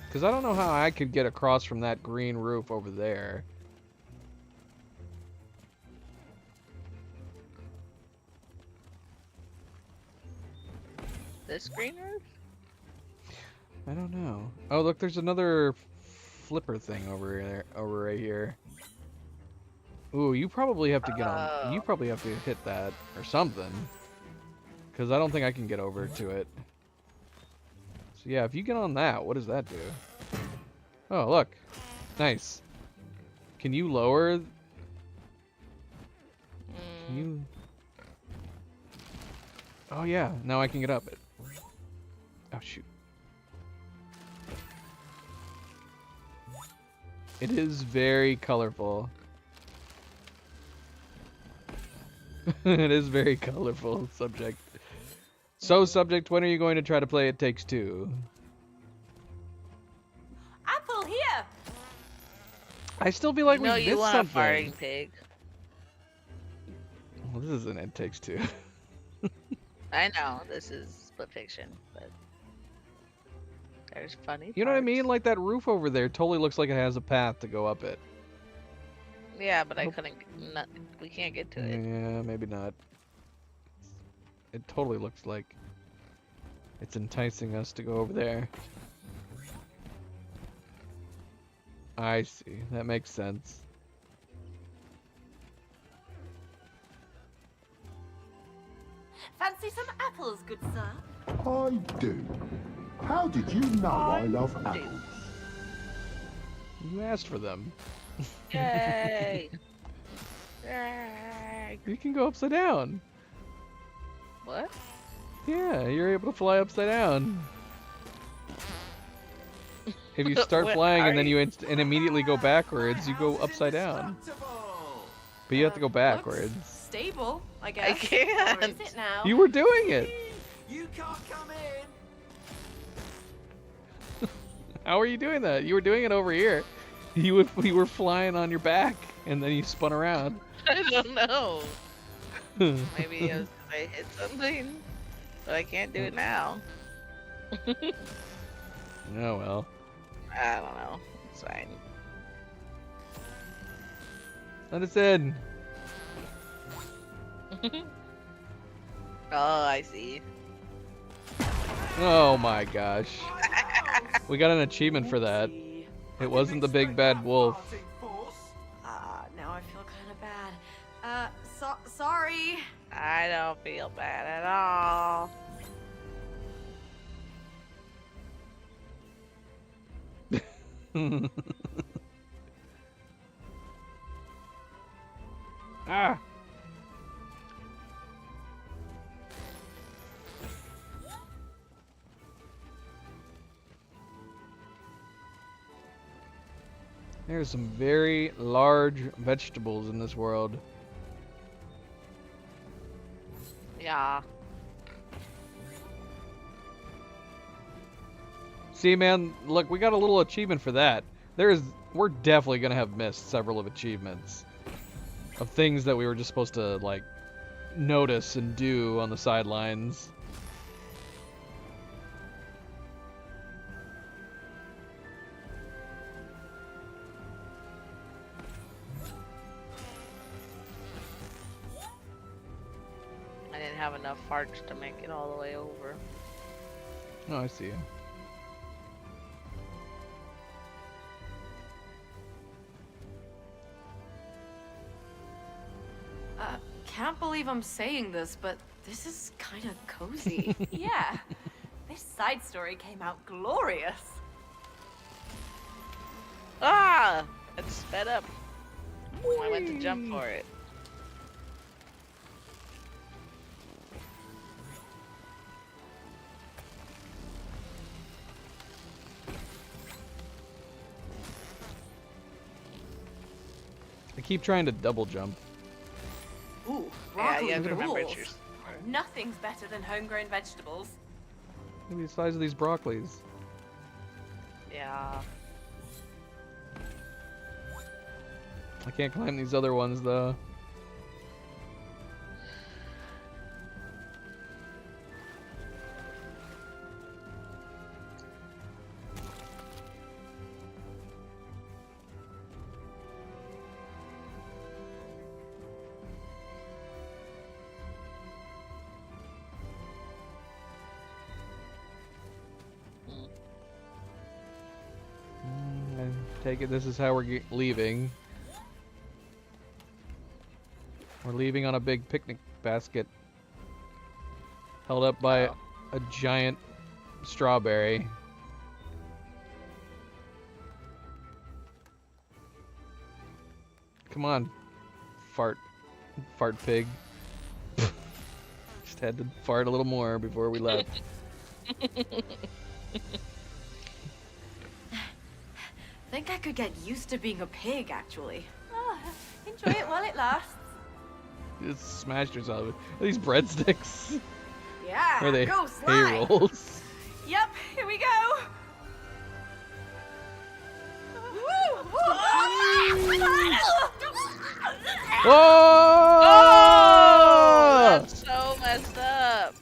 Because I don't know how I could get across from that green roof over there. This green roof? I don't know. Oh, look, there's another flipper thing over there, over right here. Ooh, you probably have to get on. You probably have to hit that or something. Because I don't think I can get over to it. So yeah, if you get on that, what does that do? Oh, look. Nice. Can you lower? Can you? Oh yeah, now I can get up it. Oh shoot. It is very colorful. It is very colorful, subject. So, subject, when are you going to try to play It Takes Two? Apple here. I still feel like we missed you want something. a farting pig. Well, this isn't It Takes Two. I know this is split fiction, but there's funny. You know what I parts. mean? Like that roof over there totally looks like it has a path to go up it. Yeah, but I couldn't. We can't get to it. Yeah, maybe not. It totally looks like it's enticing us to go over there. I see. That makes sense. Fancy some apples, good sir? I do. How did you know I love apples? You asked for them. Yay! Yay! You can go upside down. What? Yeah, you're able to fly upside down. If you start What flying are and then you- you and immediately go backwards, you go upside down. But you have to go backwards. Stable, I guess. I can't. Or is it now? You were doing it. You can't come in. How are you doing that? You were doing it over here. You were flying on your back and then you spun around. I don't know. Maybe it was 'cause I hit something, but I can't do it now. Oh well. I don't know. It's fine. Let us in. Oh, I see. Oh my gosh. We got an achievement for that. It wasn't the big bad wolf. Now I feel kind of bad. Sorry. I don't feel bad at all. Ah. There's some very large vegetables in this world. Yeah. See, man, look, we got a little achievement for that. We're definitely gonna have missed several of achievements of things that we were just supposed to like notice and do on the sidelines. I didn't have enough farts to make it all the way over. Oh, I see. Can't believe I'm saying this, but this is kind of cozy. Yeah. This side story came out glorious. Ah! It sped up. I went to jump for it. I keep trying to double jump. Ooh, Yeah, broccoli you have to remember rules. it's your Nothing's better than homegrown vegetables. Look at the size of these broccolis. Yeah. I can't climb these other ones though. Take it. This is how we're leaving. We're leaving on a big picnic basket, held up by a giant strawberry. Come on, fart pig. Just had to fart a little more before we left. Think I could get used to being a pig, actually. Oh, enjoy it while it lasts. Just smashed yourself. Are these breadsticks? Yeah, Or are they go hay slide. rolls? Yep, here we go. Oh! That's so messed up.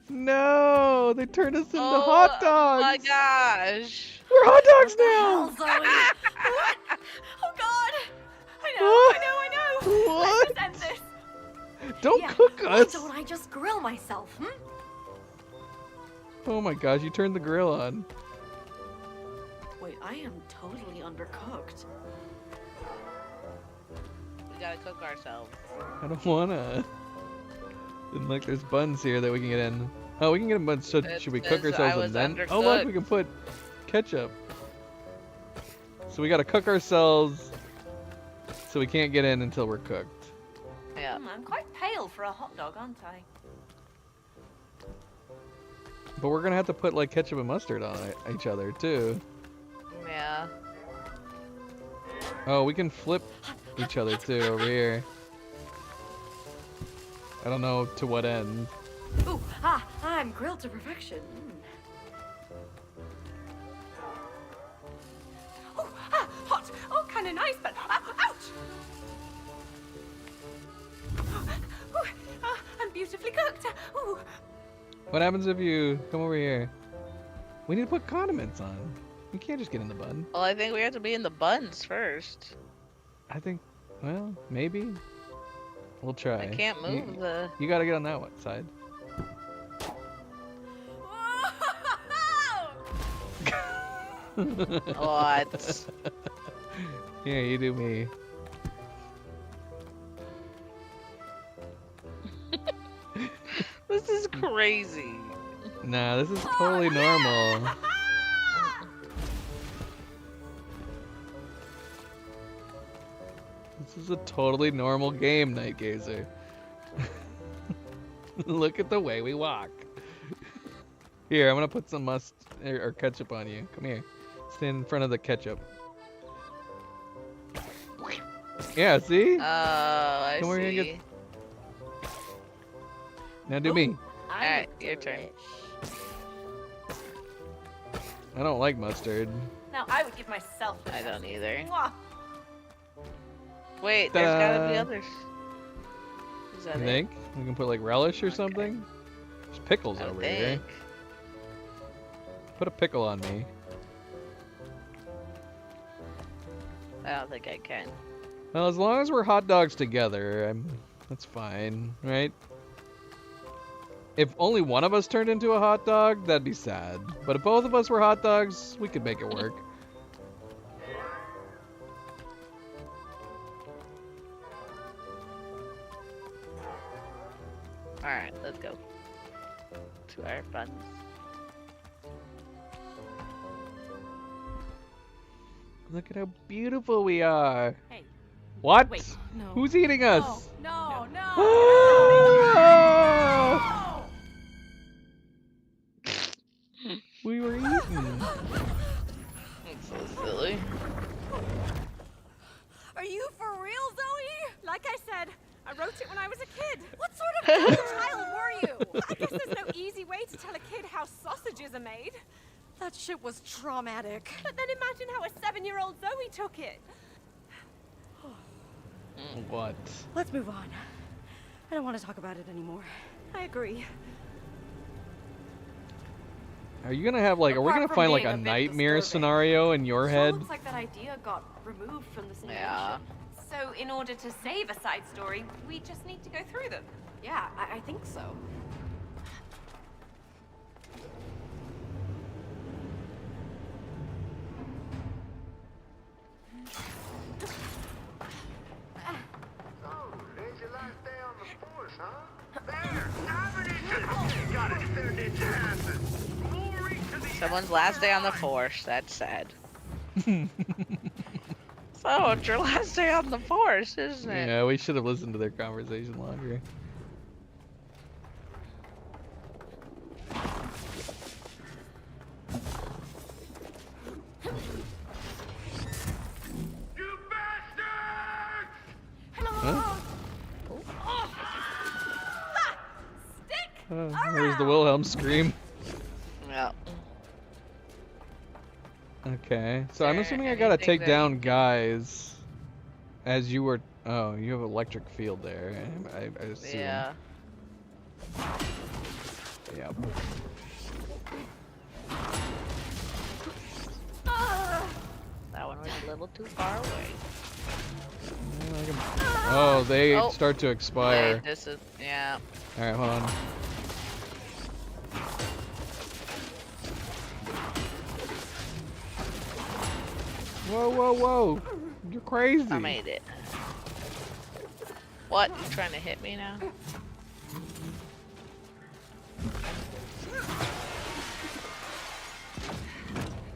No, they turned us into hot dogs. Oh my gosh. We're hot dogs now. Zoe. What? Oh God! I know. What? Let's just end this. Don't Yeah, cook why us. don't I just grill myself, Oh my gosh, you turned the grill on. Wait, I am totally undercooked. We gotta cook ourselves. I don't wanna. And look, there's buns here that we can get in. Oh, we can get in buns. So It should we cook says ourselves I and was then? Oh look, undercooked. we can put ketchup. So we gotta cook ourselves. So we can't get in until we're cooked. Yeah. I'm quite pale for a hot dog, aren't I? But we're gonna have to put like ketchup and mustard on each other too. Yeah. Oh, we can flip each other too over here. I don't know to what end. Ooh, I'm grilled to perfection. Oh, hot. Oh, kind of nice, but ouch. I'm beautifully cooked. Ooh. What happens if you come over here? We need to put condiments on. You can't just get in the bun. Well, I think we have to be in the buns first. I think, well, maybe. We'll try. I can't move the. You gotta get on that one side. What? Yeah, you do me. This is crazy. Nah, this is totally normal. This is a totally normal game, Night Gazer. Look at the way we walk. Here, I'm gonna put some or ketchup on you. Come here. Stand in front of the ketchup. Yeah, see? Oh, I Come over here and see. get- Now do me. Alright, your turn. I don't like mustard. Now I would give myself. I don't either. Mwah. Wait, there's gotta be Ta-da. others. Is that You it? think? We can put like relish or something? There's pickles I over here. think. Put a pickle on me. I don't think I can. Well, as long as we're hot dogs together, that's fine, right? If only one of us turned into a hot dog, that'd be sad. But if both of us were hot dogs, we could make it work. Alright, let's go. To our buns. Look at how beautiful we are. Hey. What? Wait, no. Who's eating us? No, no. Ah! We were eaten. That's so silly. Are you for real, Zoe? Like I said, I wrote it when I was a kid. What sort of child were you? I guess there's no easy way to tell a kid how sausages are made. That shit was traumatic. But then imagine how a 7-year-old Zoe took it. What? Let's move on. I don't want to talk about it anymore. I agree. Are you gonna have like, are we Apart gonna from find like being a a bit nightmare disturbing. scenario in your Sure head? looks like that idea got removed from the simulation. Yeah. So in order to save a side story, we just need to go through them. Yeah, I think so. Someone's last day on the force. That's sad. So it's your last day on the force, isn't it? Yeah, we should have listened to their conversation longer. Huh? There's the Wilhelm scream. Yeah. Okay, so I'm assuming I gotta take down guys as you were. Oh, you have electric field there. I assume. Yeah. Yep. That one was a little too far away. Oh, they start to expire. Wait, this is yeah. All right, hold on. Whoa, whoa, whoa! You're crazy. I made it. What? You trying to hit me now?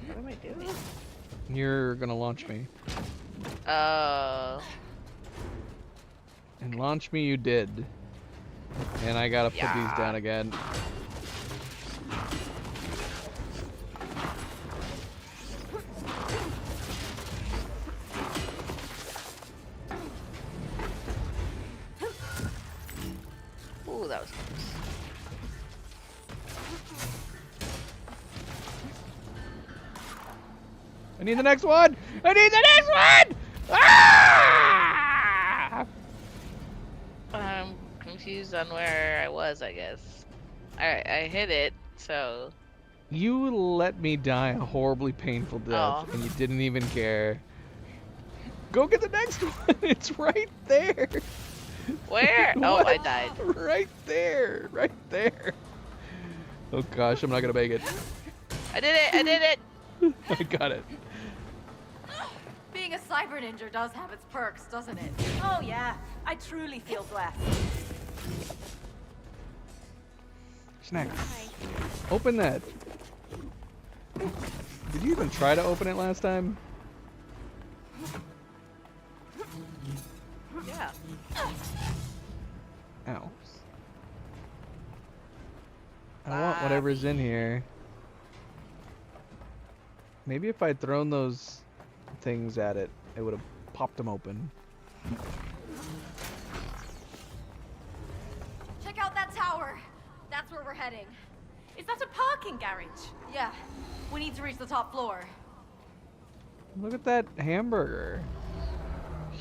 What am I doing? You're gonna launch me. Oh. And launch me you did. And I gotta put these down again. Ooh, that was close. I need the next one! I need the next one! Ah! I'm confused on where I was, I guess. Alright, I hit it, so... You let me die a horribly painful death, and you didn't even care. Go get the next one! It's right there! Where? Oh, I died. Right there! Right there! Oh gosh, I'm not gonna make it. I did it! I did it! I got it. Being a cyber ninja does have its perks, doesn't it? Oh yeah, I truly feel blessed. Snacks. Open that. Did you even try to open it last time? Yeah. Ow. I want whatever's in here. Maybe if I'd thrown those things at it, it would have popped them open. Check out that tower. That's where we're heading. Is that a parking garage? Yeah. We need to reach the top floor. Look at that hamburger.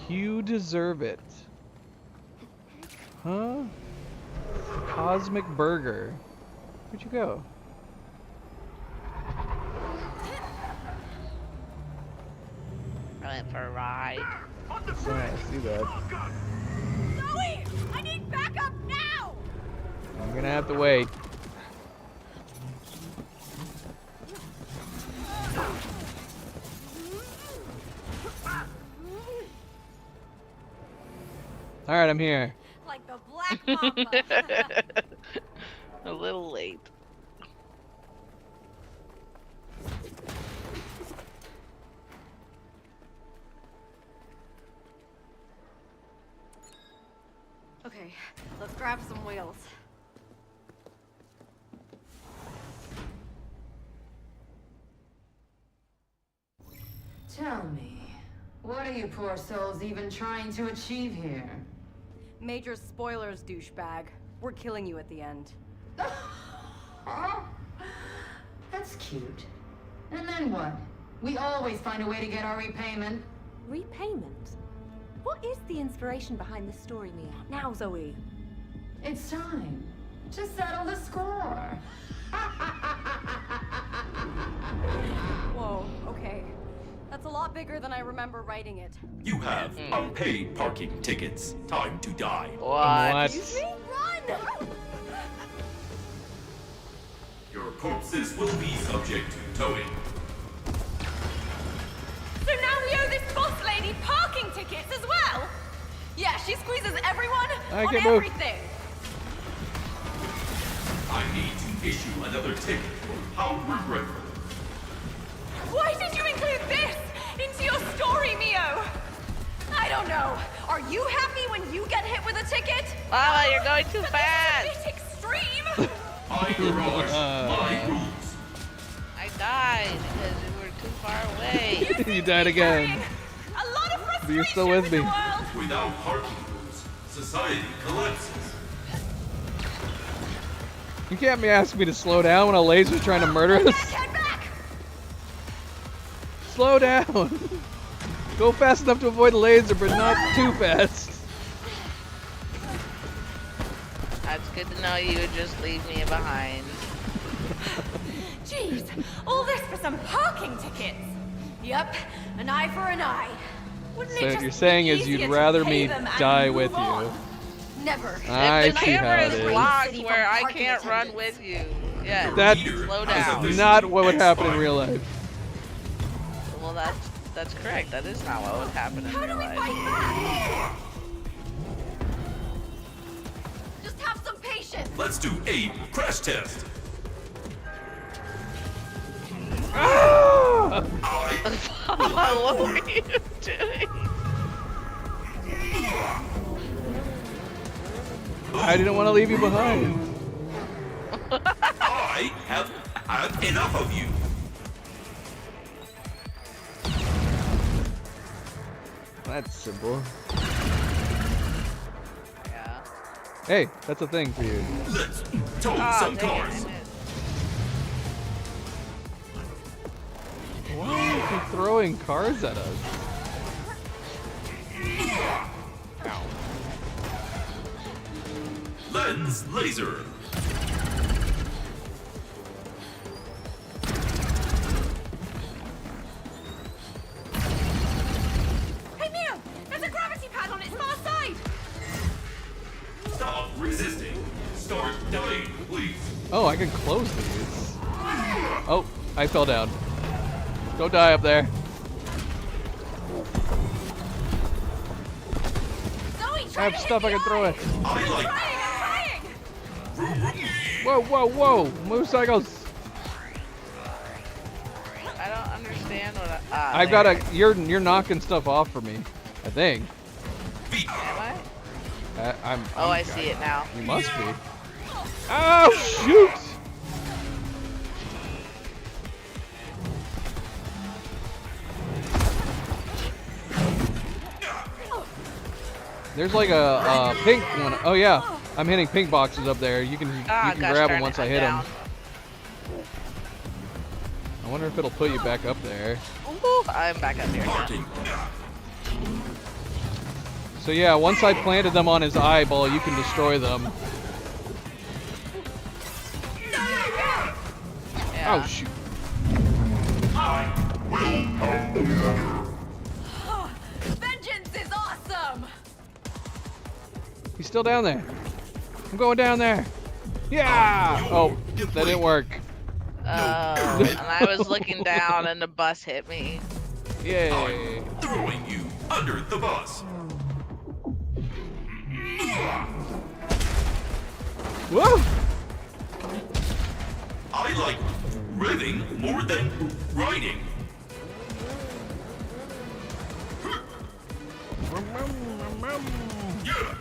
You deserve it. Huh? Cosmic Burger. Where'd you go? I went for a ride. Yeah, I see that. Zoe! I need backup now! I'm gonna have to wait. Alright, I'm here. Like the Black Mamba. A little late. Okay, let's grab some wheels. Tell me, what are you poor souls even trying to achieve here? Major spoilers, douchebag. We're killing you at the end. That's cute. And then what? We always find a way to get our repayment. Repayment? What is the inspiration behind this story, Mia? Now, Zoe. It's time to settle the score. Whoa, okay. That's a lot bigger than I remember writing it. You have unpaid parking tickets. Time to die. What? Excuse me? Run! Your corpses will be subject to towing. So now we owe this boss lady parking tickets as well? Yeah, she squeezes everyone I on can move. everything. I need to issue another ticket for how regretful. Mama, you're going too fast. It's extreme. I garage my rules. I died because we were too far away. You died again. A lot of But you're still with me. Without parking rules, society collapses. You can't be asking me to slow down when a laser's trying to murder us. Slow down. Go fast enough to avoid the laser, but not too fast. That's good to know you would just leave me behind. Jeez, all this for some parking tickets. Yep, an eye for an eye. Wouldn't So it what just you're saying be is easier you'd to rather pay me them and die move with you. on? Never. I If the see how camera it is is. locked where I can't run with you. Yeah, That's slow down. not what would happen in real life. Well, that's correct. That is not what would happen in real life. Just have some patience. Let's do a crash test. What were you doing? I didn't want to leave you behind. I have had enough of you. That's simple. Yeah. Hey, that's a thing for you. Let's tow some cars. Why are you throwing cars at us? Ow. Lens laser. Hey Mew, there's a gravity pad on its far side. Stop resisting. Start dying, please. Oh, I can close these. Oh, I fell down. Go die up there. I have stuff I can throw at. Whoa, whoa, whoa! Motorcycles! I don't understand what I've got a. You're knocking stuff off for me. I think. Am I? Oh, I see it now. You must be. Oh shoot! There's like a pink one. Oh yeah, I'm hitting pink boxes up there. You can grab them once I hit them. I wonder if it'll put you back up there. Ooh, I'm back up here again. So yeah, once I planted them on his eyeball, you can destroy them. Yeah. Oh shoot! Vengeance is awesome. He's still down there. I'm going down there. Yeah! Oh, that didn't work. And I was looking down and the bus hit me. Yay! I'm throwing you under the bus. Whoa! I like revving more than riding. Yeah.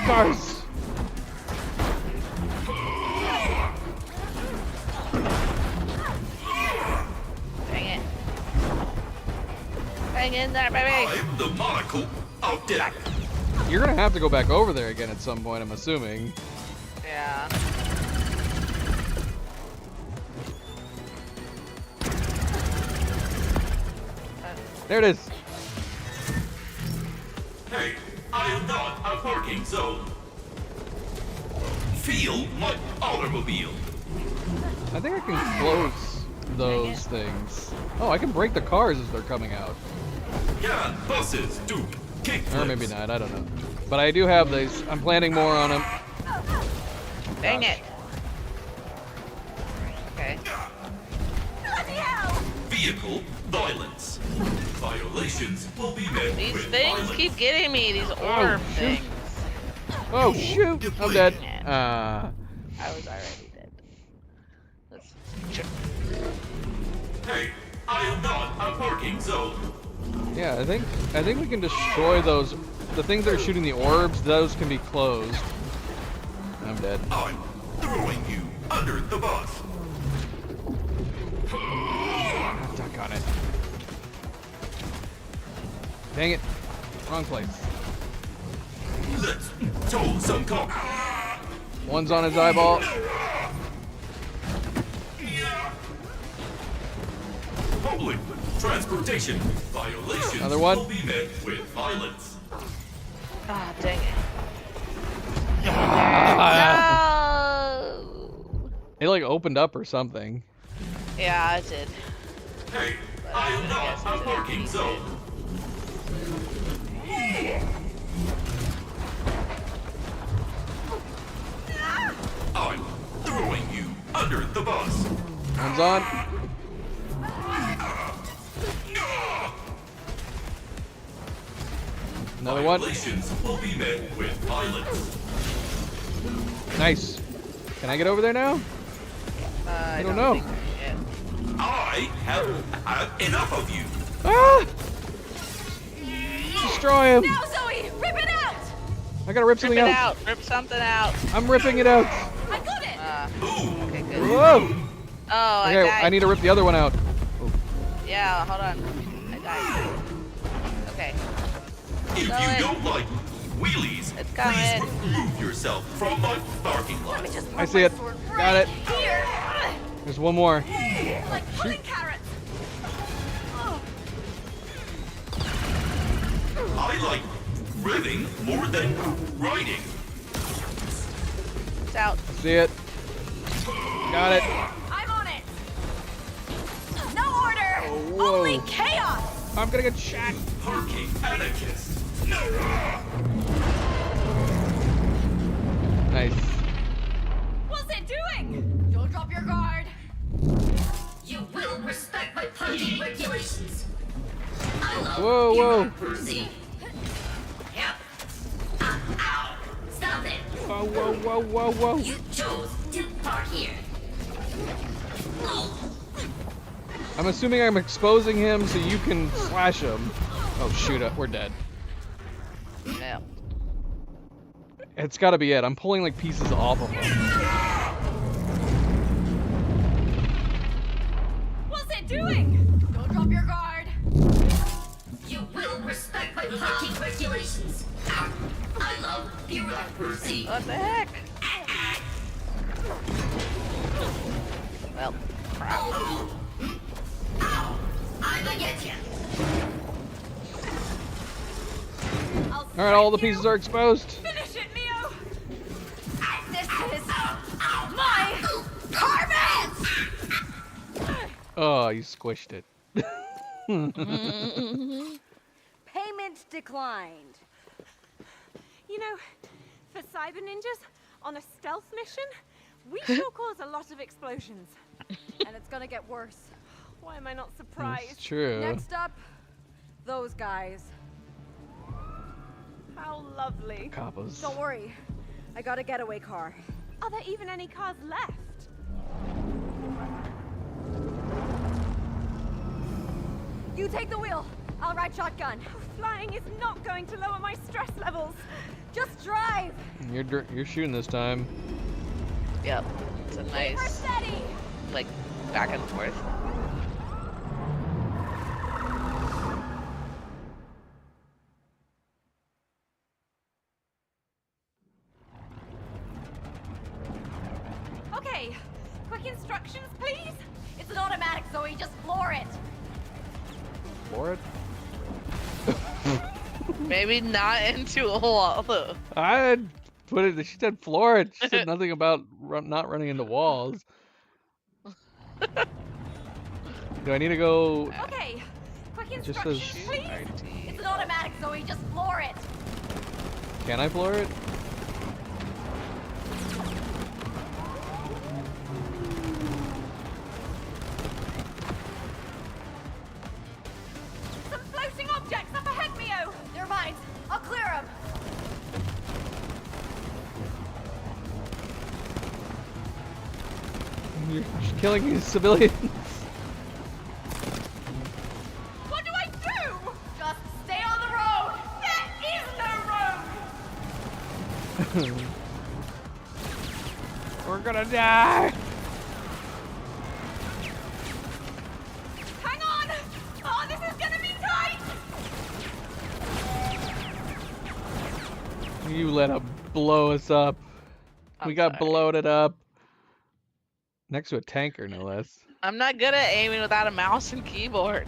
Cars! Dang it. Hang in there, baby. I'm the monocle of death. You're gonna have to go back over there again at some point, I'm assuming. Yeah. There it is. Hey, I am not a parking zone. Feel my automobile. I think I can close those things. Oh, I can break the cars as they're coming out. Yeah, buses do kick Or maybe not, I don't know. But I do have these. I'm planning more on them. Dang it. Okay. Vehicle violence. Violations will be met These with things violence. keep getting me, these orb shoot. things. Oh shoot! I'm dead. I was already dead. Let's Hey, I am not a parking zone. Yeah, I think we can destroy those. The things that are shooting the orbs, those can be closed. I'm dead. I'm throwing you under the bus. Duck on it. Dang it. Wrong place. Let's tow some car. One's on his eyeball. Public transportation violations Another one. will be met with violence. Ah, dang it. No! It like opened up or something. Yeah, it did. Hey, I am not a parking zone. I'm throwing you under the bus. One's on. Another one. Violations will be met with violence. Nice. Can I get over there now? I don't know. I have had enough of you. Ah! Destroy him. Now, Zoe, rip it out! I gotta rip something Rip it out. out. Rip something out. I'm ripping it out. I got it! Okay, good. Whoa. Oh, Okay, I died. I need to rip the other one out. Yeah, hold on. I died. Okay. If Go you in. don't like wheelies, It's please coming. remove yourself from my parking lot. I see it. Got it. Here! There's one more. Like pulling carrots! I like revving more than riding. It's out. See it. Got it. I'm on it! No order! whoa. Only chaos! I'm gonna get shot. Parking anarchist. No. Nice. What's it doing? Don't drop your guard! You will respect my parking regulations. I love Whoa, whoa. bureaucracy. Yep. Ow. Stop it. Whoa, whoa, whoa, whoa, whoa. You chose to park here. I'm assuming I'm exposing him so you can slash him. Oh shoot, we're dead. Yeah. It's gotta be it. I'm pulling like pieces off of him. What's it doing? Don't drop your guard! You will respect my parking regulations. I love bureaucracy. What the heck? Well, crap. I'ma get ya. Alright, all the pieces are exposed. Finish it, Neo! This is my carbon! Oh, you squished it. Payment declined. You know, for cyber ninjas on a stealth mission, we sure cause a lot of explosions. And it's gonna get worse. Why am I not surprised? It's true. Next up, those guys. How lovely. Coppos. Don't worry, I got a getaway car. Are there even any cars left? You take the wheel. I'll ride shotgun. Flying is not going to lower my stress levels. Just drive. You're shooting this time. Yep. It's a nice, steady. like, back and forth. Okay, quick instructions, please? It's an automatic, Zoe. Just floor it. For it? Maybe not into a wall, though. I put it. She said floor it. She said nothing about not running into walls. Do I need to go? Okay, quick It just instructions, says. please? It's an automatic, Zoe. Just floor it. Can I floor it? Some floating objects up ahead, Mio! They're mine. I'll clear them. You're killing these civilians. We're gonna die. Hang on! Oh, this is gonna be tight! You let him blow us up. We got bloated up. Next to a tanker, no less. I'm not good at aiming without a mouse and keyboard.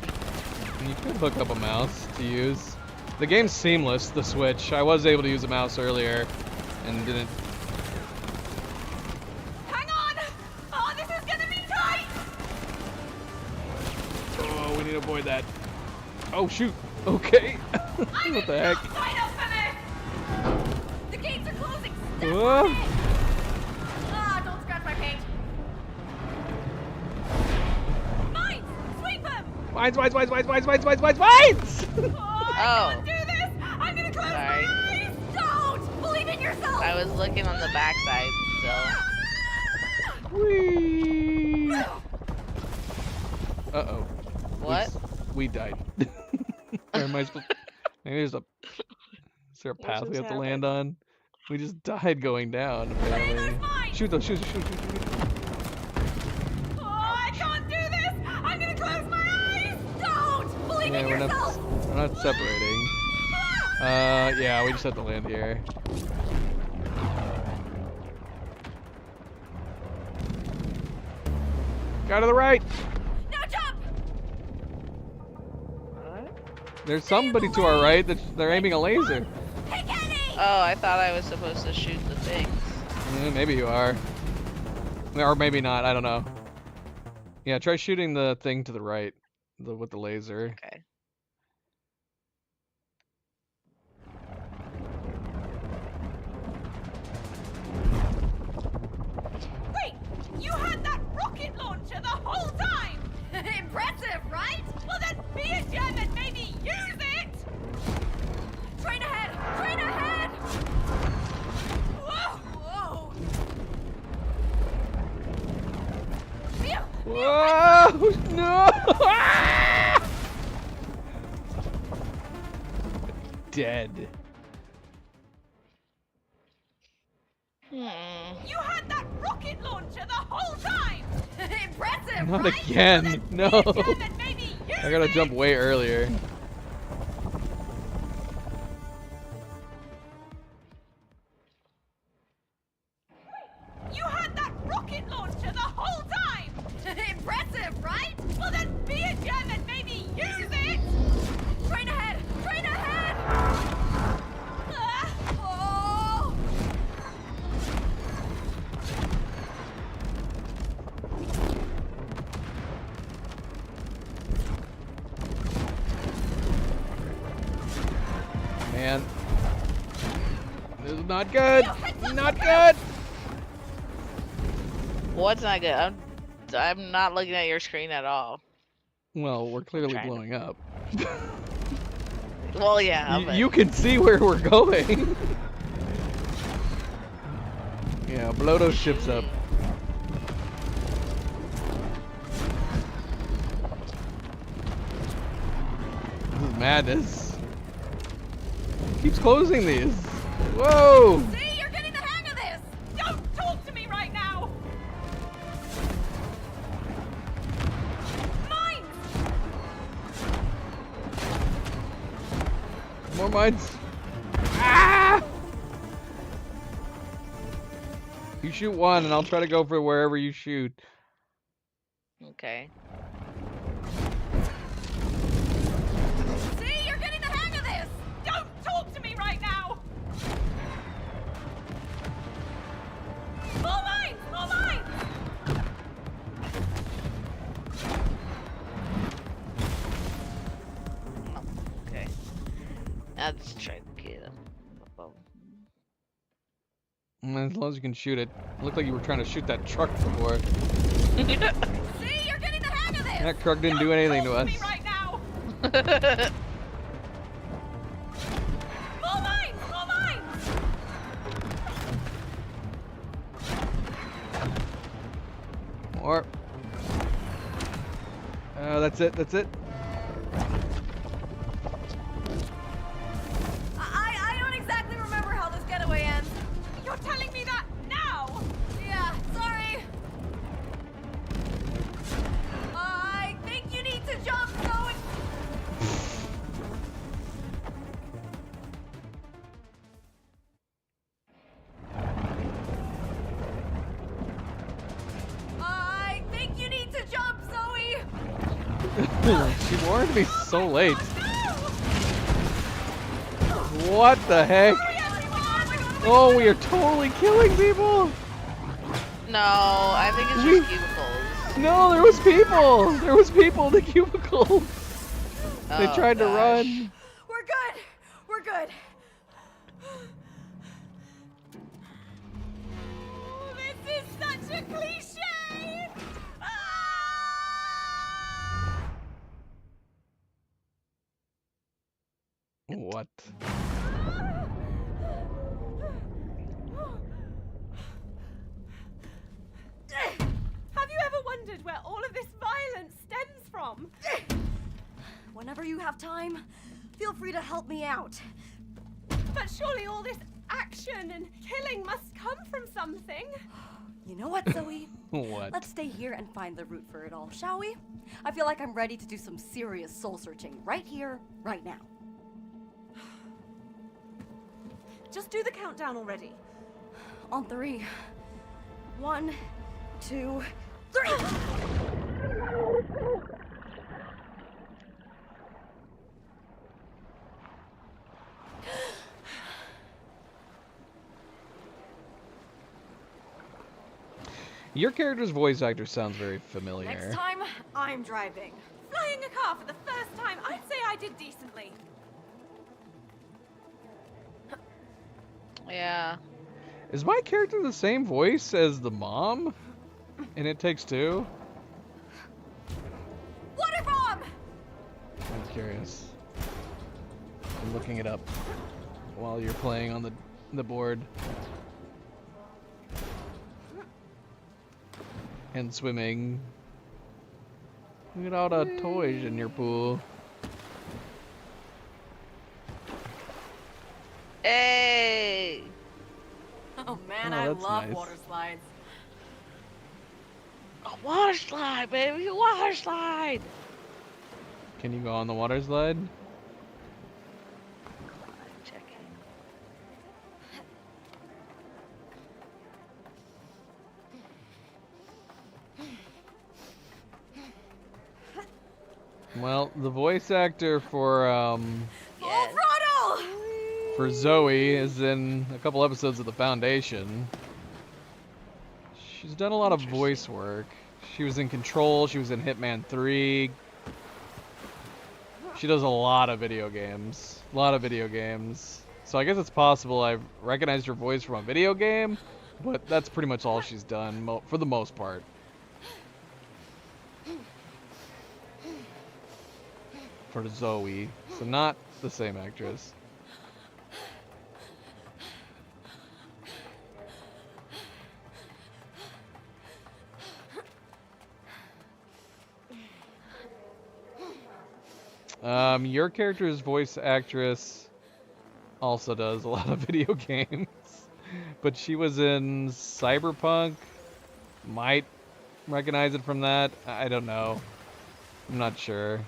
You could hook up a mouse to use. The game's seamless, the Switch. I was able to use a mouse earlier and didn't. Hang on! Oh, this is gonna be tight! Oh, we need to avoid that. Oh, shoot. Okay. What the heck? Sign up for this! The gates are closing! Whoa. Ah, don't scratch my paint! Mines! Sweep them! Mines! Oh, I can't do this! I'm gonna close Sorry. my eyes! Don't! Believe in yourself! I was looking on the backside, so. Whee! Uh-oh. What? We died. Or am I supposed... Maybe there's a... Is there a path we have to land on? We just died going down, apparently. Shoot those, shoot. Oh, I can't do this! I'm gonna close my eyes! Don't! Believe in yourself! We're not separating. Yeah, we just have to land here. Go to the right! Now jump! There's somebody to our right that they're aiming a laser. Oh, I thought I was supposed to shoot the things. Maybe you are. Or maybe not, I don't know. Yeah, try shooting the thing to the right. With the laser. Okay. Wait! You had that rocket launcher the whole time! Impressive, right? Well then be a gem and maybe use it! Train ahead! Train ahead! Whoa! Whoa! Whoa! No! Dead. You had that rocket launcher the whole time! Impressive, Not right? again. No. Be a gem and maybe use I gotta jump way earlier. You had that rocket launcher the whole time! Impressive, right? Well then be a gem and maybe use it! Train ahead! Train ahead! Oh! Man. This is not good. Not good. What's not good? I'm not looking at your screen at all. Well, we're clearly blowing up. Well, yeah. But... You can see where we're going. Yeah, blow those ships up. This is madness. Keeps closing these. Whoa! See, you're getting the hang of this! Don't talk to me right now! Mines! More mines. Ah! You shoot one, and I'll try to go for wherever you shoot. Okay. See, you're getting the hang of this! Don't talk to me right now! More mines! More mines! Okay. Now let's try to get him. As long as you can shoot it. It looked like you were trying to shoot that truck before. See, you're getting the hang of this! That truck didn't do anything to us. Right now! More mines! More mines! More. That's it. That's it. I don't exactly remember how this getaway ends. She warned me so late. What the heck? Oh, we are totally killing people. No, I think it's just cubicles. No, there was people. There was people in the cubicles. They Oh, tried to gosh. run. We're good. We're good. Oh, this is such a cliche! What? Have you ever wondered where all of this violence stems from? Whenever you have time, feel free to help me out. But surely all this action and killing must come from something. You know what, Zoe? What? Let's stay here and find the root for it all, shall we? I feel like I'm ready to do some serious soul searching right here, right now. Just do the countdown already. On 3. 1, 2, 3! Your character's voice actor sounds very familiar. Next time, I'm driving. Flying a car for the first time, I'd say I did decently. Yeah. Is my character the same voice as the mom in It Takes Two? Water bomb! I'm curious. I'm looking it up while you're playing on the board. And swimming. Look at all the toys in your pool. Hey! Oh man, Oh, I that's love nice. water slides. A water slide, baby! Water slide! Can you go on the water slide? Well, the voice actor for Full throttle! for Zoe is in a couple episodes of The Foundation. She's done a lot of voice work. She was in Control, she was in Hitman 3. She does a lot of video games. A lot of video games. So I guess it's possible I've recognized her voice from a video game, but that's pretty much all she's done for the most part. For Zoe, so not the same actress. Your character's voice actress also does a lot of video games, but she was in Cyberpunk. Might recognize it from that. I don't know. I'm not sure.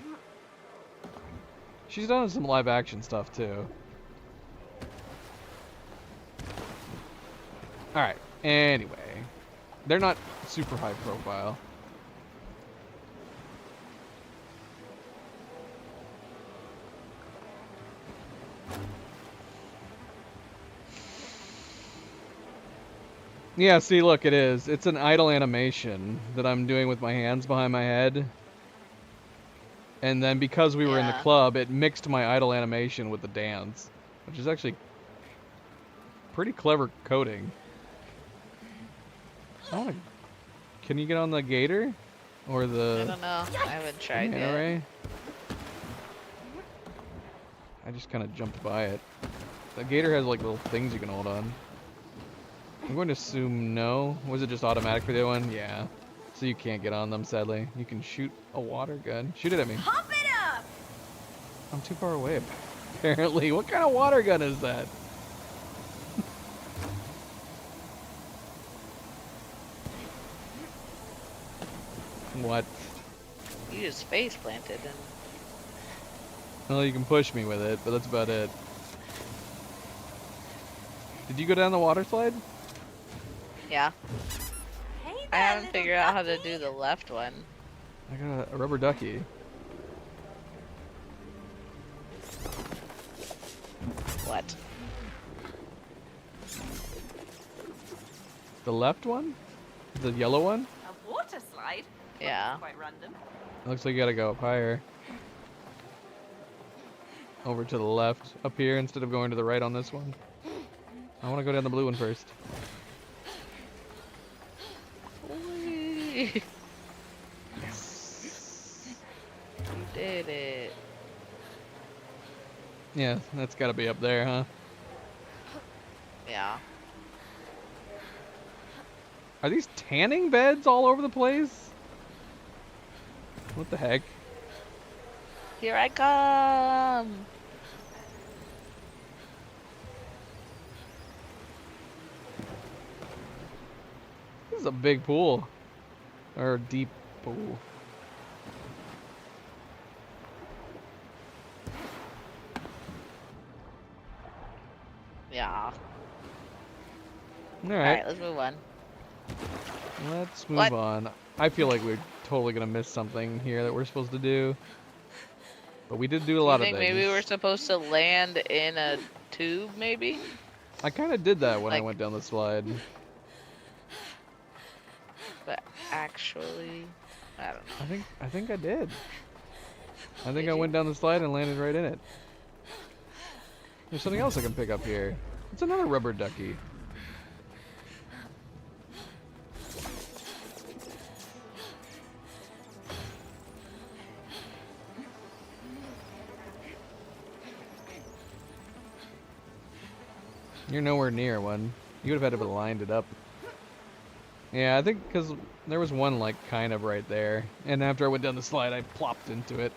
She's done some live action stuff too. Alright, anyway. They're not super high profile. Yeah, see, look, it is. It's an idle animation that I'm doing with my hands behind my head. And then because we were in the club, it mixed my idle animation with the dance, which is actually pretty clever coding. Can you get on the gator? Or the... I don't know. I haven't tried Manta yet. ray? I just kind of jumped by it. The gator has like little things you can hold on. I'm going to assume no. Was it just automatic for the other one? Yeah. So you can't get on them, sadly. You can shoot a water gun. Shoot it at me. Pump it up! I'm too far away, apparently. What kind of water gun is that? What? You just face planted and Well, you can push me with it, but that's about it. Did you go down the water slide? yeah. Hey I there, haven't figured out how to do the left one. I got a rubber ducky. What? The left one? The yellow one? A water slide? Yeah. That's quite random. Looks like you gotta go up higher. Over to the left, up here, instead of going to the right on this one. I want to go down the blue one first. Whee! You did it. Yeah, that's gotta be up there, huh? Yeah. Are these tanning beds all over the place? What the heck? Here I come. This is a big pool. Or a deep pool. Yeah. Alright. Alright, let's move on. Let's move on. I feel like we're totally gonna miss something here that we're supposed to do. But we did do a lot of things. Maybe we're supposed to land in a tube, maybe? I kind of did that when I went down the slide. But actually, I don't know. I think I did. I think I went down the slide and landed right in it. There's something else I can pick up here. It's another rubber ducky. You're nowhere near one. You would have had to have lined it up. Yeah, I think because there was one like kind of right there, and after I went down the slide, I plopped into it.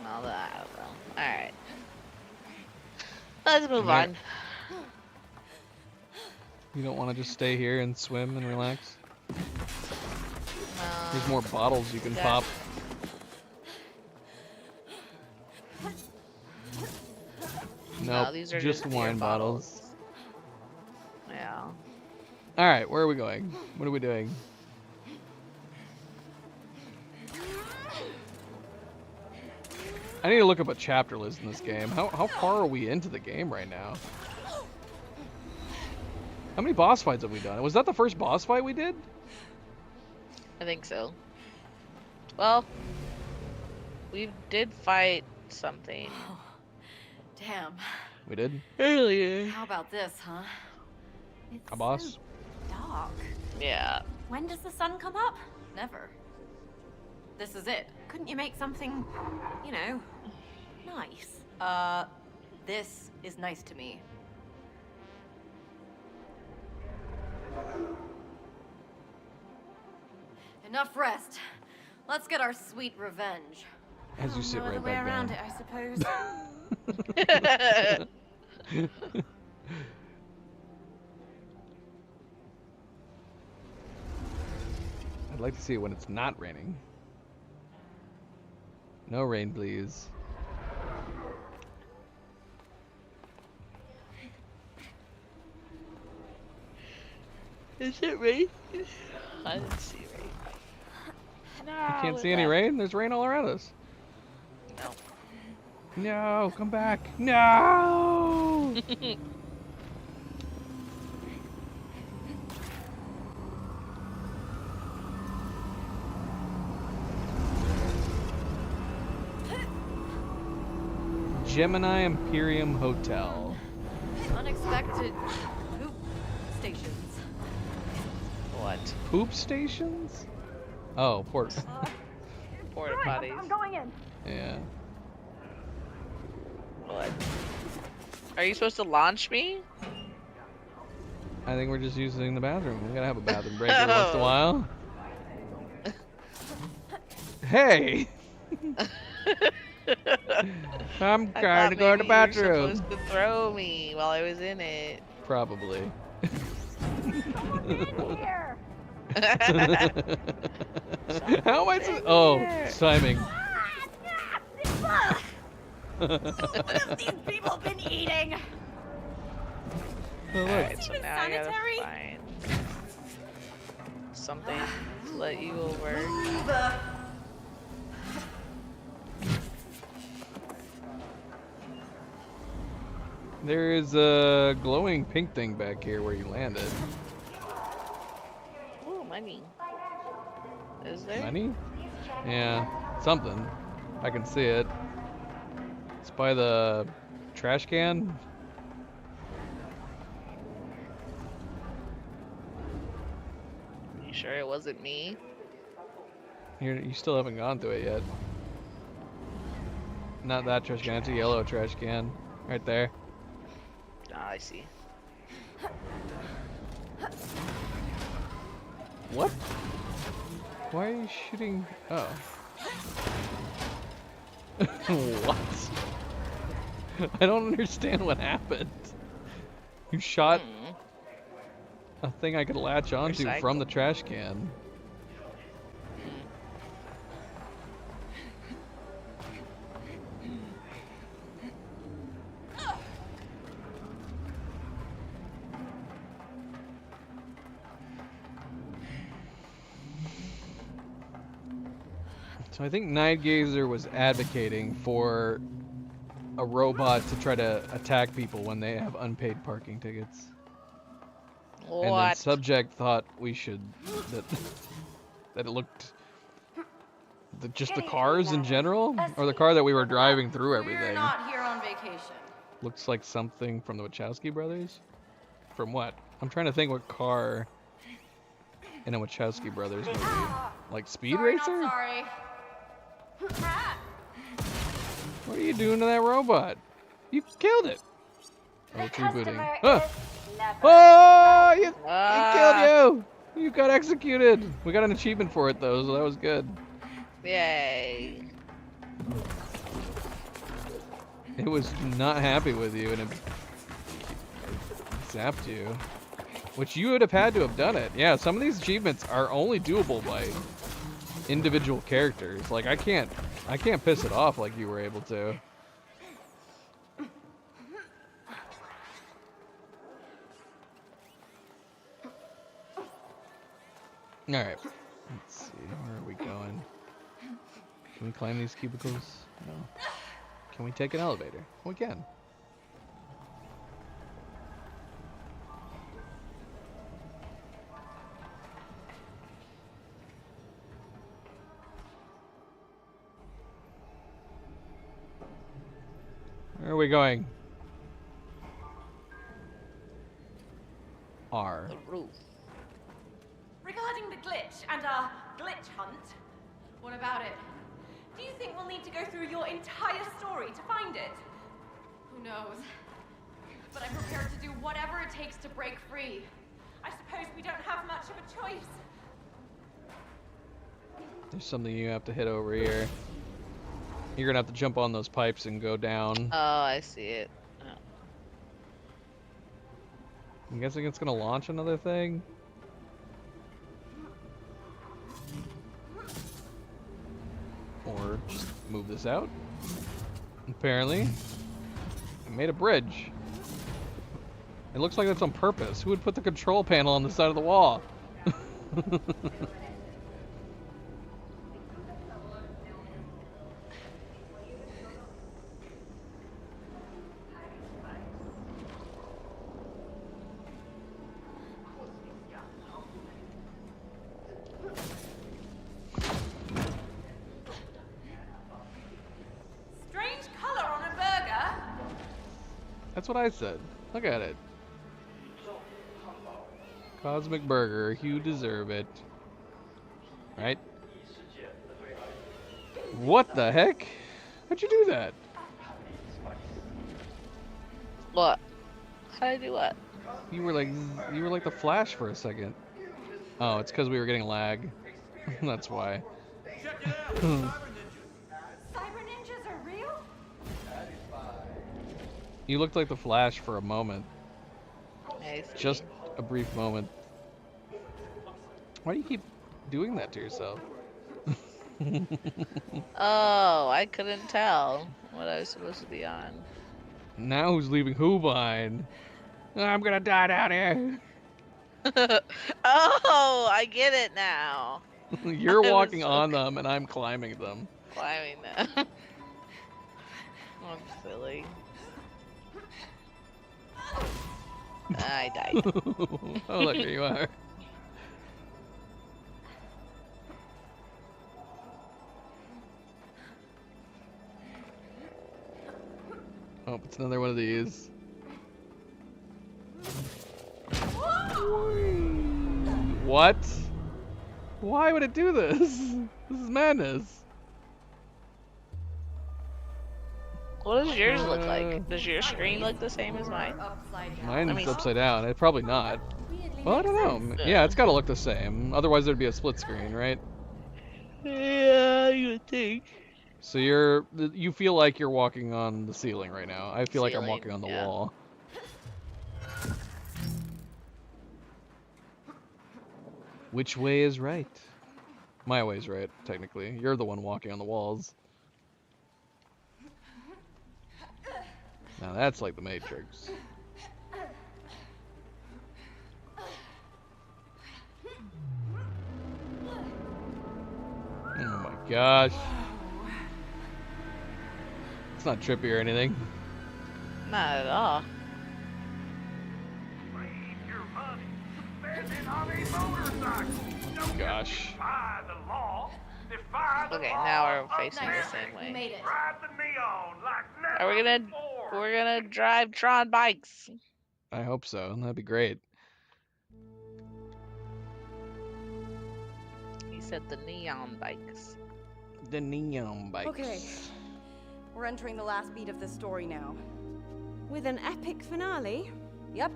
All that, I don't know. All right, let's move on. You don't want to just stay here and swim and relax? There's more bottles you can pop. Nope, these are just just wine beer bottles. Yeah. Alright, where are we going? What are we doing? I need to look up a chapter list in this game. How far are we into the game right now? How many boss fights have we done? Was that the first boss fight we did? I think so. Well, we did fight something. Damn. We did? Earlier. How about this, huh? A boss? Dark. Yeah. When does the sun come up? Never. This is it. Couldn't you make something, you know, nice? This is nice to me. Enough rest. Let's get our sweet revenge. As you sit No right other way back around down. it, I suppose. I'd like to see it when it's not raining. No rain, please. Is it rain? I didn't see rain. No, You can't see any rain? There's rain all around us. No. No, come back. No! Gemini Imperium Hotel. Unexpected poop stations. What? Poop stations? Oh, porta potties. I'm going in. Yeah. What? Are you supposed to launch me? I think we're just using the bathroom. We gotta have a bathroom break every once in a while. Hey! I'm trying to go to the bathroom. You were supposed to throw me while I was in it. Probably. How am I supposed? Oh, timing. What have these people been eating? Oh, look. Alright, so now I gotta sanitary? find something to let you over. There is a glowing pink thing back here where you landed. Ooh, money. Is there? Money? Yeah, something. I can see it. It's by the trash can. You sure it wasn't me? You still haven't gone to it yet. Not that trash can, it's a yellow trash can. Right there. Ah, I see. What? Why are you shooting? Oh. What? I don't understand what happened. You shot a thing I could latch onto from the trash can. So I think Night Gazer was advocating for a robot to try to attack people when they have unpaid parking tickets. What? And then Subject thought we should that it looked just the cars in general, or the car that we were driving through We're everything. not here on vacation. Looks like something from the Wachowski brothers. From what? I'm trying to think what car in a Wachowski brothers movie. Like Speed Sorry, Racer? not sorry. What are you doing to that robot? You killed it. Oh, it's rebooting. Ah! Oh, you killed you! You got executed. We got an achievement for it though, so that was good. Yay. It was not happy with you and it zapped you. Which you would have had to have done it. Yeah, some of these achievements are only doable by individual characters. Like I can't piss it off like you were able to. Alright. Let's see, where are we going? Can we climb these cubicles? No. Can we take an elevator? We can. Where are we going? R. The roof. Regarding the glitch and our glitch hunt, what about it? Do you think we'll need to go through your entire story to find it? Who knows? But I'm prepared to do whatever it takes to break free. I suppose we don't have much of a choice. There's something you have to hit over here. You're gonna have to jump on those pipes and go down. Oh, I see it. Oh. I'm guessing it's gonna launch another thing. Or just move this out. Apparently. It made a bridge. It looks like that's on purpose. Who would put the control panel on the side of the wall? Strange color on a burger. That's what I said. Look at it. Cosmic Burger, you deserve it. Right? What the heck? How'd you do that? What? How did I do what? You were like the Flash for a second. Oh, it's because we were getting lag. That's why. Cyber ninjas are real? You looked like the Flash for a moment. I see. Just a brief moment. Why do you keep doing that to yourself? Oh, I couldn't tell what I was supposed to be on. Now who's leaving who behind? I'm gonna die down here. Oh, I get it now. You're I was walking so on them and I'm climbing them. Climbing them. I'm silly. I died. Oh, look, there you are. Oh, it's another one of these. What? Why would it do this? This is madness. What does yours look like? Does your screen look the same as mine? Mine's upside down. It's probably not. Well, I don't know. Yeah, it's got to look the same. Otherwise, there'd be a split screen, right? Yeah, you would think. So you feel like you're walking on the ceiling right now. I feel like I'm walking on the wall. Which way is right? My way's right, technically. You're the one walking on the walls. Now that's like the Matrix. Oh my gosh. It's not trippy or anything. Not at all. Gosh. Okay, now we're facing the same way. Made it. We're gonna drive Tron bikes. I hope so. That'd be great. He said the neon bikes. The neon bikes. Okay. We're entering the last beat of this story now. With an epic finale? Yep.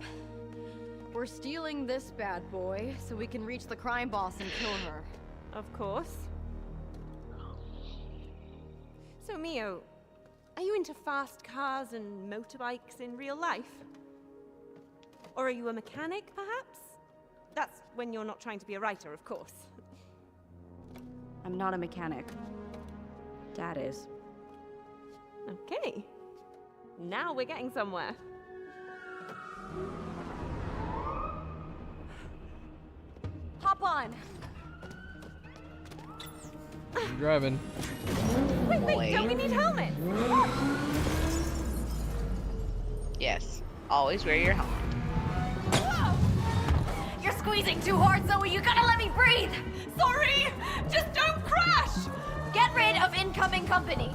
We're stealing this bad boy so we can reach the crime boss and kill her. Of course. So, Mio, are you into fast cars and motorbikes in real life? Or are you a mechanic, perhaps? That's when you're not trying to be a writer, of course. I'm not a mechanic. Dad is. Okay. Now we're getting somewhere. Hop on! I'm driving. Wait, don't we need helmets? Yes. Always wear your helmet. Whoa! You're squeezing too hard, Zoe. You gotta let me breathe. Sorry. Just don't crash. Get rid of incoming company.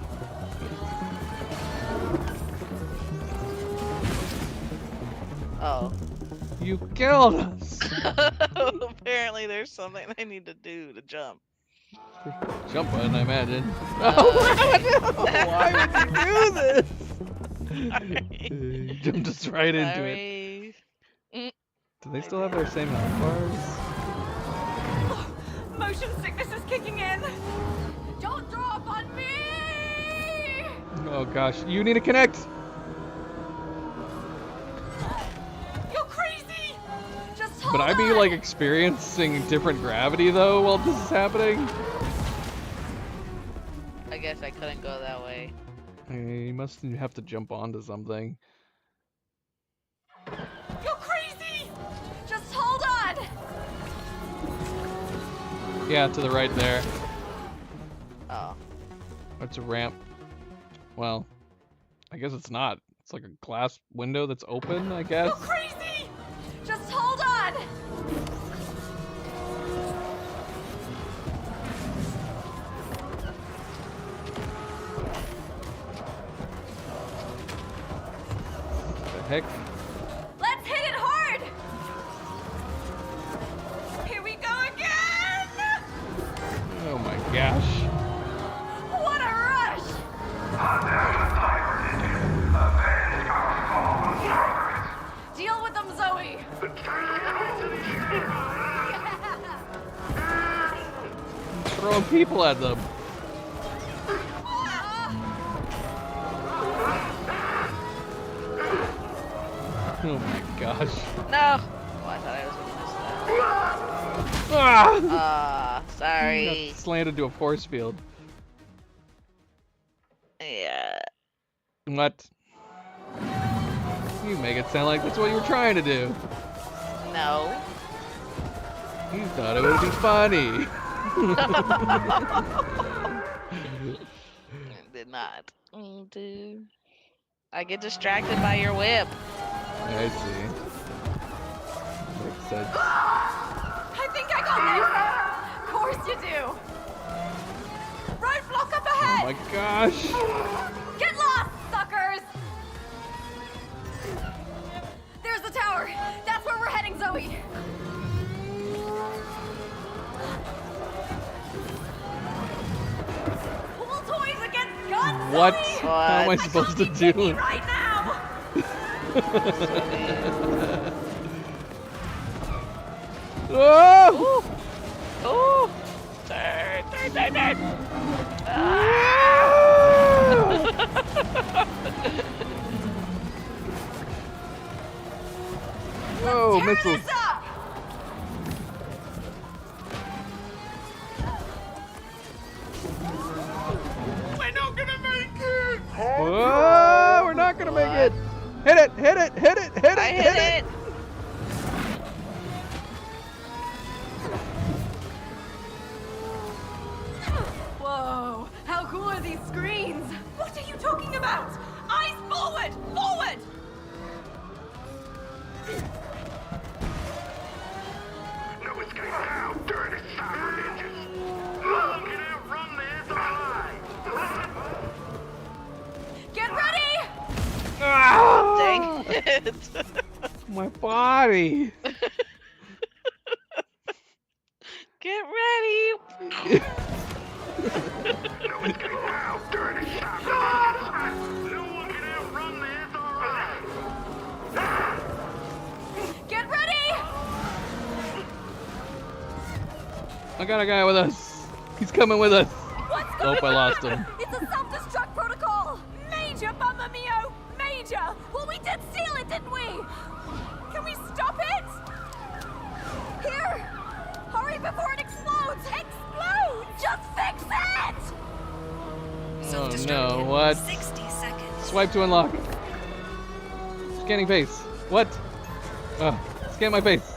Oh. You killed us! Apparently there's something I need to do to jump. Jump button, I imagine. Why would you do this? You jumped us right into it. Do they still have their same health bars? Motion sickness is kicking in. Don't throw up on me. Oh gosh, you need to connect! You're crazy. Just hold But I'd be on. like experiencing different gravity though while this is happening. I guess I couldn't go that way. You must have to jump onto something. You're crazy. Just hold on. Yeah, to the right there. Oh. That's a ramp. Well, I guess it's not. It's like a glass window that's open, I guess. You're crazy. Just hold on. The heck? Let's hit it hard. Here we go again. Oh my gosh. What a rush. Deal with them, Zoe. Throwing people at them. Oh my gosh. No. Oh, I thought I was gonna miss that. Ah! Sorry. Got slammed into a force field. Yeah. What? You make it sound like that's what you were trying to do. No. You thought it would be funny. Did not. Dude. I get distracted by your whip. I see. said. I think I got this. Of course you do. Roadblock up ahead. Oh my gosh. Get lost, suckers. There's the tower. That's where we're heading, Zoe. Pool toys against guns. What? Zoe? How am I supposed to do it? Right now. Oh! Oh! Turn. Whoa, missiles. We're not gonna make it! Whoa, we're not gonna make it. Hit it, hit it, hit it, hit it, I hit it. Whoa! How cool are these screens? What are you talking about? Eyes forward! Forward! No escape now, dirty sacrilegious. No one can outrun the SRI. Get ready! Ah! Dang it. My body. Get ready. No escape now, dirty sacrilegious. No one can outrun the SRI. Get ready! I got a guy with us. He's coming with us. What's Nope, I lost him. It's a self-destruct protocol! Major, Mamma Mio! Major! Well, we did seal it, didn't we? Can we stop it? Here! Hurry before it explodes! Explode! Just fix it! Oh no, what? 60 seconds. Swipe to unlock. Scanning face. What? Oh, scan my face.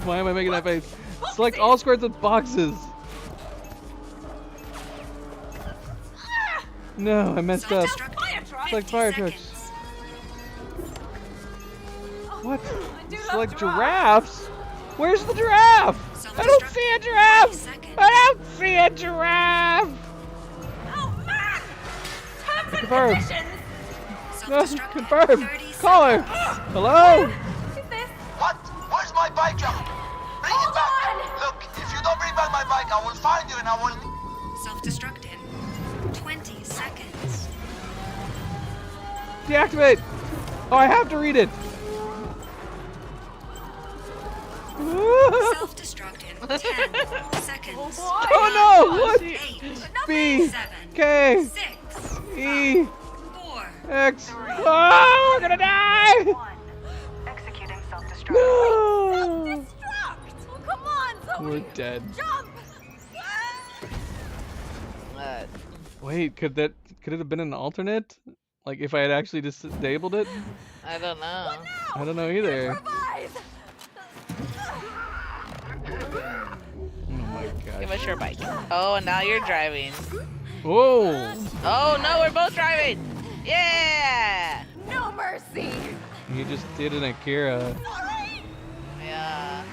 Why am I making that face? Select all squares with boxes. No, I messed up. Select fire trucks. What? Select giraffes? Where's the giraffe? I don't see a giraffe! I don't see a giraffe! Oh man! Terms and Confirm. conditions! No, confirm. Call her. Hello? Is this? What? Where's my bike, John? Bring it back! Look, if you don't bring back my bike, I will find you and I will... Self-destruct in 20 seconds. Deactivate! Oh, I have to read it. Self-destruct in 10 seconds. Oh no! What? 8, B 7, K 6, E 4, X. Oh, we're gonna die! executing self-destruct. No! Self-destruct! Oh, come on, Zoe! We're dead. Jump! Wait, could it have been an alternate? Like if I had actually disabled it? I don't know. I don't know either. Improvise! Oh my gosh. Give us your bike. Oh, and now you're driving. Whoa! Oh no, we're both driving. Yeah. No mercy! You just did an Akira. Yeah.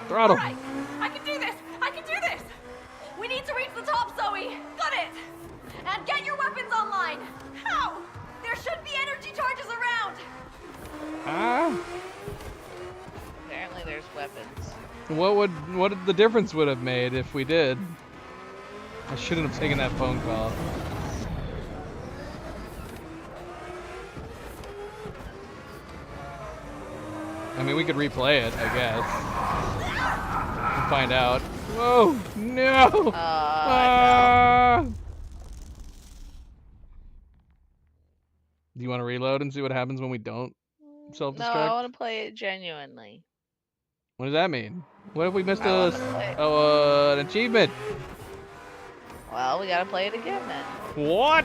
Throttle. Alright, I can do this! I can do this! We need to reach the top, Zoe! Got it! And get your weapons online! How? There should be energy charges around! Ah? Apparently there's weapons. What the difference would have made if we did? I shouldn't have taken that phone call. I mean, we could replay it, I guess. And find out. Whoa! No! Ah! Do you want to reload and see what happens when we don't self-destruct? No, I want to play it genuinely. What does that mean? What if we missed I wanna play. an achievement? Well, we gotta play it again then. What?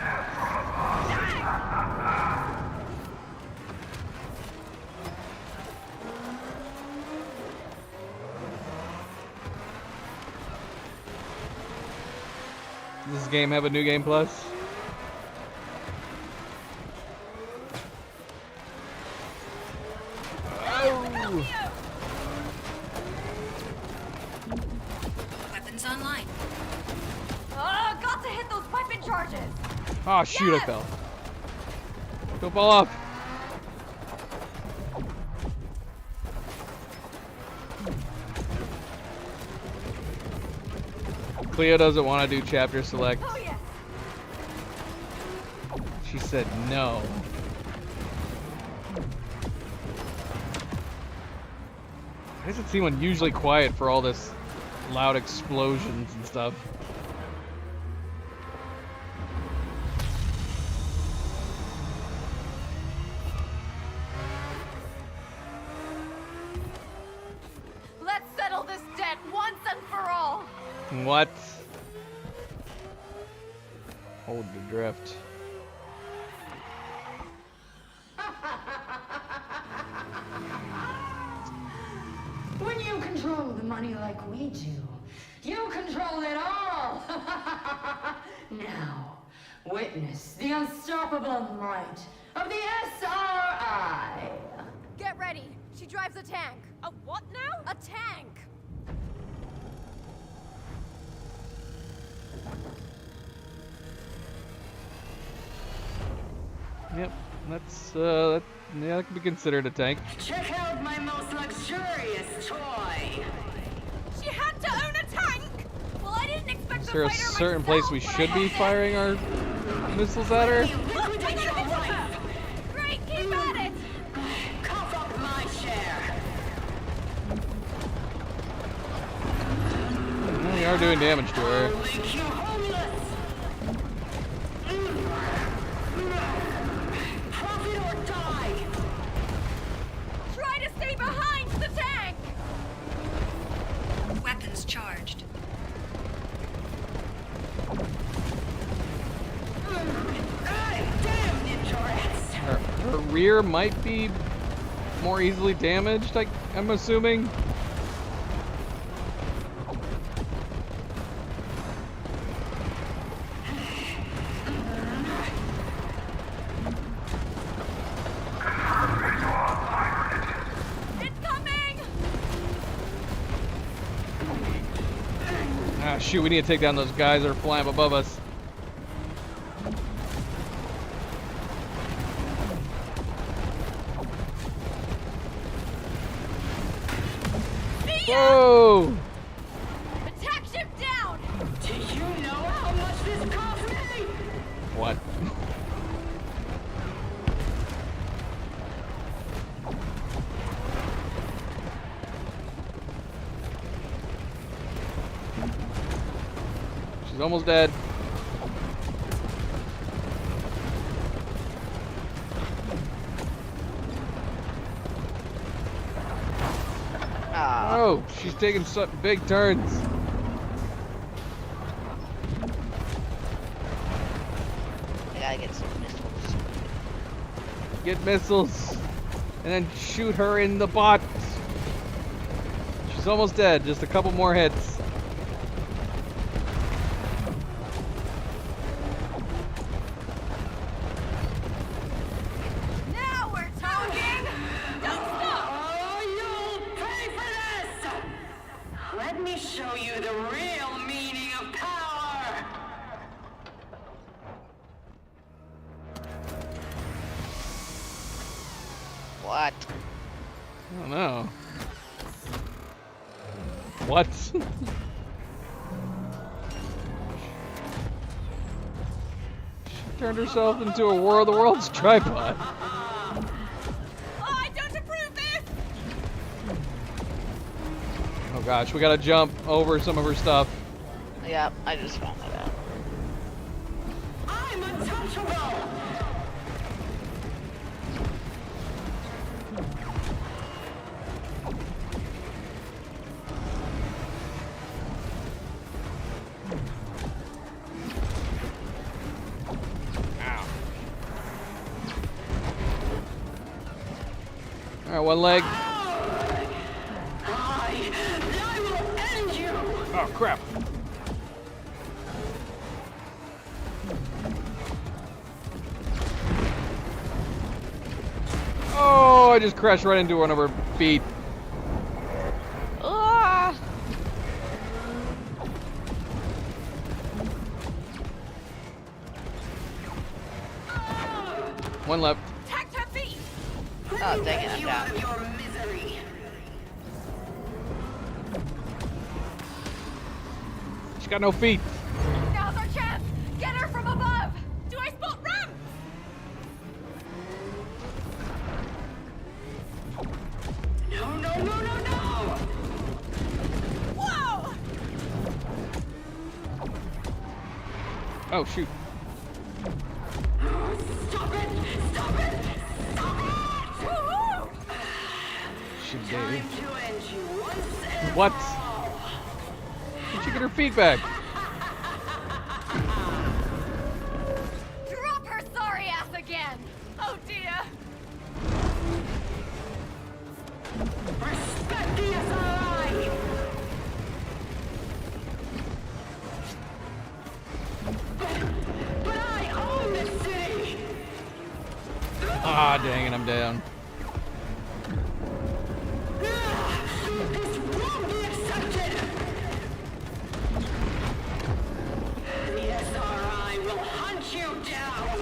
Does this game have a new game plus? Oh. Weapons online. Oh, got to hit those weapon charges. Oh shoot, I fell. Don't fall off. Cleo doesn't want to do chapter select. Oh, yeah. She said no. Why does it seem unusually quiet for all this loud explosions and stuff? Let's settle this debt once and for all. What? Hold the drift. When you control the money like we do, you control it all! Now, witness the unstoppable might of the SRI! Get ready. She drives a tank. A what now? A tank. Yep, that could be considered a tank. Check out my most luxurious toy! She had to own a tank. Well, I didn't expect Is to there a fight her certain myself, place we but should I be had firing our missiles at her? Look, I got a missile her. Great, keep at it. Cough up my share! We are doing damage to her. Make you homeless! Profit or die! Try to stay behind the tank. Weapons charged. Damn ninja rats! Her rear might be more easily damaged, I'm assuming. It's coming. Ah, shoot, we need to take down those guys that are flying above us. Whoa! Attack ship down. Do you know how much this cost me? What? She's almost dead. Oh, she's taking some big turns. I gotta get some missiles. Get missiles, and then shoot her in the butt. She's almost dead. Just a couple more hits. Now we're talking. Don't stop. Oh, you'll pay for this! Let me show you the real meaning of power! What? I don't know. What? She turned herself into a War of the Worlds tripod. Oh, I don't approve this. Oh gosh, we gotta jump over some of her stuff. Yep, I just found that out. I'm untouchable! Alright, one leg. I will end you! Oh crap. Oh, I just crashed right into one of her feet. Ah! One left. Tagged her feet! Oh, dang it, I'm down. She's got no feet. Now's our chance! Get her from above! Do I spot ramp? No, no, no, no, no! Whoa! Oh, shoot. Stop it! Stop it! Stop it! Woohoo! She did. Time to end you once and What? for all. Did she get her feet back? Drop her sorry ass again! Oh dear! Respect the SRI! But I own this city! Ah, dang it, I'm down. This won't be accepted! The SRI will hunt you down!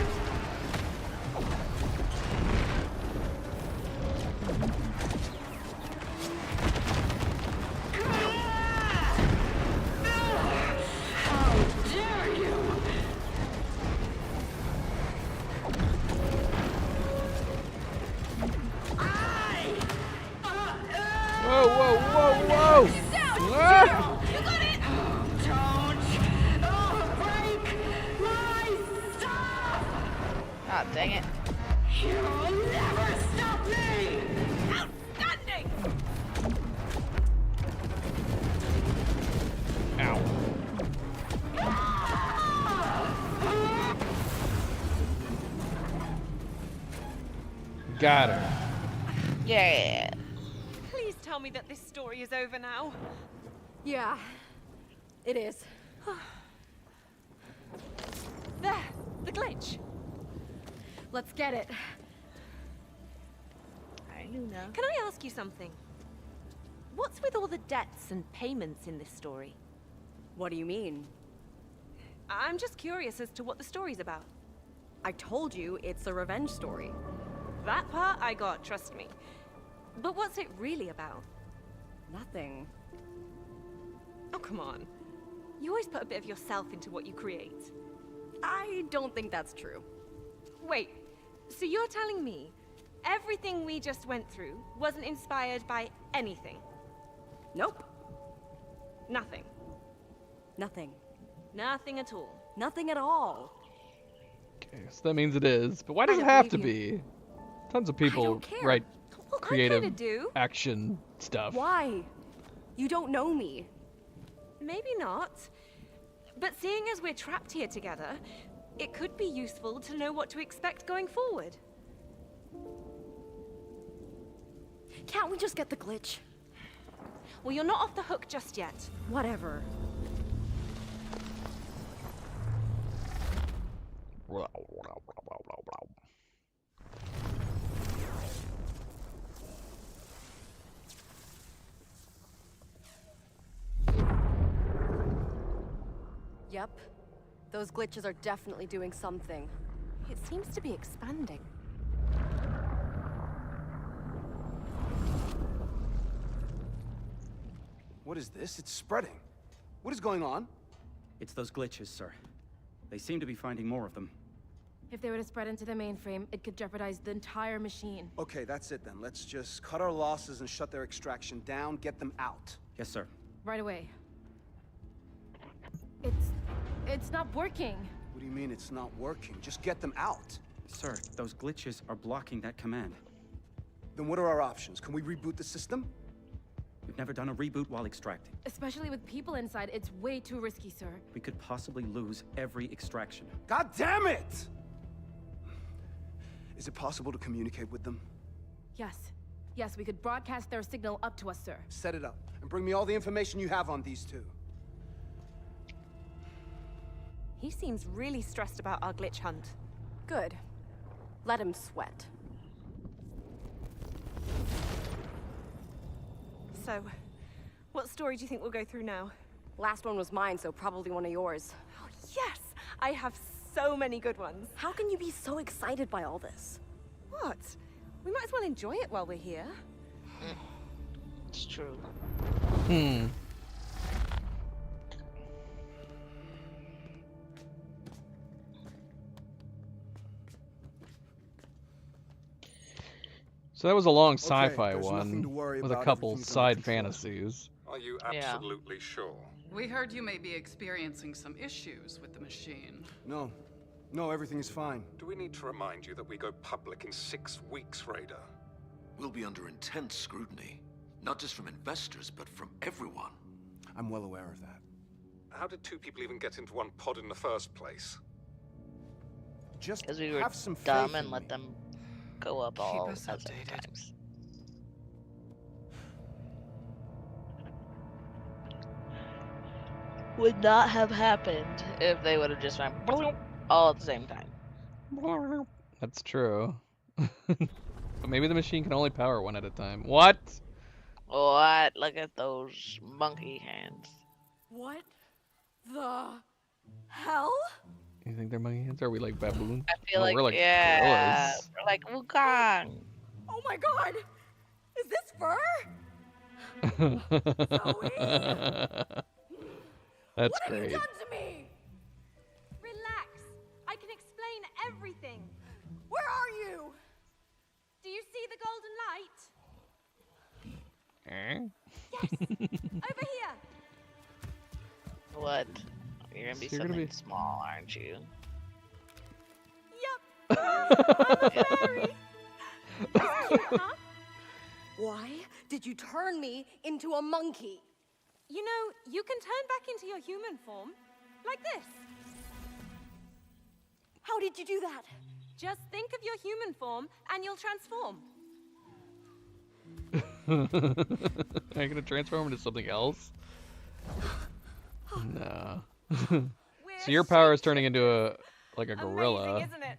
How dare you! Whoa, whoa, whoa, whoa! Ah! You got it! Don't break my stuff! Oh, dang it. You'll never stop me! Outstanding! Ow. Got her. Yeah. Please tell me that this story is over now. Yeah, it is. There, the glitch. Let's get it. I knew now. Can I ask you something? What's with all the debts and payments in this story? What do you mean? I'm just curious as to what the story's about. I told you it's a revenge story. That part I got, trust me. But what's it really about? Nothing. Oh, come on. You always put a bit of yourself into what you create. I don't think that's true. Wait, so you're telling me everything we just went through wasn't inspired by anything? Nope. Nothing. Nothing. Nothing at all. Nothing at all. Okay, so that means it is. But why does it don't have to believe be? Tons of people don't care. write Well, creative I kinda do. action stuff. Why? You don't know me. Maybe not. But seeing as we're trapped here together, it could be useful to know what to expect going forward. Can't we just get the glitch? Well, you're not off the hook just yet. Whatever. Yep. Those glitches are definitely doing something. It seems to be expanding. What is this? It's spreading. What is going on? It's those glitches, sir. They seem to be finding more of them. If they were to spread into the mainframe, it could jeopardize the entire machine. Okay, that's it then. Let's just cut our losses and shut their extraction down, get them out. Yes, sir. Right away. It's not working. What do you mean it's not working? Just get them out. Sir, those glitches are blocking that command. Then what are our options? Can we reboot the system? We've never done a reboot while extracting. Especially with people inside, it's way too risky, sir. We could possibly lose every extraction. God damn it! Is it possible to communicate with them? Yes. Yes, we could broadcast their signal up to us, sir. Set it up, and bring me all the information you have on these two. He seems really stressed about our glitch hunt. Good. Let him sweat. So, what story do you think we'll go through now? Last one was mine, so probably one of yours. Oh, yes! I have so many good ones. How can you be so excited by all this? What? We might as well enjoy it while we're here. It's true. So that was a long Okay, sci-fi there's nothing to one worry with a about, couple everything's under side control. fantasies. Are you Yeah. absolutely sure? We heard you may be experiencing some issues with the machine. No. No, everything is fine. Do we need to remind you that we go public in 6 weeks, Raider? We'll be under intense scrutiny. Not just from investors, but from everyone. I'm well aware of that. How did 2 people even get into one pod in the first place? Just Because we were have some dumb faith and in let me. them go up all us at the updated. times. Would not have happened if they would have just went all at the same time. That's true. But maybe the machine can only power one at a time. What? What? Look at those monkey hands. What the hell? You think they're monkey hands? Are we like baboons? I feel Oh, like, we're like yeah, gorillas. we're like Wukong. Oh my god! Is this fur? That's What have great. you done to me? Relax. I can explain everything. Where are you? Do you see the golden light? Over here. What? You're gonna be So you're something gonna be- small, aren't you? Yep. I'm a fairy. That's cute, huh? Why did you turn me into a monkey? You know, you can turn back into your human form, like this. How did you do that? Just think of your human form, and you'll transform. Are you gonna transform into something else? No. So your power is turning into a like a gorilla. Amazing, isn't it?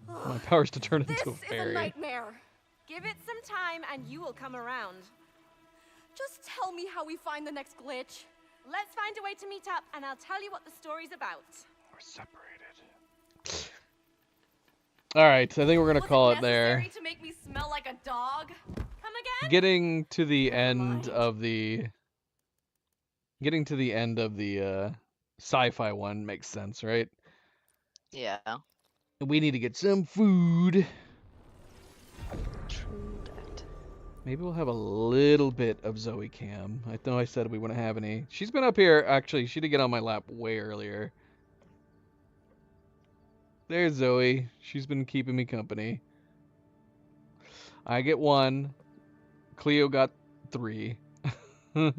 My power is to turn This into a is a fairy. nightmare. Give it some time, and you will come around. Just tell me how we find the next glitch. Let's find a way to meet up, and I'll tell you what the story's about. We're separated. All right, I think we're gonna call it there. Necessary to make me smell like a dog? Come again? Getting to the end of the sci-fi one makes sense, right? Yeah. We need to get some food. True that. Maybe we'll have a little bit of Zoe Cam. I know I said we wouldn't have any. She's been up here, actually, she did get on my lap way earlier. There's Zoe. She's been keeping me company. I get 1. Cleo got 3. And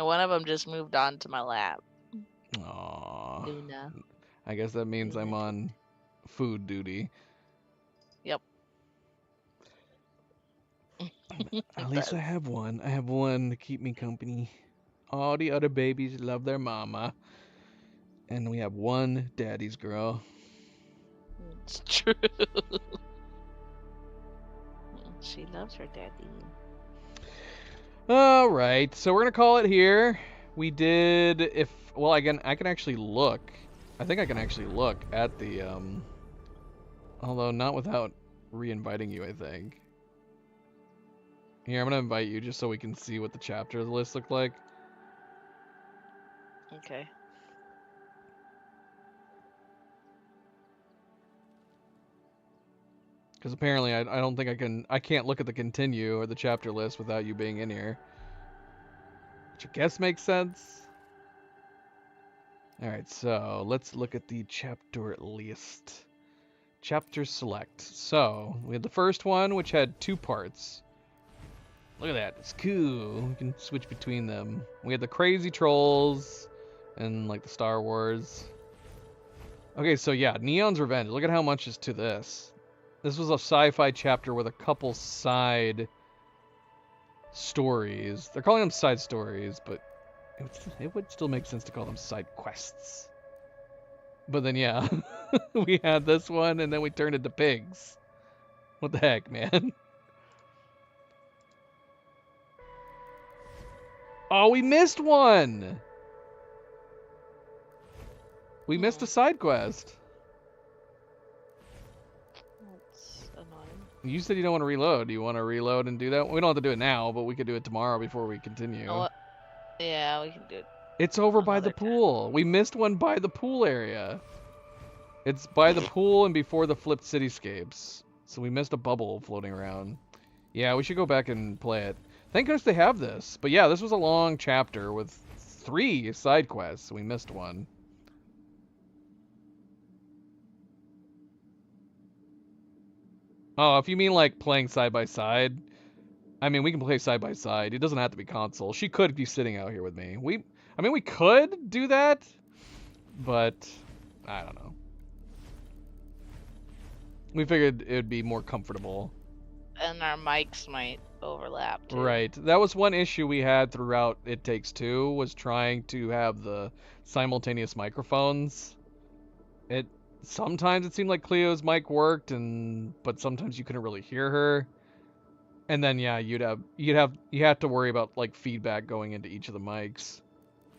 one of them just moved on to my lap. Aww. Luna. I guess that means I'm on food duty. Yep. At least I have 1. I have 1 to keep me company. All the other babies love their mama. And we have 1 daddy's girl. It's true. She loves her daddy. All right, so we're gonna call it here. We did, well, I can actually look. I think I can actually look at the, although not without re-inviting you, I think. Here, I'm gonna invite you just so we can see what the chapter list looked like. Okay. Because apparently I don't think I can't look at the continue or the chapter list without you being in here. Which I guess makes sense. Alright, so let's look at the chapter list. Chapter select. So, we had the first one, which had 2 parts. Look at that, it's cool. We can switch between them. We had the crazy trolls and like the Star Wars. Okay, so yeah, Neon's Revenge. Look at how much is to this. This was a sci-fi chapter with a couple side stories. They're calling them side stories, but it would still make sense to call them side quests. But then, yeah, we had this one, and then we turned into pigs. What the heck, man? Oh, we missed one! We missed a side quest. That's annoying. You said you don't want to reload. Do you want to reload and do that? We don't have to do it now, but we could do it tomorrow before we continue. Oh, yeah, we can do it. It's over by the pool. We missed one by the pool area. It's by the pool and before the flipped cityscapes. So we missed a bubble floating around. Yeah, we should go back and play it. Thank goodness they have this. But yeah, this was a long chapter with 3 side quests. We missed one. Oh, if you mean like playing side by side, I mean, we can play side by side. It doesn't have to be console. She could be sitting out here with me. I mean, we could do that, but I don't know. We figured it would be more comfortable. And our mics might overlap too. Right. That was one issue we had throughout It Takes Two, was trying to have the simultaneous microphones. Sometimes it seemed like Cleo's mic worked, but sometimes you couldn't really hear her. And then yeah, you have to worry about like feedback going into each of the mics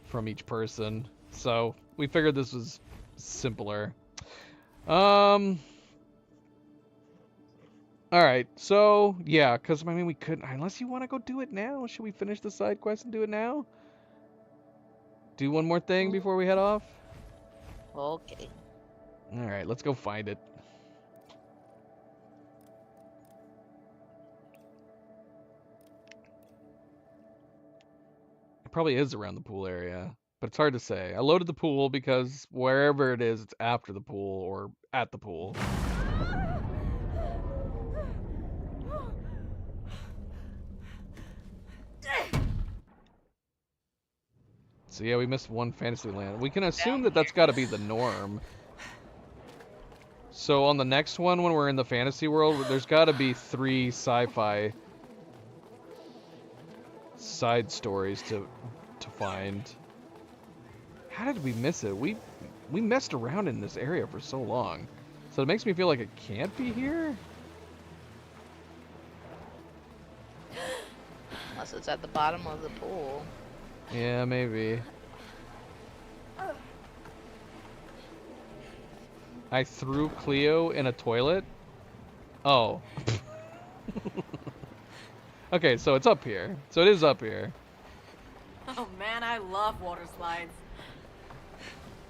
from each person. So we figured this was simpler. Alright, so yeah, because I mean we couldn't, unless you want to go do it now. Should we finish the side quest and do it now? Do one more thing before we head off? Okay. Alright, let's go find it. It probably is around the pool area, but it's hard to say. I loaded the pool because wherever it is, it's after the pool or at the pool. So yeah, we missed one Fantasyland. We can assume that that's got to be the norm. So on the next one, when we're in the fantasy world, there's got to be 3 sci-fi side stories to find. How did we miss it? We messed around in this area for so long. So it makes me feel like it can't be here. Unless it's at the bottom of the pool. Yeah, maybe. I threw Cleo in a toilet? Oh. Okay, so it's up here. So it is up here. Oh man, I love water slides.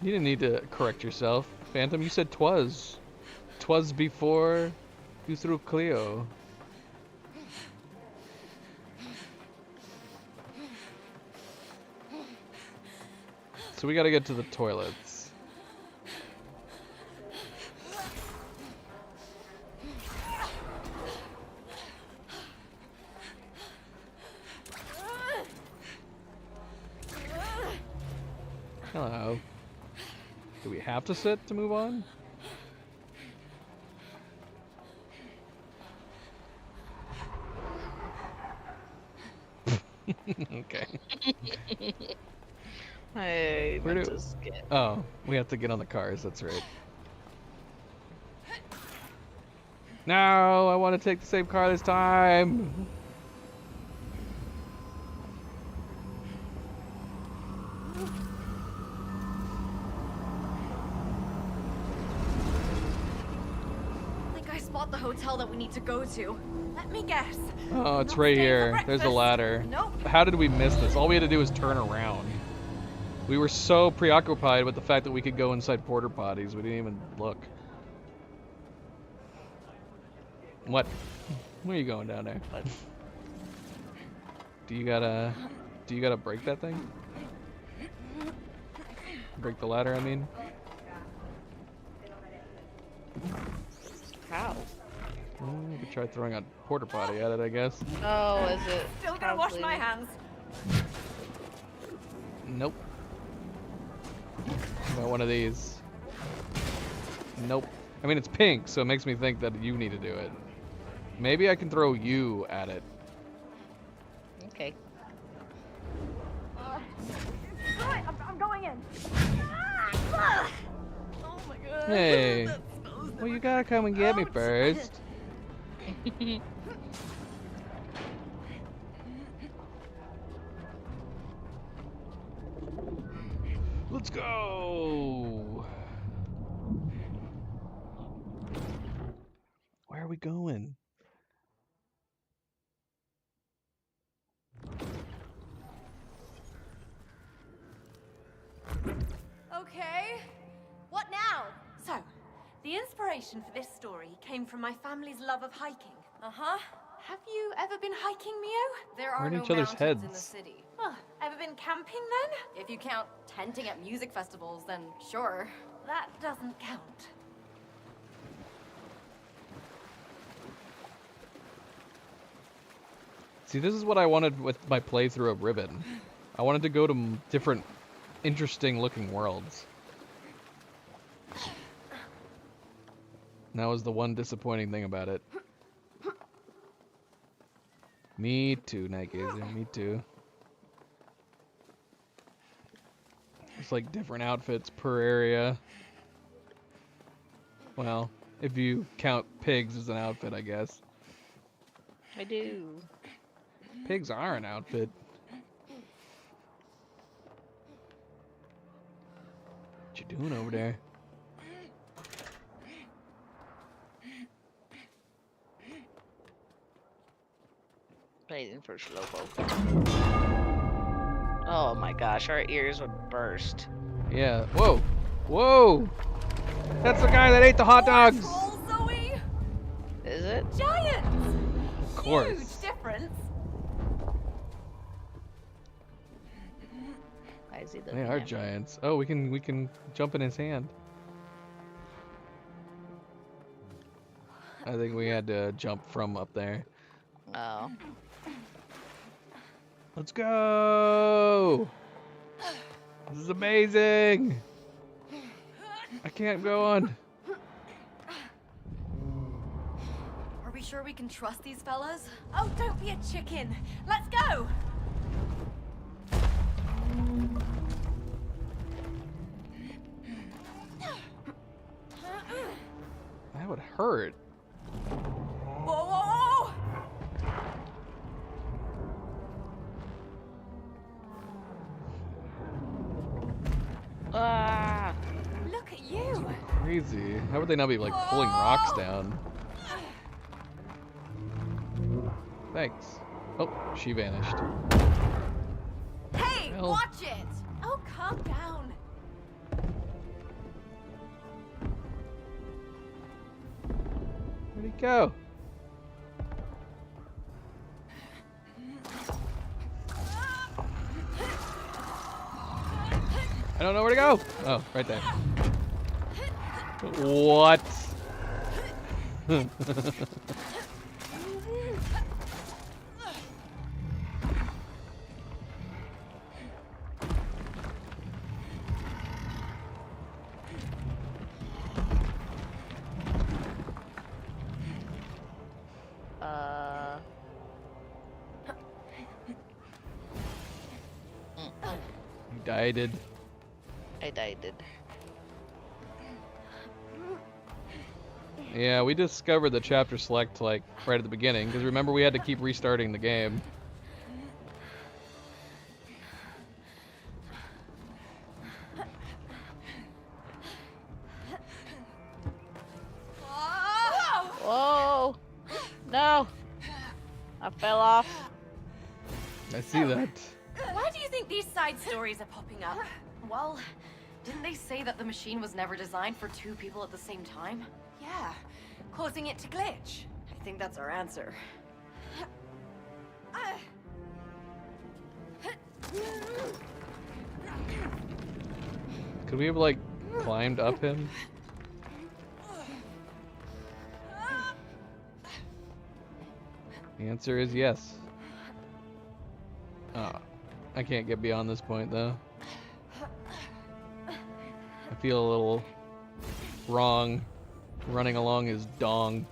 You didn't need to correct yourself. Phantom, you said 'twas. 'Twas before you threw Cleo. So we gotta get to the toilets. Hello. Do we have to sit to move on? Okay. Hey, Oh, we have to get on the cars, that's right. No, I want to take the same car this time. I think I spot the hotel that we need to go to. Let me guess. Oh, it's right here. There's a ladder. Nope. How did we miss this? All we had to do was turn around. We were so preoccupied with the fact that we could go inside porta potties, we didn't even look. What? Where are you going down there? Do you gotta break that thing? Break the ladder, I mean? How? Well, we could try throwing a porta potty at it, I guess. Oh, is it? Still gonna wash my hands. Nope. How about one of these? Nope. I mean, it's pink, so it makes me think that you need to do it. Maybe I can throw you at it. Okay. I'm going in. Oh my god. Hey. Well, you gotta come and get me first. Let's go. Where are we going? Okay. What now? So, the inspiration for this story came from my family's love of hiking. Uh-huh. Have you ever been hiking, Mio? There We're are in no each other's mountains in the heads. city. Oh, ever been camping then? If you count tenting at music festivals, then sure. That doesn't count. See, this is what I wanted with my playthrough of Ribbon. I wanted to go to different, interesting looking worlds. And that was the one disappointing thing about it. Me too, Nightgazer, me too. It's like different outfits per area. Well, if you count pigs as an outfit, I guess. I do. Pigs are an outfit. What you doing over there? Waiting for Slowpoke. Oh my gosh, our ears would burst. Yeah. Whoa. Whoa. That's the guy that ate the hot dogs. Zoe! Is it? Giants! Of course. Huge difference. Why is he They looking are at me? giants. Oh, we can jump in his hand. I think we had to jump from up there. Oh. Let's go! This is amazing! I can't go on. Are we sure we can trust these fellas? Oh, don't be a chicken. Let's go! That would hurt. Whoa, whoa, whoa! Ah! Look at you! Crazy. How would they not be like pulling rocks down? Thanks. Oh, she vanished. Hey, Hell. watch it! Oh, calm down. Where'd he go? I don't know where to go. Oh, right there. What? You died. I died. Yeah, we discovered the chapter select like right at the beginning because remember we had to keep restarting the game. Whoa! No! I fell off. I see that. Why do you think these side stories are popping up? Well, didn't they say that the machine was never designed for two people at the same time? Yeah, causing it to glitch. I think that's our answer. Could we have like climbed up him? The answer is yes. Oh, I can't get beyond this point though. I feel a little wrong running along his dong.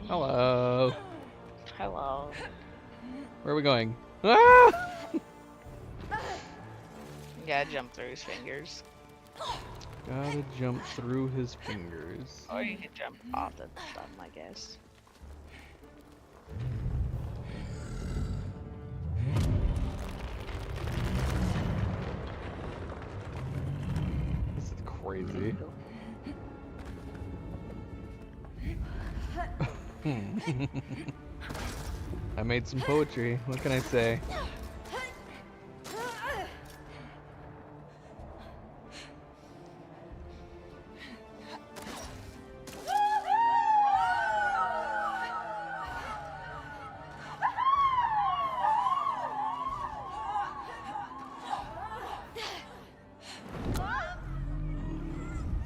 Hello. Hello. Where are we going? Ah! Gotta jump through his fingers. Gotta jump through his fingers. Or you can jump off the thumb, I guess. crazy. I made some poetry. What can I say?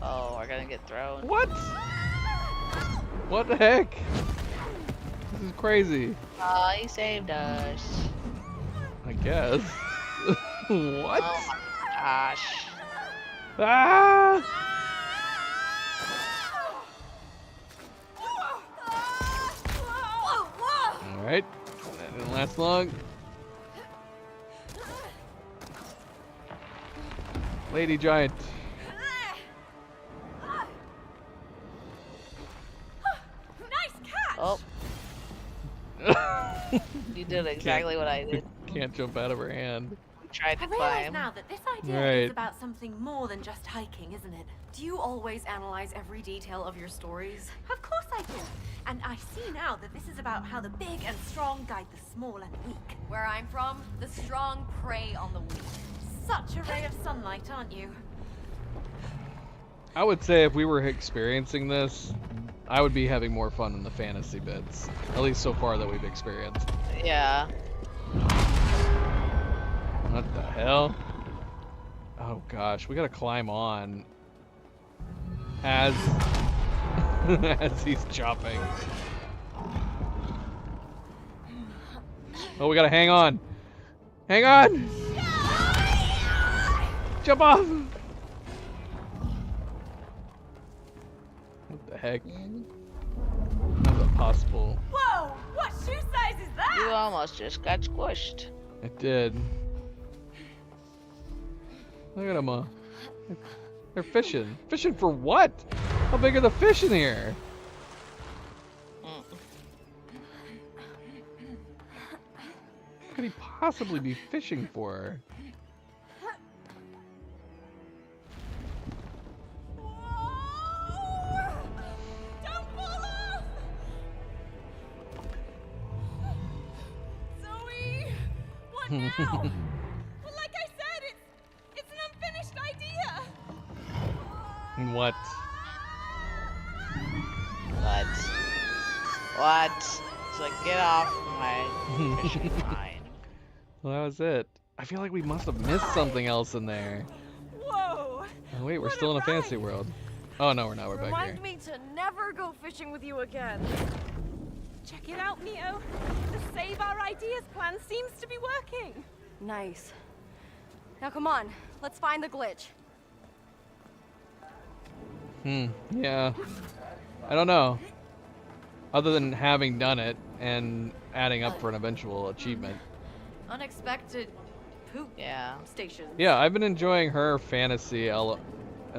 Oh, we're gonna get thrown. What? What the heck? This is crazy. Oh, he saved us. I guess. What? Oh my gosh. Ah! Alright. That didn't last long. Lady Giant. Oh. You did exactly what I did. Can't jump out of her hand. Tried to I realize climb. now that this idea Right. is about something more than just hiking, isn't it? Do you always analyze every detail of your stories? Of course I do. And I see now that this is about how the big and strong guide the small and weak. Where I'm from, the strong prey on the weak. Such a ray of sunlight, aren't you? I would say if we were experiencing this, I would be having more fun in the fantasy bits. At least so far that we've experienced. Yeah. What the hell? Oh gosh, we gotta climb on as as he's chopping. Oh, we gotta hang on. Hang on! Jump off! What the heck? How's that possible? Whoa! What shoe size is that? You almost just got squished. It did. Look at them, they're fishing. Fishing for what? How big are the fish in here? What could he possibly be fishing for? Don't fall off! Zoe! What now? Well, like I said, it's an unfinished idea! What? What? It's like, get off my fishing line. Well, that was it. I feel like we must have missed something else in there. Whoa! Oh wait, we're still in a fantasy world. Oh no, we're not. We're back here. Remind me to never go fishing with you again. Check it out, Neo. The Save Our Ideas plan seems to be working. Nice. Now come on, let's find the glitch. Yeah. I don't know. Other than having done it and adding up for an eventual achievement. Unexpected poop station. Yeah, I've been enjoying her fantasy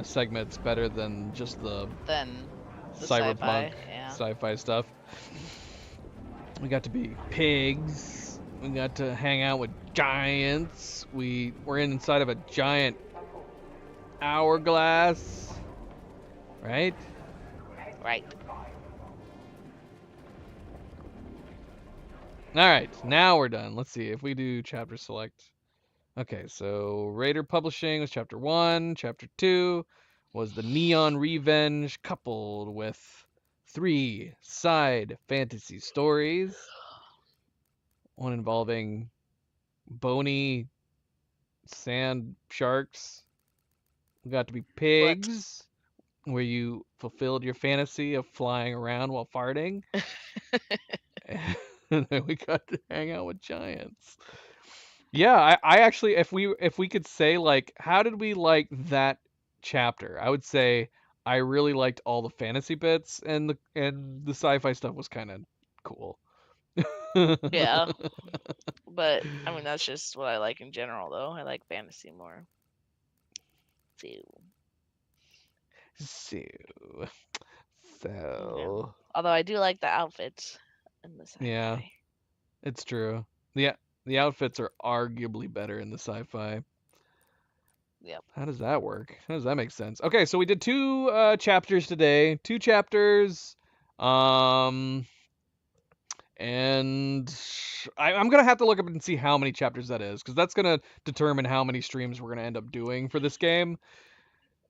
segments better than just the cyberpunk sci-fi stuff. We got to be pigs. We got to hang out with giants. We're inside of a giant hourglass. Right? Right. Alright, now we're done. Let's see if we do chapter select. Okay, so Raider Publishing was chapter 1. Chapter 2 was the Neon Revenge, coupled with 3 side fantasy stories. One involving bony sand sharks. We got to be pigs, where you fulfilled your fantasy of flying around while farting. And then we got to hang out with giants. Yeah, I actually, if we could say, like, how did we like that chapter? I would say I really liked all the fantasy bits, and the sci-fi stuff was kind of cool. Yeah. But I mean, that's just what I like in general, though. I like fantasy more. So. Although I do like the outfits in the sci-fi. Yeah, it's true. The outfits are arguably better in the sci-fi. Yep. How does that work? How does that make sense? Okay, so we did 2 chapters today. 2 chapters. And I'm going to have to look up and see how many chapters that is, because that's going to determine how many streams we're going to end up doing for this game.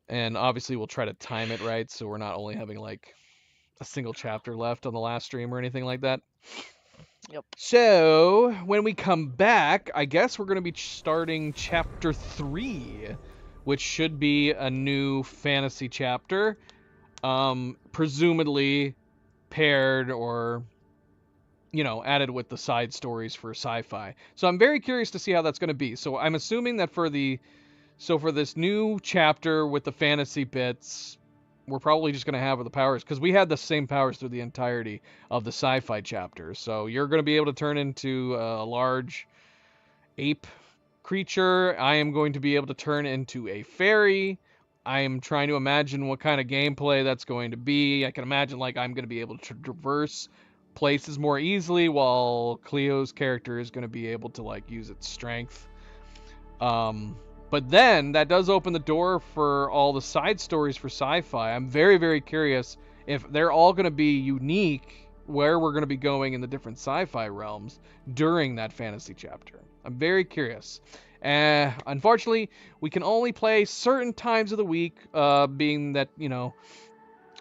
And obviously we'll try to time it right, so we're not only having like a single chapter left on the last stream or anything like that. Yep. So when we come back, I guess we're going to be starting chapter 3, which should be a new fantasy chapter, presumably paired or, you know, added with the side stories for sci-fi. So I'm very curious to see how that's going to be. So I'm assuming that for this new chapter with the fantasy bits, we're probably just going to have the powers, because we had the same powers through the entirety of the sci-fi chapter. So you're going to be able to turn into a large ape creature. I am going to be able to turn into a fairy. I am trying to imagine what kind of gameplay that's going to be. I can imagine like I'm going to be able to traverse places more easily, while Cleo's character is going to be able to like use its strength. But then that does open the door for all the side stories for sci-fi. I'm very, very curious if they're all going to be unique, where we're going to be going in the different sci-fi realms during that fantasy chapter. I'm very curious. Unfortunately, we can only play certain times of the week, being that, you know,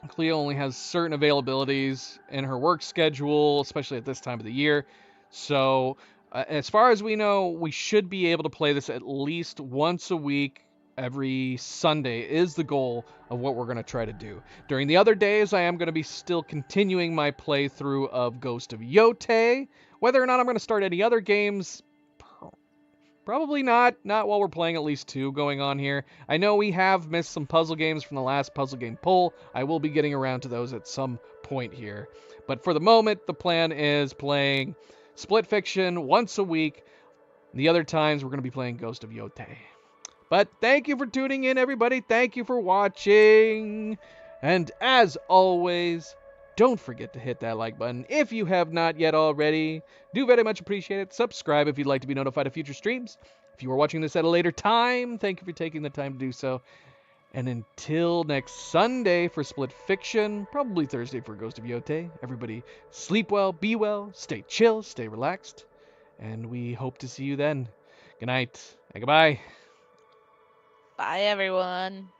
Cleo only has certain availabilities in her work schedule, especially at this time of the year. So as far as we know, we should be able to play this at least once a week. Every Sunday is the goal of what we're going to try to do. During the other days, I am going to be still continuing my playthrough of Ghost of Yotei. Whether or not I'm going to start any other games, probably not. Not while we're playing at least 2 going on here. I know we have missed some puzzle games from the last puzzle game poll. I will be getting around to those at some point here. But for the moment, the plan is playing Split Fiction once a week. The other times, we're going to be playing Ghost of Yotei. But thank you for tuning in, everybody. Thank you for watching. And as always, don't forget to hit that like button if you have not yet already. Do very much appreciate it. Subscribe if you'd like to be notified of future streams. If you are watching this at a later time, thank you for taking the time to do so. And until next Sunday for Split Fiction, probably Thursday for Ghost of Yotei, everybody sleep well, be well, stay chill, stay relaxed, and we hope to see you then. Good night and goodbye. Bye, everyone.